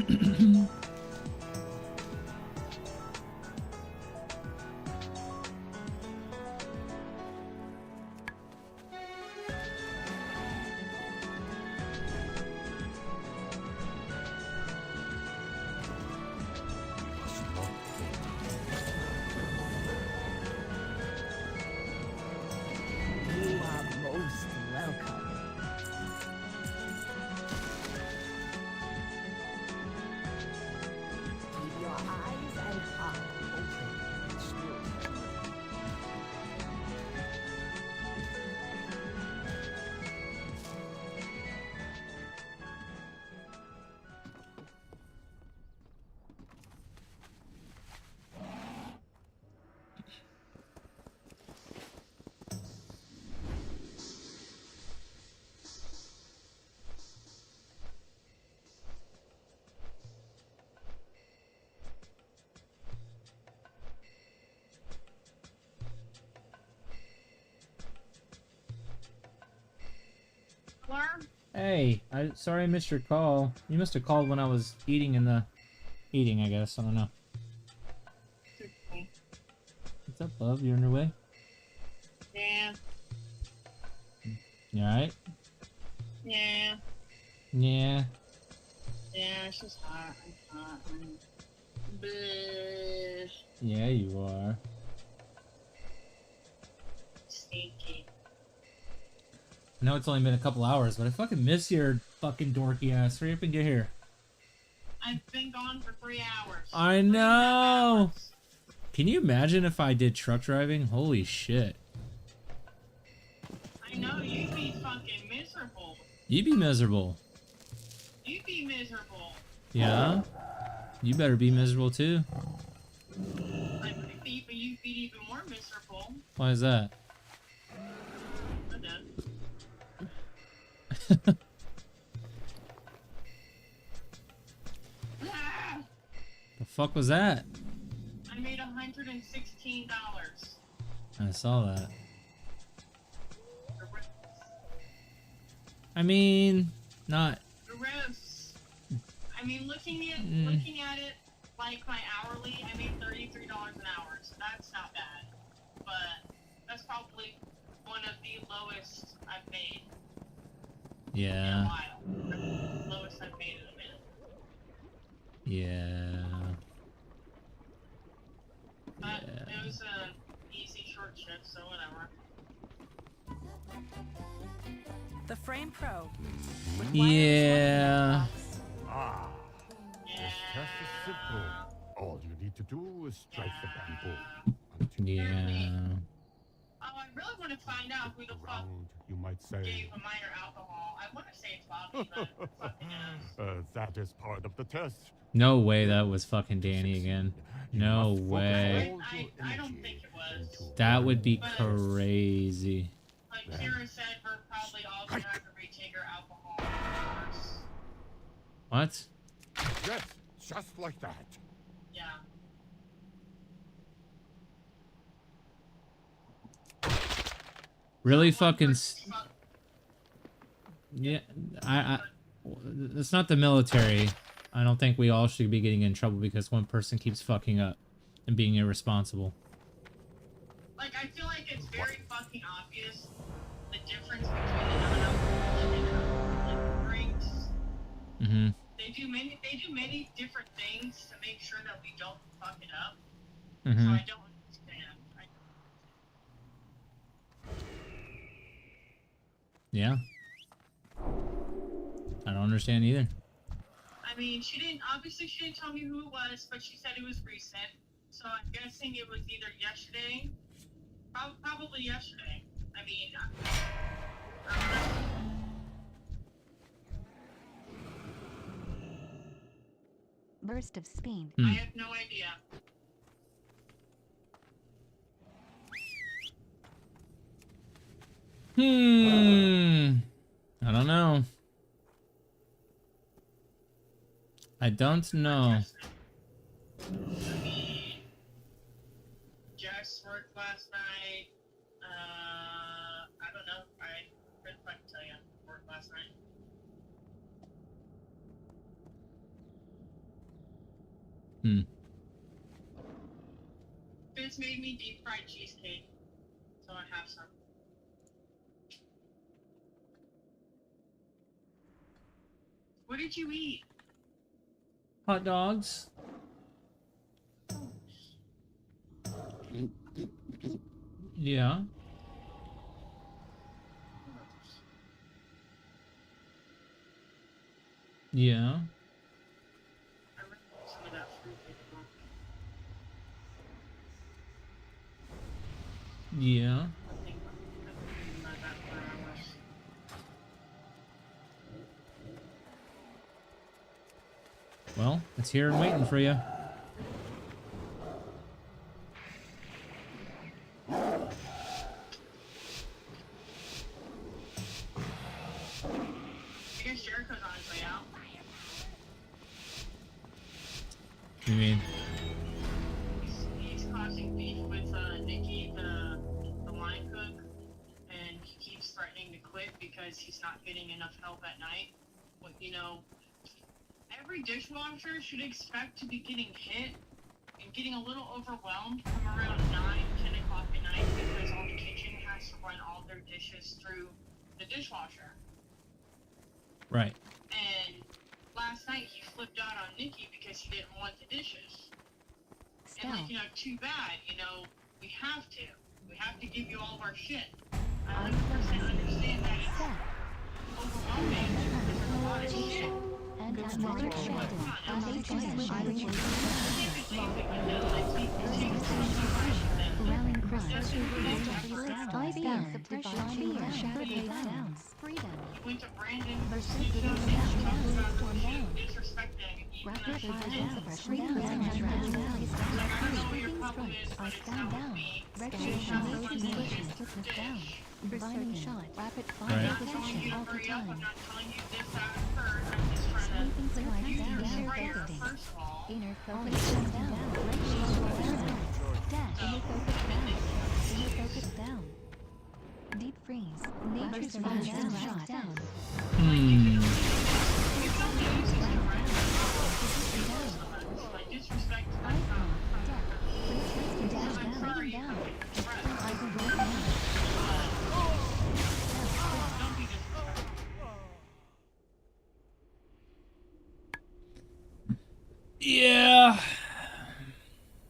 You are most welcome. Keep your eyes and heart open. Still. Hey, sorry I missed your call. You must have called when I was eating in the... Eating, I guess. I don't know. What's up, love? You on your way? Yeah. You alright? Yeah. Yeah. Yeah, it's just hot. I'm hot. Bleh. Yeah, you are. Stinky. I know it's only been a couple hours, but I fucking miss your fucking dorky ass. Hurry up and get here. I've been gone for 3 hours. I know! Can you imagine if I did truck driving? Holy shit. I know, you'd be fucking miserable. You'd be miserable. You'd be miserable. Yeah? You better be miserable too. I would be, but you'd be even more miserable. Why is that? I'm done. Ah! The fuck was that? I made $116. I saw that. I mean, not... Gross. I mean, looking at it like my hourly, I made $33 an hour, so that's not bad. But that's probably one of the lowest I've made in a Yeah. while. Lowest I've made in a minute. Yeah. But it was an easy short shift, so whatever. The Frame Pro. Yeah. Ah, this test is simple. All you need to do is strike the bamboo. Yeah. Oh, I really want to find out who the fuck You might say, gave a minor alcohol. I want to say it's Bobby, but it fucking is. that is part of the test. No way that was fucking Danny again. No way. I don't think it was. That would be crazy. Like Kira said, we're probably all gonna have to retake our alcohol first. What? Yes, just like that. Yeah. Really fucking... Yeah, it's not the military. I don't think we all should be getting in trouble because one person keeps fucking up and being irresponsible. Like, I feel like it's very fucking obvious the difference between non-alcoholic and alcoholic drinks. Mm-hmm. They do many different things to make sure that we don't fuck it up. Mm-hmm. So I don't understand. Yeah. I don't understand either. I mean, she didn't tell me who it was, but she said it was recent. So I'm guessing it was either yesterday, probably yesterday. I mean, I don't know. Burst of speed. I have no idea. I don't know. I don't know. Jess worked last night. I don't know. I couldn't fucking tell you. Worked last night. Hmm. Vince made me deep fried cheesecake, so I have some. What did you eat? Hot dogs. Yeah. Yeah. I really want some of that fruit they brought. Yeah. I've been thinking about that for hours. Well, it's here and waiting for you. I guess Jericho's on his way out. You mean? He's causing beef with Nikki, the line cook, and he keeps threatening to quit because he's not getting enough help at night. Well, you know, every dishwasher should expect to be getting hit and getting a little overwhelmed from around 9, 10 o'clock at night because all the kitchen has to run all their dishes through the dishwasher. Right. And last night he flipped out on Nikki because he didn't want the dishes. And like, you know, too bad, you know, we have to. We have to give you all of our shit. I 100% understand that it's overwhelming because there's a lot of shit. Went to Brandon, disrespecting Rapid fire suppression down. I don't know what your problem is, but it's not with me. Binding shot. Rapid fire Right. I'm not telling you to hurry up. I'm not telling you this, that, and third. I'm just trying to use your sprayer, first of all. Inner focus down. Dash. Inner focus down. Inner focus down. Deep freeze. Nature's fire shot down. Hmm. Like, disrespect. Yeah.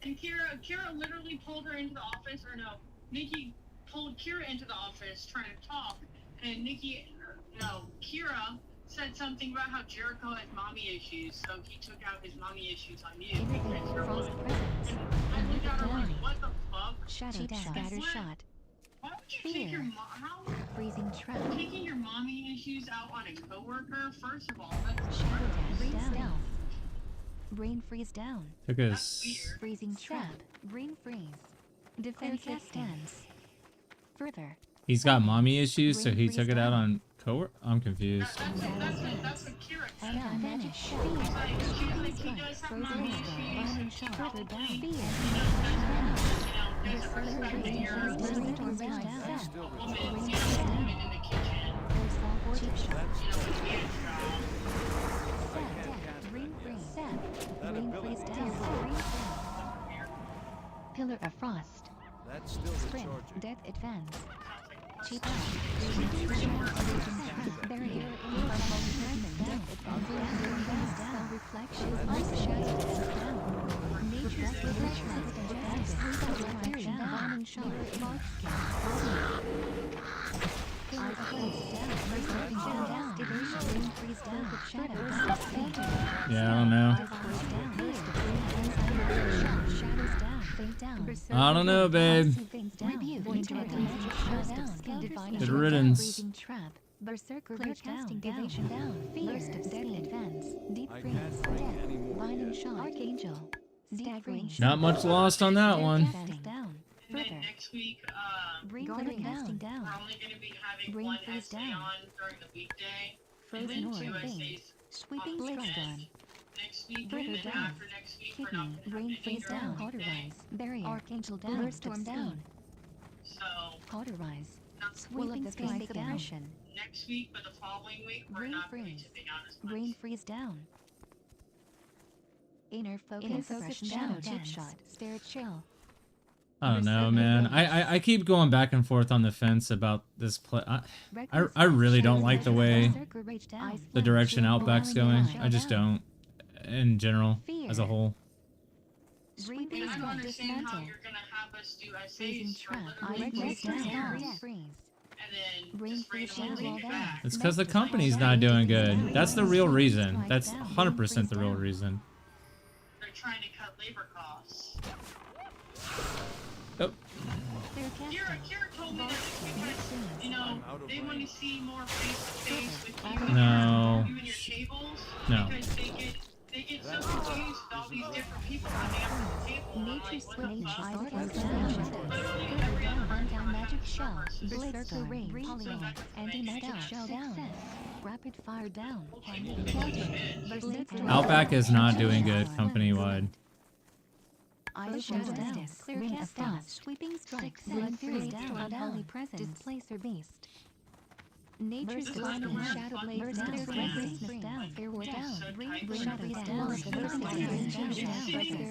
And Kira literally pulled her into the office, or no, Nikki pulled Kira into the office trying to talk, and Kira said something about how Jericho has mommy issues, so he took out his mommy issues on you. And I looked at her like, what the fuck? Shadow scatter shot. Why would you take your freezing trap? Taking your mommy issues out on a coworker? First of all, that's shadow dash down. Brain freeze down. Took us. Freezing trap. Brain freeze. Defense extends. Further. He's got mommy issues, so he took it out on coworker. I'm confused. That's what Kira said. Vanish. He does have mommy issues. He probably, there's a respect that you're a woman, a woman in the kitchen. Cheap shot. Man's job. Brain freeze. Brain freeze down. Pillar of frost. That's still Sprint. recharging. Death advance. Cheap out. Barrier. Down. Reflection. Down. Nature's reflection. Bombing shot. Yeah, I don't know. I don't know, babe. Good riddance. Berserker casting evasion down. Burst of death advance. Deep freeze. Death. Binding shot. Archangel. Staggering. Not much lost on that one. And then next week, Bring we're casting down. only going to be having Bring one freeze essay down. on during the weekday, and Frozen then or 2 vein. essays Sweeping on blade weekend. storm. Next week, Further and then down. after next week, we're not Kidney. going to have Brain anything freeze during down. the weekday. Cauterize. Barrier. Archangel down. Burst storm down. So, Cauterize. not Sweeping sky suppression. next week, but the following week, we're Brain not going freeze. to be on as much. Brain freeze down. Inner focus down. Chip shot. Spirit chill. I don't know, man. I keep going back and forth on the fence about this play. I really don't like the way the direction Outback's going. I just don't. In general, as a whole. I don't understand how you're gonna have us do essays for literally 2 years and then just randomly take it back. It's because the company's not doing good. That's the real reason. That's 100% the real reason. They're trying to cut labor costs. Oh. Kira told me that it's because, you know, they want to see more face-to-face with you, No. you and your tables. No. Because they get so confused with all these different people when they have the table. And I'm like, what the fuck? Literally every other Anti-magic shell. server Berserker range. Polygon. Anti-magic shell down. Rapid fire down. Outback is not doing good company-wide. Ice shadow down. Clear cast down. Sweeping strikes. Blood fury down. Unholy presence. Displacer beast. Nature's divine shadow blades down. Restlessness down. Airway down. Shadows down. Spirit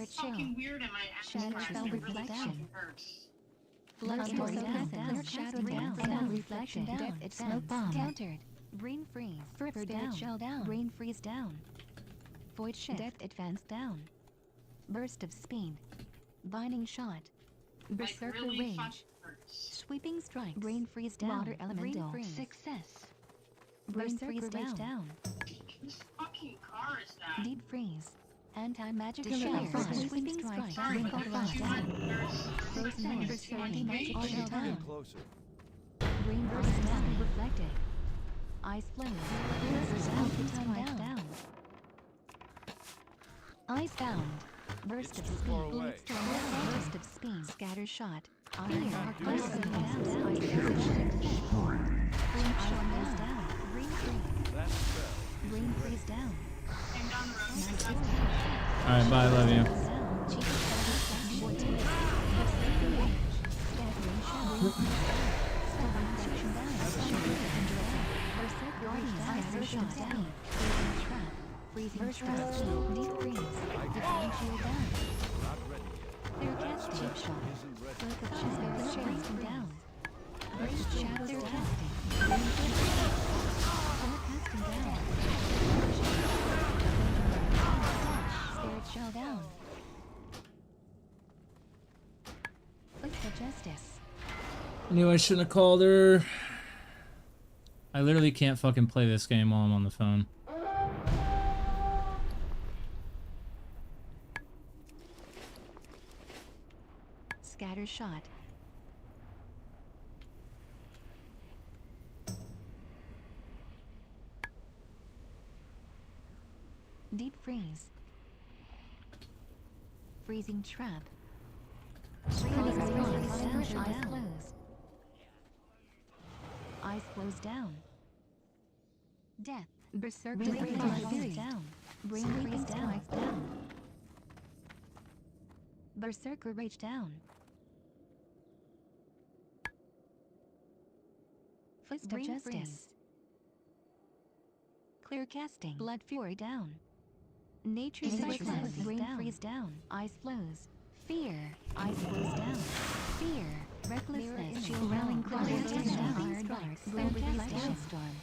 chill. Shadow spell reflection. Blood story down. Shadow down. Reflection down. It's smoke bomb. Countered. Brain freeze. Spirit down. Shell down. Brain freeze down. Void shift. Depth advance down. Burst of speed. Binding shot. Berserker range. Sweeping strike. Brain freeze down. Water elemental. Success. Brain freeze down. Whose fucking car is that? Deep freeze. Anti-magic shell. Sweeping strike. Wrinkle frost down. Frozen north. Anti-magic shell down. Brain burst down. Reflected. Ice flame. Down. Ice bound. Burst of speed. Burst of speed. Scatter shot. Iron arc. Brain freeze down. Alright, bye, love you. Freezing trap. Deep freeze. Divine shield down. Clear cast. Chip shot. Look of shadows chasing down. Burst shadows down. Clear casting down. Spirit shell down. Foot of justice. I knew I shouldn't have called her. I literally can't fucking play this game while I'm on the phone. Scatter shot. Deep freeze. Freezing trap. Ice flows down. Death. Berserker freeze down. Brain freeze down. Berserker rage down. Fist of justice. Clear casting. Blood fury down. Nature's cyclone. Brain freeze down. Ice flows. Fear. Ice flows down. Fear. Recklessness. Shield rallying cry. Iron barks. Clear casting. Storm.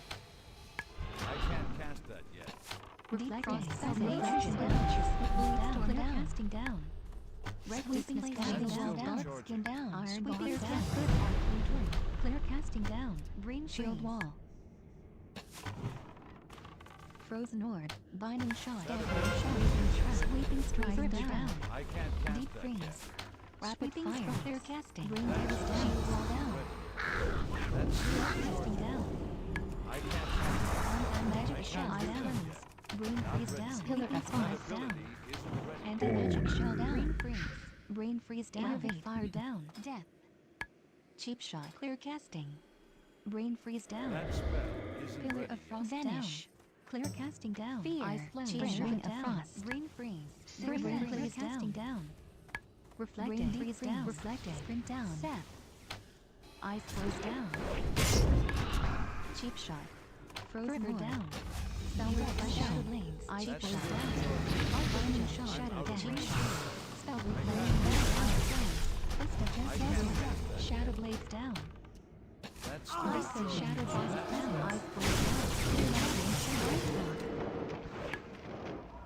I can't cast that yet. Reflecting. Nature's down. Clear casting down. Recklessness down. Dark skin down. Iron barks down. Clear casting down. Brain shield wall. Frozen Ord. Binding shot. Sweeping strike down. I can't cast Deep that freeze. yet. Rapid fire. Clear casting. Brain damage down. Shield wall down. Casting down. I can't cast Anti-magic shell down. Brain freeze down. Pillar of frost down. Anti-magic shell down. Brain freeze. Brain freeze down. Rapid fire down. Death. Cheap shot. Clear casting. Brain freeze down. that spell. Pillar of frost vanish. Clear casting down. Fear. Ice flame. Cheap shot down. Brain freeze. Brain freeze casting down. Reflected. Brain freeze down. Reflected. Sprint down. Seth. Ice flows down. Cheap shot. Frozen down. Spell reflection. Shadow blades. Ice flows down. Binding shot. Shadow Shadow down. Eyes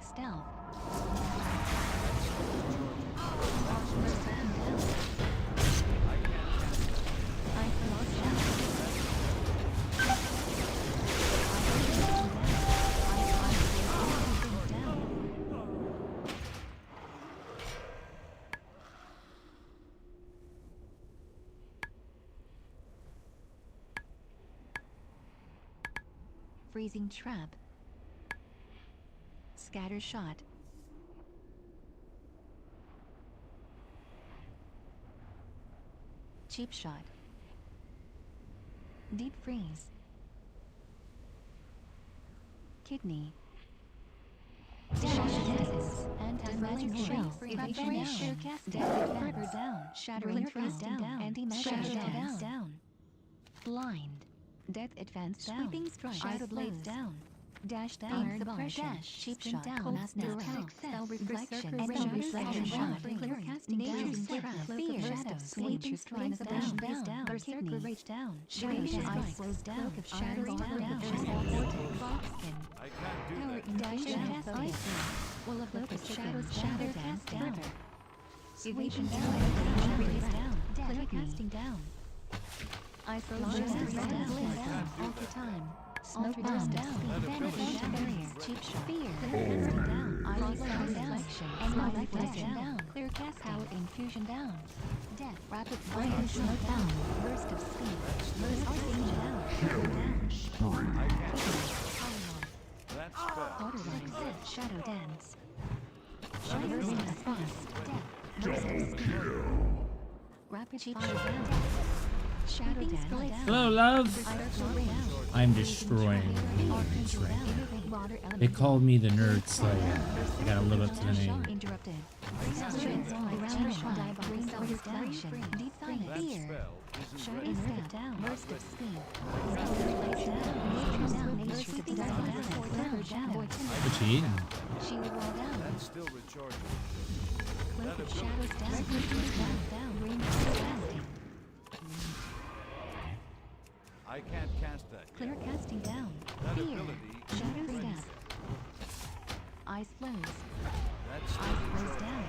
stealth. Freezing trap. Scatter shot. Cheap shot. Deep freeze. Kidney. Anti-magic shell. Evasion down. Shattering freeze down. Anti-magic down. Blind. Death advance down. Sweeping strike. Shadow blades down. Dash down. Suppression. Cheap shot. Cold snap. Cell reflection. Reflection shot. Clear casting down. Fear. Sweeping strikes down. Berserker rage down. Shadow strike. Slows down. Shadow down. Boxkin. I can't do Power that. dash down. Will of locust shadows. Shadow dance down. Evasion down. Clear casting down. Ice down. Alter time. Smoke down. Vanish barrier. Cheap shot. Fear. Down. Eyes down. And my life down. Clear cast. Power infusion down. Death. Rapid fire. Smoke down. Burst of speed. Burst of speed down. That spell. Borderline. Shadow dance. Shadow dance. Frost. Death. Burst of speed. Rapid fire down. Shadow dance. Hello, love. I'm destroying things right now. They called me the Nerd Slayer. I gotta live up to the name. Interrupted. Shadow step down. Burst of speed. What you eating? Shield wall down. That's still recharging. Cloak of shadows down. Down. Ring casting. I can't cast that. Clear casting down. That Fear. ability is Shadow freeze. step. Ice flows. That's still Ice flows recharging. down.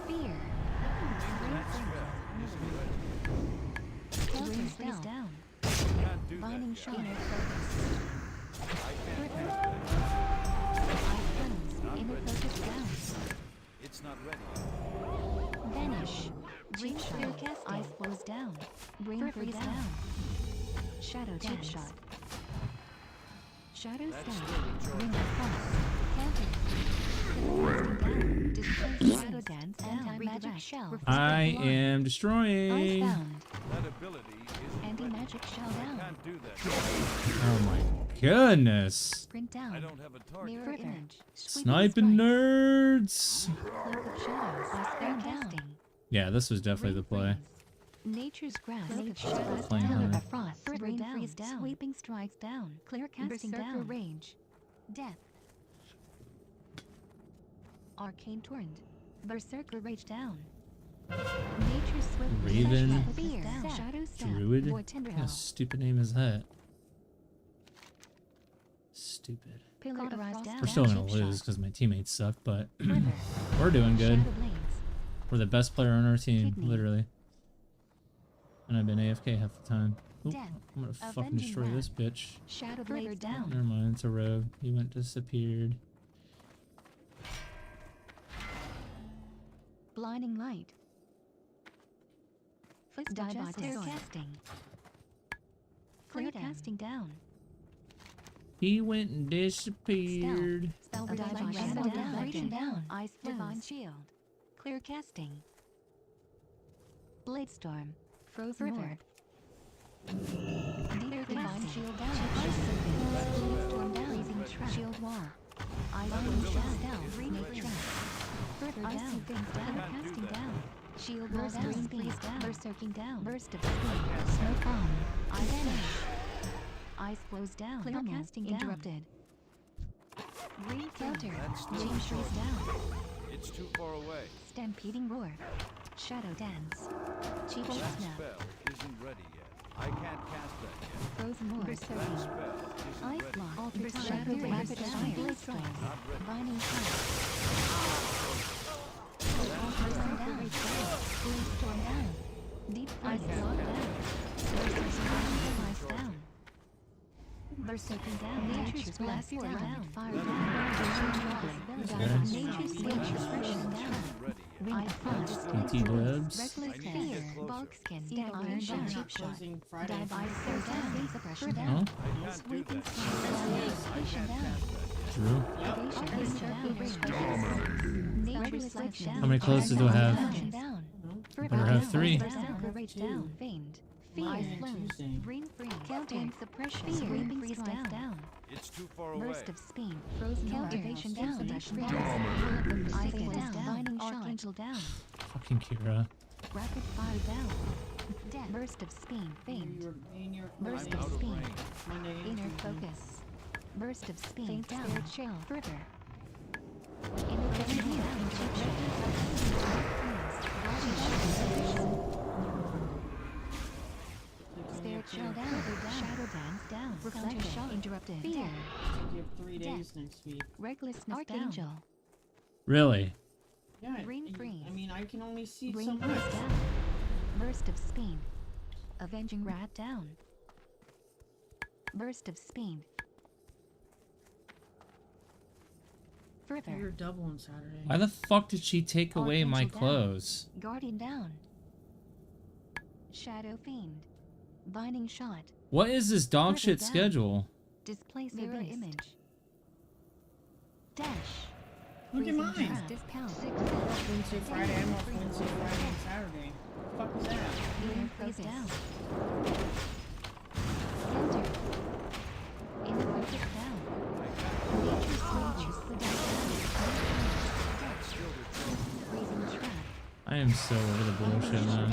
Fear. That spell isn't ready. Ring freeze down. Can't do Binding that shot. yet. Inner focus. I can't cast that. Ice flows. Not Inner ready. focus down. It's not ready. Vanish. Cheap shot. Ice flows down. Ring freeze down. Shadow cheap shot. Shadow That's stab. still recharging. Ring of frost. Counter. Rampage. Shadow dance. Anti-magic shell. I am destroying. Icebound. That ability isn't Anti-magic shell ready. down. Can't do that. Oh my goodness. Sprint down. I don't have a target. Mirror image. Sniping nerds. Cloak of shadows. Ice casting. Yeah, this was definitely the play. Nature's grass. Cloak of shadows Playing down. hard. Frost. Rain freeze down. Sweeping strikes down. Clear casting down. Rage. Death. Arcane torrent. Berserker rage down. Nature's swift. Raven. Fear. Shadow step. Druid? Void What tender kind of hell. stupid name is that? Stupid. Pillar of frost down. We're still gonna Cheap lose shot. because my teammates suck, but Quiver. we're doing good. Shadow blades. We're the best player on our team, Kidney. literally. And I've been AFK half the time. Oop, Death. I'm gonna fucking Avenging destroy wrath. this bitch. Shadow blades down. Never mind, it's a rogue. He went disappeared. Blinding light. Fist clear casting. Clear casting down. He went and disappeared. Spell reflection down. Ice divine shield. Clear casting. Blade storm. Frozen orb. Deep divine shield down. Blade storm down. Freezing trap. Shield wall. Ice shield down. Snake trap. River down. Clear casting down. Shield wall down. Freeze down. Berserking down. Burst of speed. Smoke bomb. Ice vanish. Ice flows down. Clear casting interrupted. Green counter. James freeze down. It's too far away. Stampeding roar. Shadow dance. Cheap That snap. spell isn't ready yet. I can't cast that yet. Frozen more. Berserking. Ice block. Alter shadow rapid fire. Blade strikes. Binding shot. Alter sun down. Blade storm down. Deep ice block down. Ice down. Berserking down. Nature's glass down. Fire down. Nature's expression down. Ring frost. TT dubs. Reckless fear. Bulk skin. Iron shot. Cheap shot. Dive ice down. Suppression down. Sweeping sweeping down. True. Nature's life down. How many closes do I have? Better have 3. Rage down. Feigned. Fear. Green free. Counter. Suppression. Sweeping freeze down. It's too far away. Burst of speed. Frozen countervation down. Suppression down. Ice down. Binding archangel down. Fucking Kira. Rapid fire down. Death. Burst of speed. Feigned. Burst of speed. Inner focus. Burst of speed. Faint down. Spirit shell. Further. Inner focus down. Spirit shell down. Shadow dance down. Reflector shell interrupted. Fear. You have 3 days next week. Recklessness archangel. Really? Yeah, Green freeze. I mean, I can only see Green so much. freeze down. Burst of speed. Avenging rat down. Burst of speed. Further. You're double on Saturday. Why the fuck did she take away my Archangel down. clothes? Guardian down. Shadow fiend. Binding shot. What is this dog shit down. schedule? Displace mirror image. Dash. Look at Freezing mine. trap. Discount. Wednesday, Friday. I'm off Wednesday, Friday, and Saturday. What the fuck is that? Inner freeze down. Counter. Inner focus down. Nature's switch. Freezing trap. I am so over the bullshit, man.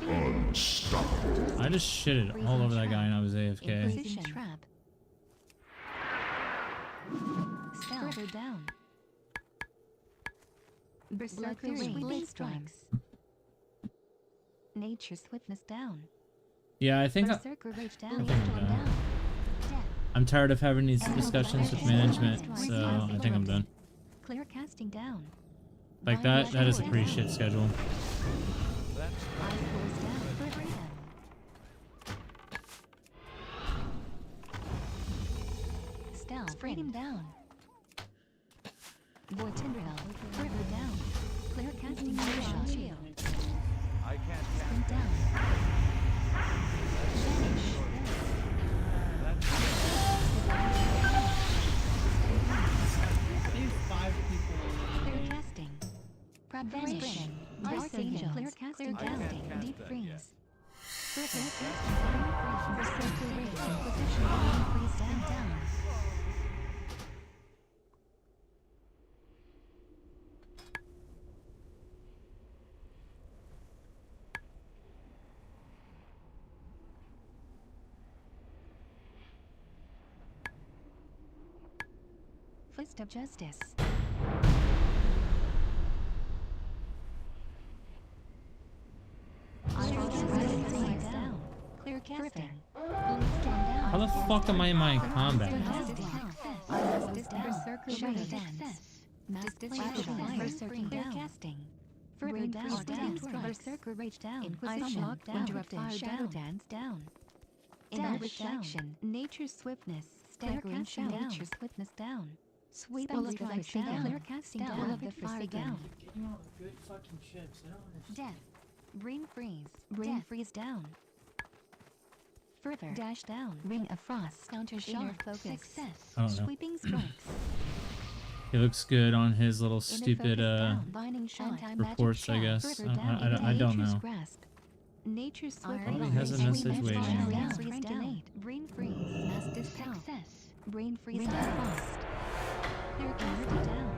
Unstoppable. I just shitted all over that guy and I was AFK. Inquisition trap. Further down. Berserker blade strikes. Nature's swiftness down. Yeah, I think Berserker rage down. I'm done. I'm tired of having these discussions with management, so I think I'm done. Clear casting down. Like that is a pretty shit schedule. Stealth. Freedom down. Void Tindrell. Further down. Clear casting shot. Shield. I can't Sprint down. Vanish. There's 5 people. Clear casting. Vanish. Archangel. Clear casting down. Deep freeze. Further casting down. Berserker rage. Inquisition. Freeze down. Fist of justice. Down. Clear casting. How the fuck am I in my combat? Berserker rage dance. Berserker casting. Further down. Berserker rage down. Inquisition. Interrupted. Shadow dance down. Inner reflection. Nature's swiftness. Staggering down. Nature's swiftness down. Sweep of the reflection down. Clear casting down. Will of the fire down. Getting all the good fucking ships. I don't understand. Death. Ring freeze. Ring freeze down. Further. Dash down. Ring of frost. Counter shot. Focus. Success. I don't know. Sweeping strikes. He looks good on his little stupid Binding shot. reports, I guess. I don't know. Grasp. Nature's Probably has a message waiting. Freeze down. Brain freeze. Mass dispel. Success. Brain freeze down. Frost. Clear casting down.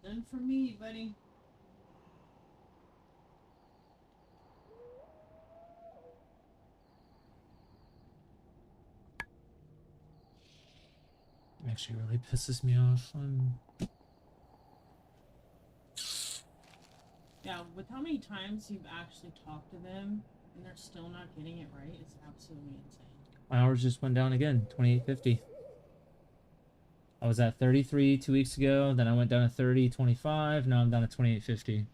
Done for me, buddy. actually really pisses me off. Yeah, with how many times you've actually talked to them and they're still not getting it right, it's absolutely insane. My hours just went down again, 28.50. I was at 33 2 weeks ago, then I went down to 30.25, now I'm down to 28.50.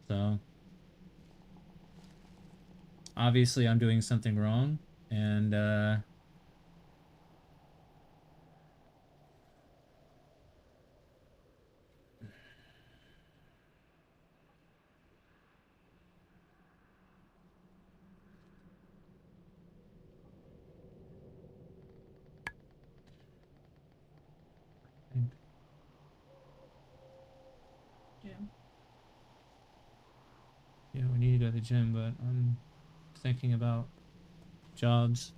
So obviously I'm doing something wrong, and Jim? yeah, we need to go to the gym, but I'm thinking about jobs.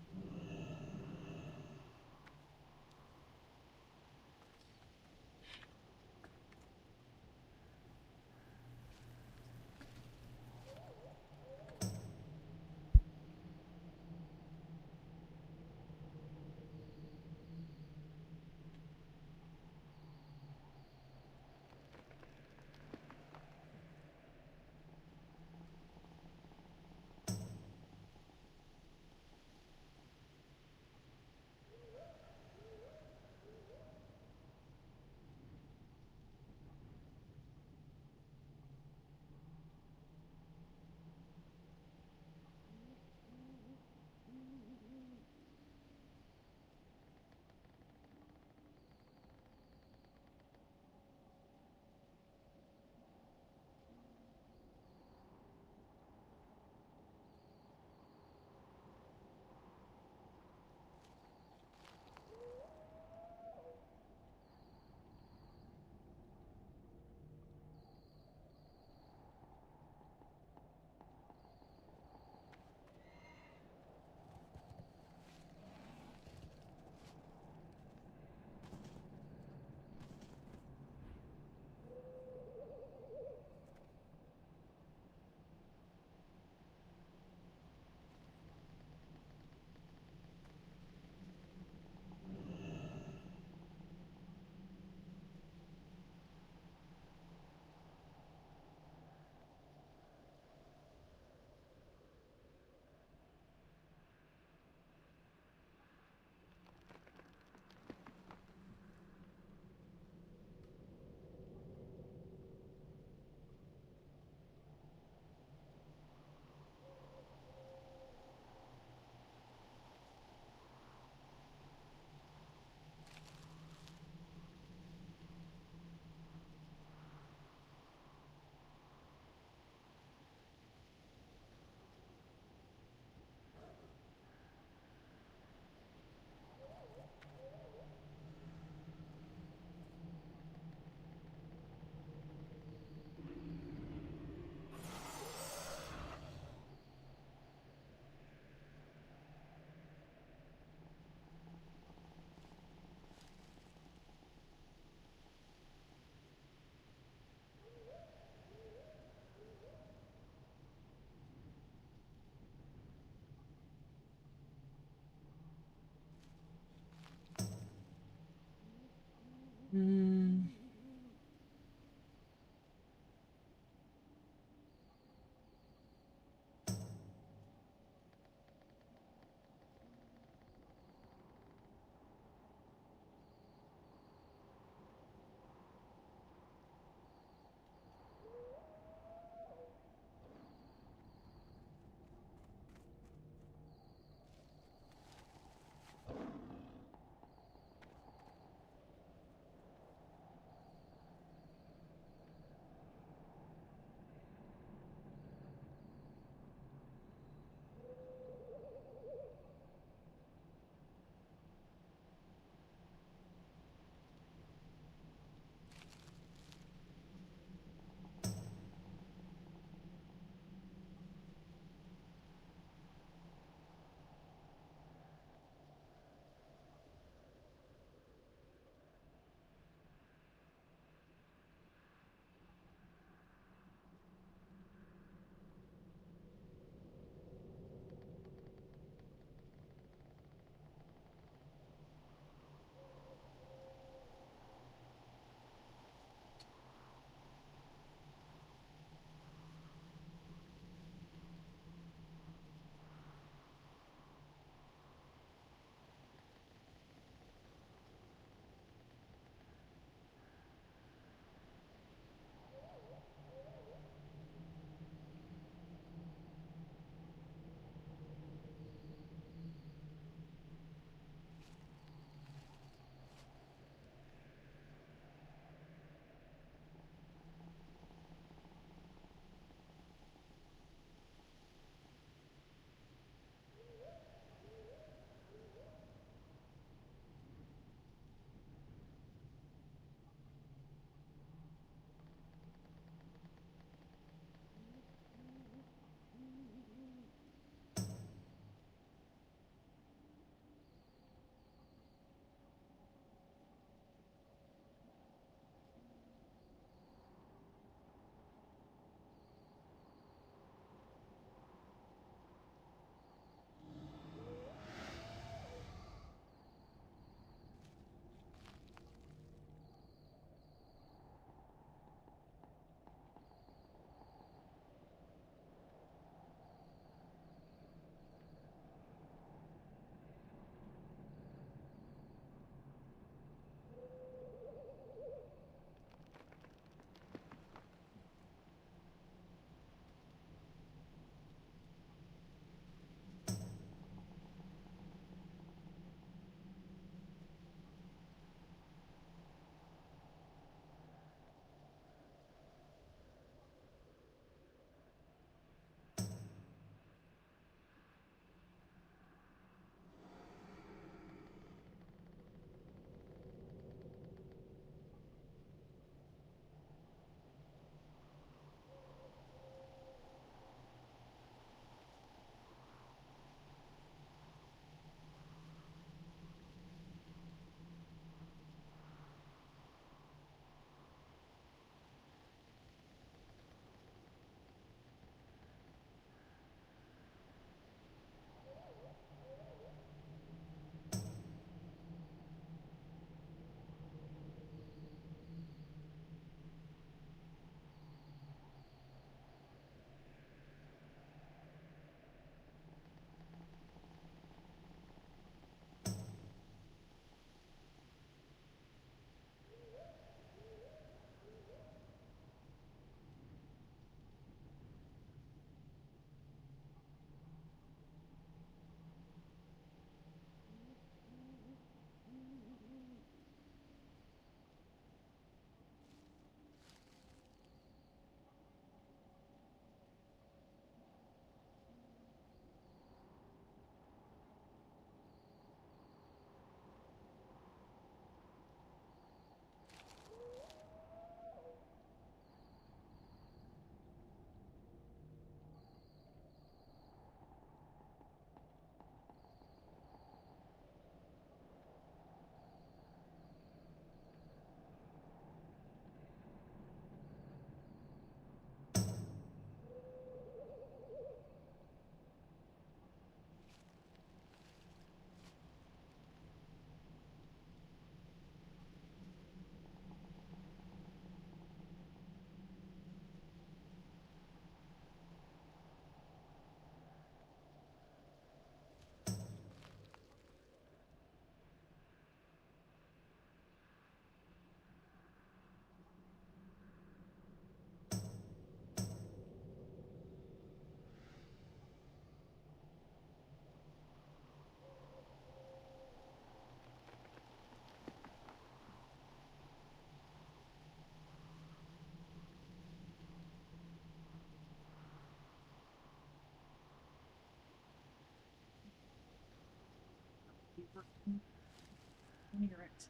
Incorrect.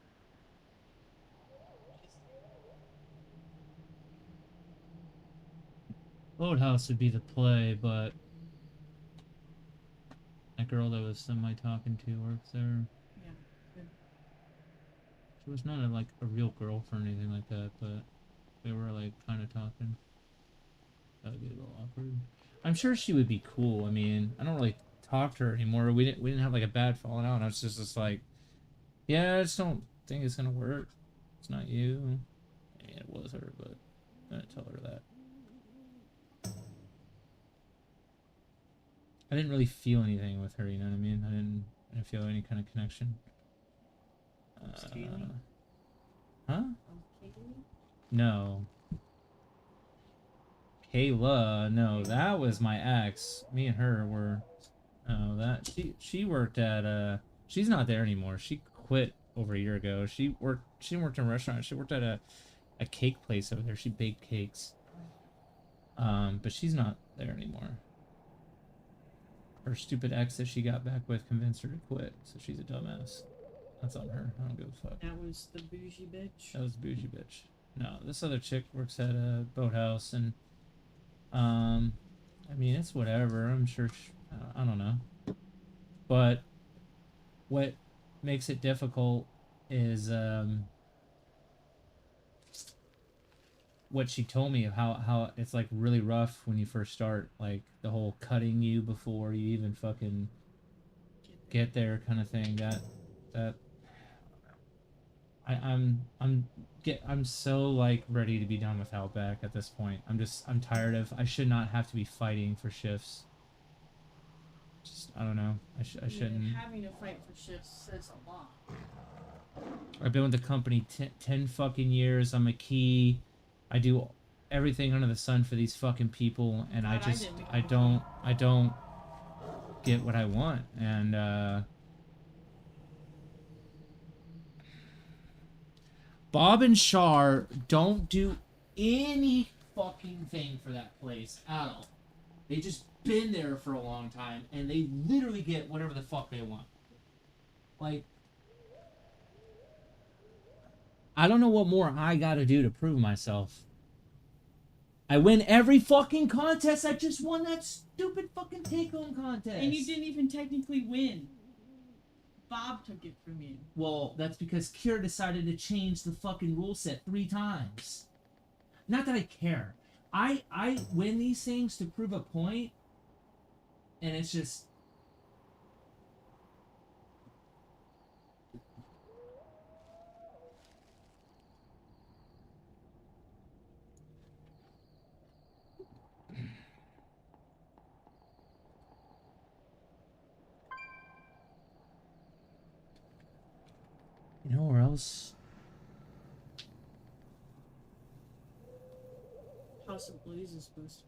Boathouse would be the play, but that girl that was semi talking to works there. Yeah. Good. She was not like a real girlfriend or anything like that, but they were like kind of talking. That would be a little awkward. I'm sure she would be cool. I mean, I don't really talk to her anymore. We didn't have like a bad falling out. I was just like, yeah, I just don't think it's gonna work. It's not you. I mean, it was her, but I didn't tell her that. I didn't really feel anything with her, you know what I mean? I didn't feel any kind of connection. Huh? No. Kayla, no, that was my ex. Me and her were, that she worked at she's not there anymore. She quit over a year ago. She didn't work in a restaurant. She worked at a cake place over there. She baked cakes. But she's not there anymore. Her stupid ex that she got back with convinced her to quit, so she's a dumbass. That's on her. I don't give a fuck. That was the bougie bitch. That was the bougie bitch. No, this other chick works at a boathouse, and I mean, it's whatever. I'm sure I don't know. But what makes it difficult is what she told me of how it's like really rough when you first start, like the whole cutting you before you even fucking get there kind of thing. That I'm so like ready to be done with Outback at this point. I'm tired of, I should not have to be fighting for shifts. Just, I don't know. I shouldn't. Having to fight for shifts says a lot. I've been with the company 10 fucking years. I'm a key. I do everything under the sun for these fucking people, and God, I don't get what I want. And Bob and Shar don't do any fucking thing for that place at all. They just been there for a long time, and they literally get whatever the fuck they want. Like, I don't know what more I gotta do to prove myself. I win every fucking contest. I just won that stupid fucking take-home contest. And you didn't even technically win. Bob took it from you. Well, that's because Kira decided to change the fucking rule set 3 times. Not that I care. I win these things to prove a point, and it's just... You know where else? House of Blues is supposed to.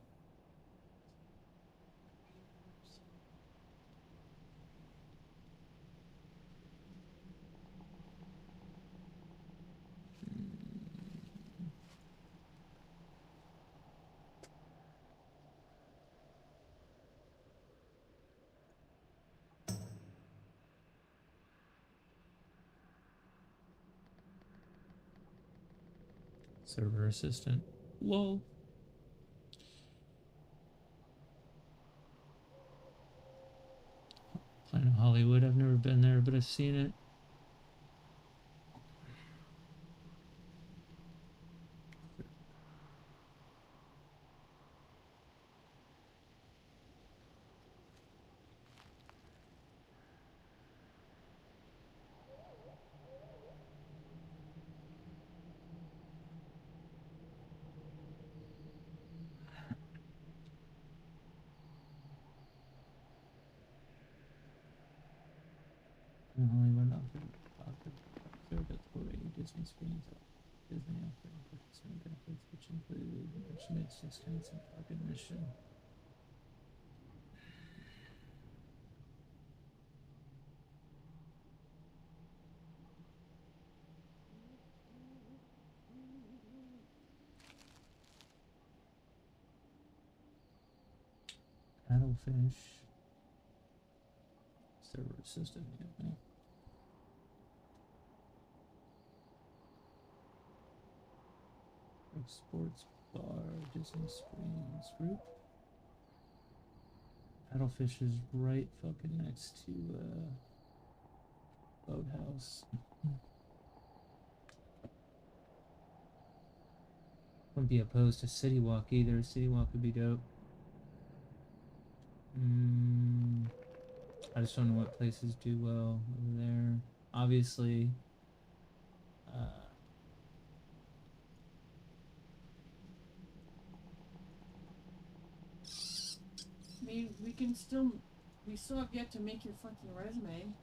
Server assistant. Lol. Planet Hollywood. I've never been there, but I've seen it. Hollywood offered that's quoting Disney screens. Disney offering participant benefits, which include merchandise discounts and park admission. Paddlefish. Server assistant. Yeah. Sports bar, Disney Springs group. Paddlefish is right fucking next to Boathouse. Wouldn't be opposed to City Walk either. City Walk would be dope. I just don't know what places do well over there. Obviously, I mean, we still have yet to make your fucking resume.